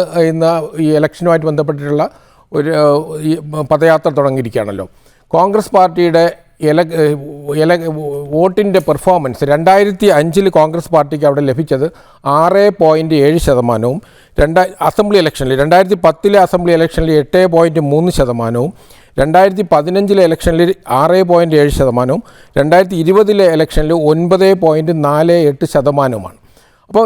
ഈ ഇലക്ഷനുമായിട്ട് ബന്ധപ്പെട്ടിട്ടുള്ള ഒരു പദയാത്ര തുടങ്ങിയിരിക്കുകയാണല്ലോ. കോൺഗ്രസ് പാർട്ടിയുടെ വോട്ടിൻ്റെ പെർഫോമൻസ് 2005 കോൺഗ്രസ് പാർട്ടിക്ക് അവിടെ ലഭിച്ചത് 6.7%, അസംബ്ലി ഇലക്ഷനിൽ 2010 അസംബ്ലി ഇലക്ഷനിൽ 8.3%, 2015 ഇലക്ഷനിൽ 6.7%, 2020 ഇലക്ഷനിൽ 9.48%. അപ്പോൾ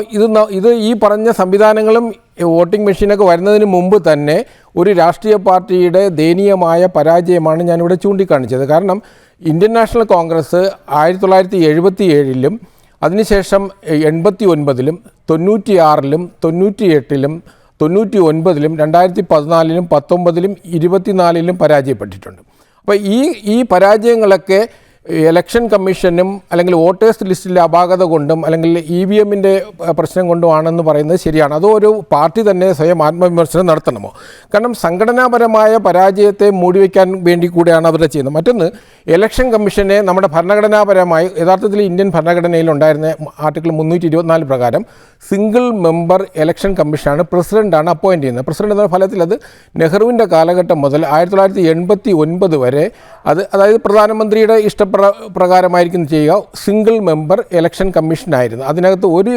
ഇത് ഈ പറഞ്ഞ സംവിധാനങ്ങളും വോട്ടിംഗ് മെഷീനൊക്കെ വരുന്നതിന് മുമ്പ് തന്നെ ഒരു രാഷ്ട്രീയ പാർട്ടിയുടെ ദയനീയമായ പരാജയമാണ് ഞാനിവിടെ ചൂണ്ടിക്കാണിച്ചത്. കാരണം ഇന്ത്യൻ നാഷണൽ കോൺഗ്രസ് 1977-ലും അതിനുശേഷം 89-ലും 96-ലും 98-ലും 99-ലും 2014-ലും 19-ലും 24-ലും പരാജയപ്പെട്ടിട്ടുണ്ട്. അപ്പോൾ ഈ പരാജയങ്ങളൊക്കെ ഇലക്ഷൻ കമ്മീഷനും അല്ലെങ്കിൽ വോട്ടേഴ്സ് ലിസ്റ്റിലെ അപാകത കൊണ്ടും അല്ലെങ്കിൽ EVM-ൻ്റെ പ്രശ്നം കൊണ്ടുമാണെന്ന് പറയുന്നത് ശരിയാണ്. അതോ ഒരു പാർട്ടി തന്നെ സ്വയം ആത്മവിമർശനം നടത്തണമോ? കാരണം സംഘടനാപരമായ പരാജയത്തെ മൂടിവെക്കാൻ വേണ്ടി കൂടെയാണ് അവരുടെ ചെയ്യുന്നത്. മറ്റൊന്ന്, ഇലക്ഷൻ കമ്മീഷനെ നമ്മുടെ ഭരണഘടനാപരമായി യഥാർത്ഥത്തിൽ ഇന്ത്യൻ ഭരണഘടനയിൽ ഉണ്ടായിരുന്ന ആർട്ടിക്കിൾ 324 പ്രകാരം സിംഗിൾ മെമ്പർ ഇലക്ഷൻ കമ്മീഷനാണ് പ്രസിഡൻ്റാണ് അപ്പോയിൻറ്റ് ചെയ്യുന്നത്. പ്രസിഡന്റ് എന്ന ഫലത്തിൽ അത് നെഹ്റുവിൻ്റെ കാലഘട്ടം മുതൽ 1989 വരെ അതായത് പ്രധാനമന്ത്രിയുടെ പ്രകാരമായിരിക്കും ചെയ്യുക. സിംഗിൾ മെമ്പർ ഇലക്ഷൻ കമ്മീഷനായിരുന്നു. അതിനകത്ത് ഒരു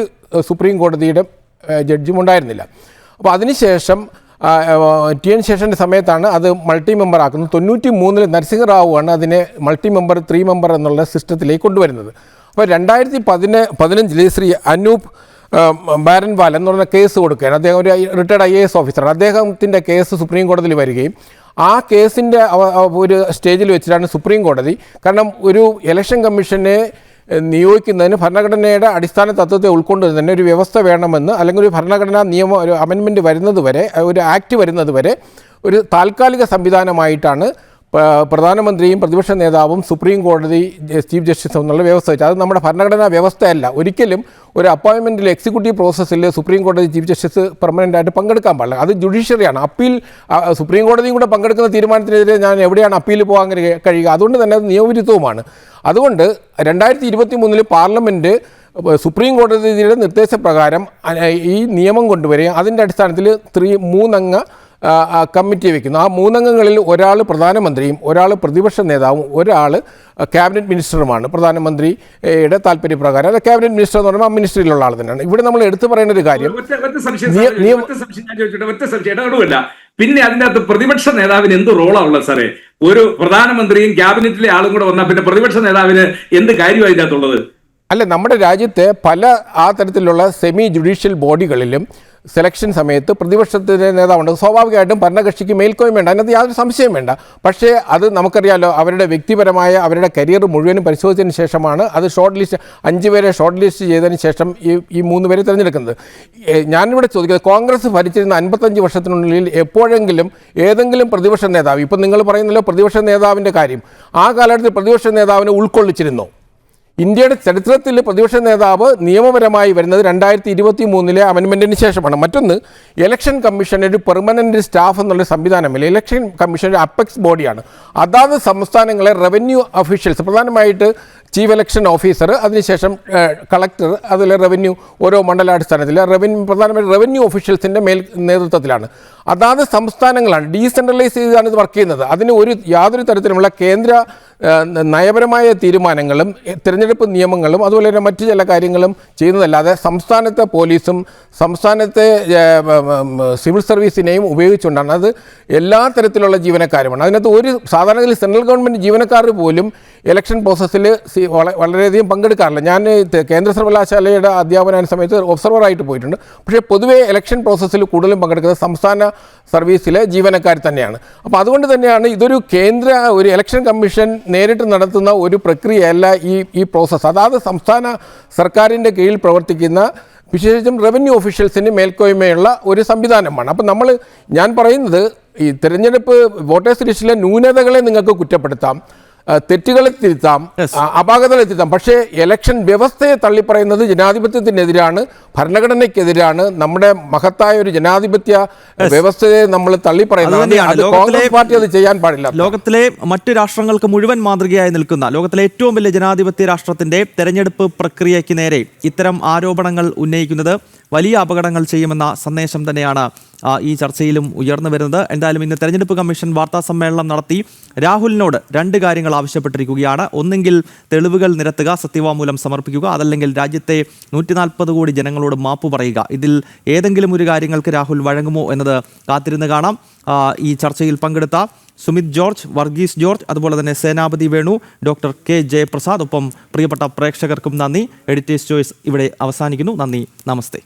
സുപ്രീം കോടതിയുടെ ജഡ്ജും ഉണ്ടായിരുന്നില്ല. അപ്പോൾ അതിനുശേഷം TN ശേഷൻ്റെ സമയത്താണ് അത് മൾട്ടി മെമ്പർ ആക്കുന്നത്. 93 നരസിംഹറാവുവാണ് അതിനെ മൾട്ടി മെമ്പർ 3 മെമ്പർ എന്നുള്ള സിസ്റ്റത്തിലേക്ക് കൊണ്ടുവരുന്നത്. അപ്പോൾ 2015 ശ്രീ അനൂപ് ബാരൻവാൽ എന്ന് പറഞ്ഞ കേസ് കൊടുക്കുകയാണ്. അദ്ദേഹം ഒരു റിട്ടയർഡ് IAS ഓഫീസറാണ്. അദ്ദേഹത്തിൻ്റെ കേസ് സുപ്രീം കോടതിയിൽ വരികയും ആ കേസിൻ്റെ ഒരു സ്റ്റേജിൽ വെച്ചിട്ടാണ് സുപ്രീം കോടതി, കാരണം ഒരു ഇലക്ഷൻ കമ്മീഷനെ നിയോഗിക്കുന്നതിന് ഭരണഘടനയുടെ അടിസ്ഥാന തത്വത്തെ ഉൾക്കൊണ്ട് തന്നെ ഒരു വ്യവസ്ഥ വേണമെന്ന്, അല്ലെങ്കിൽ ഒരു ഭരണഘടനാ നിയമം ഒരു അമെൻമെൻറ്റ് വരുന്നത് വരെ, ഒരു ആക്ട് വരുന്നത് വരെ ഒരു താൽക്കാലിക സംവിധാനമായിട്ടാണ് പ്രധാനമന്ത്രിയും പ്രതിപക്ഷ നേതാവും സുപ്രീം കോടതി ചീഫ് ജസ്റ്റിസും എന്നുള്ള വ്യവസ്ഥ വെച്ചാൽ അത് നമ്മുടെ ഭരണഘടനാ വ്യവസ്ഥയല്ല. ഒരിക്കലും ഒരു അപ്പോയിൻമെൻറ്റിൽ എക്സിക്യൂട്ടീവ് പ്രോസസ്സിൽ സുപ്രീം കോടതി ചീഫ് ജസ്റ്റിസ് പെർമനൻ്റ് ആയിട്ട് പങ്കെടുക്കാൻ പാടില്ല. അത് ജുഡീഷ്യറിയാണ്. അപ്പീൽ സുപ്രീം കോടതിയും കൂടെ പങ്കെടുക്കുന്ന തീരുമാനത്തിനെതിരെ ഞാൻ എവിടെയാണ് അപ്പീൽ പോകാൻ കഴിയുക? അതുകൊണ്ട് തന്നെ അത് നിയമവിരുദ്ധവുമാണ്. അതുകൊണ്ട് 2023 പാർലമെൻറ്റ് സുപ്രീം കോടതിയുടെ നിർദ്ദേശപ്രകാരം ഈ നിയമം കൊണ്ടുവരികയും അതിൻ്റെ അടിസ്ഥാനത്തിൽ 3 അംഗ കമ്മിറ്റി വയ്ക്കുന്നു. ആ 3 അംഗങ്ങളിൽ ഒരാൾ പ്രധാനമന്ത്രിയും ഒരാൾ പ്രതിപക്ഷ നേതാവും ഒരാൾ ക്യാബിനറ്റ് മിനിസ്റ്ററുമാണ്. പ്രധാനമന്ത്രിയുടെ താല്പര്യപ്രകാരം അത് ക്യാബിനറ്റ് മിനിസ്റ്റർ എന്ന് പറയുമ്പോൾ ആ മിനിസ്റ്ററിലുള്ള ആൾ തന്നെയാണ്. ഇവിടെ നമ്മൾ എടുത്തു പറയേണ്ട ഒരു കാര്യം, പിന്നെ അതിൻ്റെ അകത്ത് പ്രതിപക്ഷ നേതാവിന് എന്ത് റോളാണ് ഉള്ളത് സാറേ? ഒരു പ്രധാനമന്ത്രിയും ക്യാബിനറ്റിലെ ആളും കൂടെ വന്നാൽ പിന്നെ പ്രതിപക്ഷ നേതാവിന് എന്ത് കാര്യമാണ് ഇതിനകത്തുള്ളത്? അല്ല, നമ്മുടെ രാജ്യത്തെ പല ആ തരത്തിലുള്ള സെമി ജുഡീഷ്യൽ ബോഡികളിലും സെലക്ഷൻ സമയത്ത് പ്രതിപക്ഷത്തിൻ്റെ നേതാവുണ്ട്. സ്വാഭാവികമായിട്ടും ഭരണകക്ഷിക്ക് മേൽക്കോയ്മ അതിനകത്ത് യാതൊരു സംശയം വേണ്ട. പക്ഷേ അത് നമുക്കറിയാലോ, അവരുടെ വ്യക്തിപരമായ അവരുടെ കരിയർ മുഴുവനും പരിശോധിച്ചതിന് ശേഷമാണ് അത് ഷോർട്ട് ലിസ്റ്റ് 5 പേരെ ഷോർട്ട് ലിസ്റ്റ് ചെയ്തതിന് ശേഷം ഈ 3 പേരെ തിരഞ്ഞെടുക്കുന്നത്. ഞാനിവിടെ ചോദിക്കുന്നത്, കോൺഗ്രസ് ഭരിച്ചിരുന്ന 55 വർഷത്തിനുള്ളിൽ എപ്പോഴെങ്കിലും ഏതെങ്കിലും പ്രതിപക്ഷ നേതാവ്, ഇപ്പം നിങ്ങൾ പറയുന്നല്ലോ പ്രതിപക്ഷ നേതാവിൻ്റെ കാര്യം, ആ കാലഘട്ടത്തിൽ പ്രതിപക്ഷ നേതാവിനെ ഉൾക്കൊള്ളിച്ചിരുന്നോ? ഇന്ത്യയുടെ ചരിത്രത്തിൽ പ്രതിപക്ഷ നേതാവ് നിയമപരമായി വരുന്നത് 2023 അമെൻമെൻറ്റിന് ശേഷമാണ്. മറ്റൊന്ന്, ഇലക്ഷൻ കമ്മീഷൻ ഒരു പെർമനൻറ്റ് സ്റ്റാഫ് എന്നുള്ള സംവിധാനമില്ല. ഇലക്ഷൻ കമ്മീഷൻ ഒരു അപ്പെക്സ് ബോഡിയാണ്. അതാത് സംസ്ഥാനങ്ങളെ റവന്യൂ ഒഫീഷ്യൽസ്, പ്രധാനമായിട്ട് ചീഫ് ഇലക്ഷൻ ഓഫീസർ, അതിനുശേഷം കളക്ടർ, അതിൽ റവന്യൂ ഓരോ മണ്ഡലാടിസ്ഥാനത്തിൽ പ്രധാനമായിട്ട് റവന്യൂ ഒഫീഷ്യൽസിൻ്റെ നേതൃത്വത്തിലാണ്. അതാത് സംസ്ഥാനങ്ങളാണ് ഡീസെൻട്രലൈസ് ചെയ്താണ് ഇത് വർക്ക് ചെയ്യുന്നത്. അതിന് യാതൊരു തരത്തിലുമുള്ള കേന്ദ്ര നയപരമായ തീരുമാനങ്ങളും തിരഞ്ഞെടുപ്പ് നിയമങ്ങളും അതുപോലെ തന്നെ മറ്റു ചില കാര്യങ്ങളും ചെയ്യുന്നതല്ലാതെ സംസ്ഥാനത്തെ പോലീസും സംസ്ഥാനത്തെ സിവിൽ സർവീസിനെയും ഉപയോഗിച്ചുകൊണ്ടാണ്. അത് എല്ലാ തരത്തിലുള്ള ജീവനക്കാരുമാണ്. അതിനകത്ത് ഒരു സാധാരണ സെൻട്രൽ ഗവൺമെൻറ് ജീവനക്കാർ പോലും ഇലക്ഷൻ പ്രോസസ്സിൽ വളരെയധികം പങ്കെടുക്കാറില്ല. ഞാൻ കേന്ദ്ര സർവകലാശാലയുടെ അധ്യാപന സമയത്ത് ഒബ്സർവറായിട്ട് പോയിട്ടുണ്ട്. പക്ഷേ പൊതുവേ ഇലക്ഷൻ പ്രോസസ്സിൽ കൂടുതലും പങ്കെടുക്കുന്നത് സംസ്ഥാന സർവീസിലെ ജീവനക്കാർ തന്നെയാണ്. അപ്പോൾ അതുകൊണ്ട് തന്നെയാണ് ഇതൊരു ഒരു ഇലക്ഷൻ കമ്മീഷൻ നേരിട്ട് നടത്തുന്ന ഒരു പ്രക്രിയയല്ല ഈ പ്രോസസ്സ്. അതായത് സംസ്ഥാന സർക്കാരിൻ്റെ കീഴിൽ പ്രവർത്തിക്കുന്ന വിശേഷിച്ചും റവന്യൂ ഓഫീഷ്യൽസിന് മേൽക്കോയ്മയുള്ള ഒരു സംവിധാനമാണ്. അപ്പം ഞാൻ പറയുന്നത്, ഈ തിരഞ്ഞെടുപ്പ് വോട്ടേഴ്സ് ലിസ്റ്റിലെ ന്യൂനതകളെ നിങ്ങൾക്ക് കുറ്റപ്പെടുത്താം, തെറ്റുകളെ തിരുത്താം, അപാകതകളെ തിരുത്താം. പക്ഷേ ഇലക്ഷൻ വ്യവസ്ഥയെ തള്ളിപ്പറയുന്നത് ജനാധിപത്യത്തിനെതിരാണ്, ഭരണഘടനയ്ക്കെതിരാണ്. നമ്മുടെ മഹത്തായ ഒരു ജനാധിപത്യ വ്യവസ്ഥയെ നമ്മൾ തള്ളിപ്പറയുന്നത് കോൺഗ്രസ് പാർട്ടി അത് ചെയ്യാൻ പാടില്ല. ലോകത്തിലെ മറ്റു രാഷ്ട്രങ്ങൾക്ക് മുഴുവൻ മാതൃകയായി നിൽക്കുന്ന ലോകത്തിലെ ഏറ്റവും വലിയ ജനാധിപത്യ രാഷ്ട്രത്തിന്റെ തെരഞ്ഞെടുപ്പ് പ്രക്രിയയ്ക്ക് നേരെ ഇത്തരം ആരോപണങ്ങൾ ഉന്നയിക്കുന്നത് വലിയ അപകടങ്ങൾ ചെയ്യുമെന്ന സന്ദേശം തന്നെയാണ് ഈ ചർച്ചയിലും ഉയർന്നു വരുന്നത്. എന്തായാലും ഇന്ന് തെരഞ്ഞെടുപ്പ് കമ്മീഷൻ വാർത്താ സമ്മേളനം നടത്തി രാഹുലിനോട് 2 കാര്യങ്ങൾ ആവശ്യപ്പെട്ടിരിക്കുകയാണ്. ഒന്നെങ്കിൽ തെളിവുകൾ നിരത്തുക, സത്യവാങ്മൂലം സമർപ്പിക്കുക, അതല്ലെങ്കിൽ രാജ്യത്തെ 140 കോടി ജനങ്ങളോട് മാപ്പ് പറയുക. ഇതിൽ ഏതെങ്കിലും ഒരു കാര്യങ്ങൾക്ക് രാഹുൽ വഴങ്ങുമോ എന്നത് കാത്തിരുന്ന് കാണാം. ഈ ചർച്ചയിൽ പങ്കെടുത്ത സുമിത് ജോർജ്, വർഗീസ് ജോർജ്, അതുപോലെ തന്നെ സേനാപതി വേണു, ഡോക്ടർ കെ ജയപ്രസാദ്, ഒപ്പം പ്രിയപ്പെട്ട പ്രേക്ഷകർക്കും നന്ദി. എഡിറ്റേഴ്സ് ചോയ്സ് ഇവിടെ അവസാനിക്കുന്നു. നന്ദി, നമസ്തേ.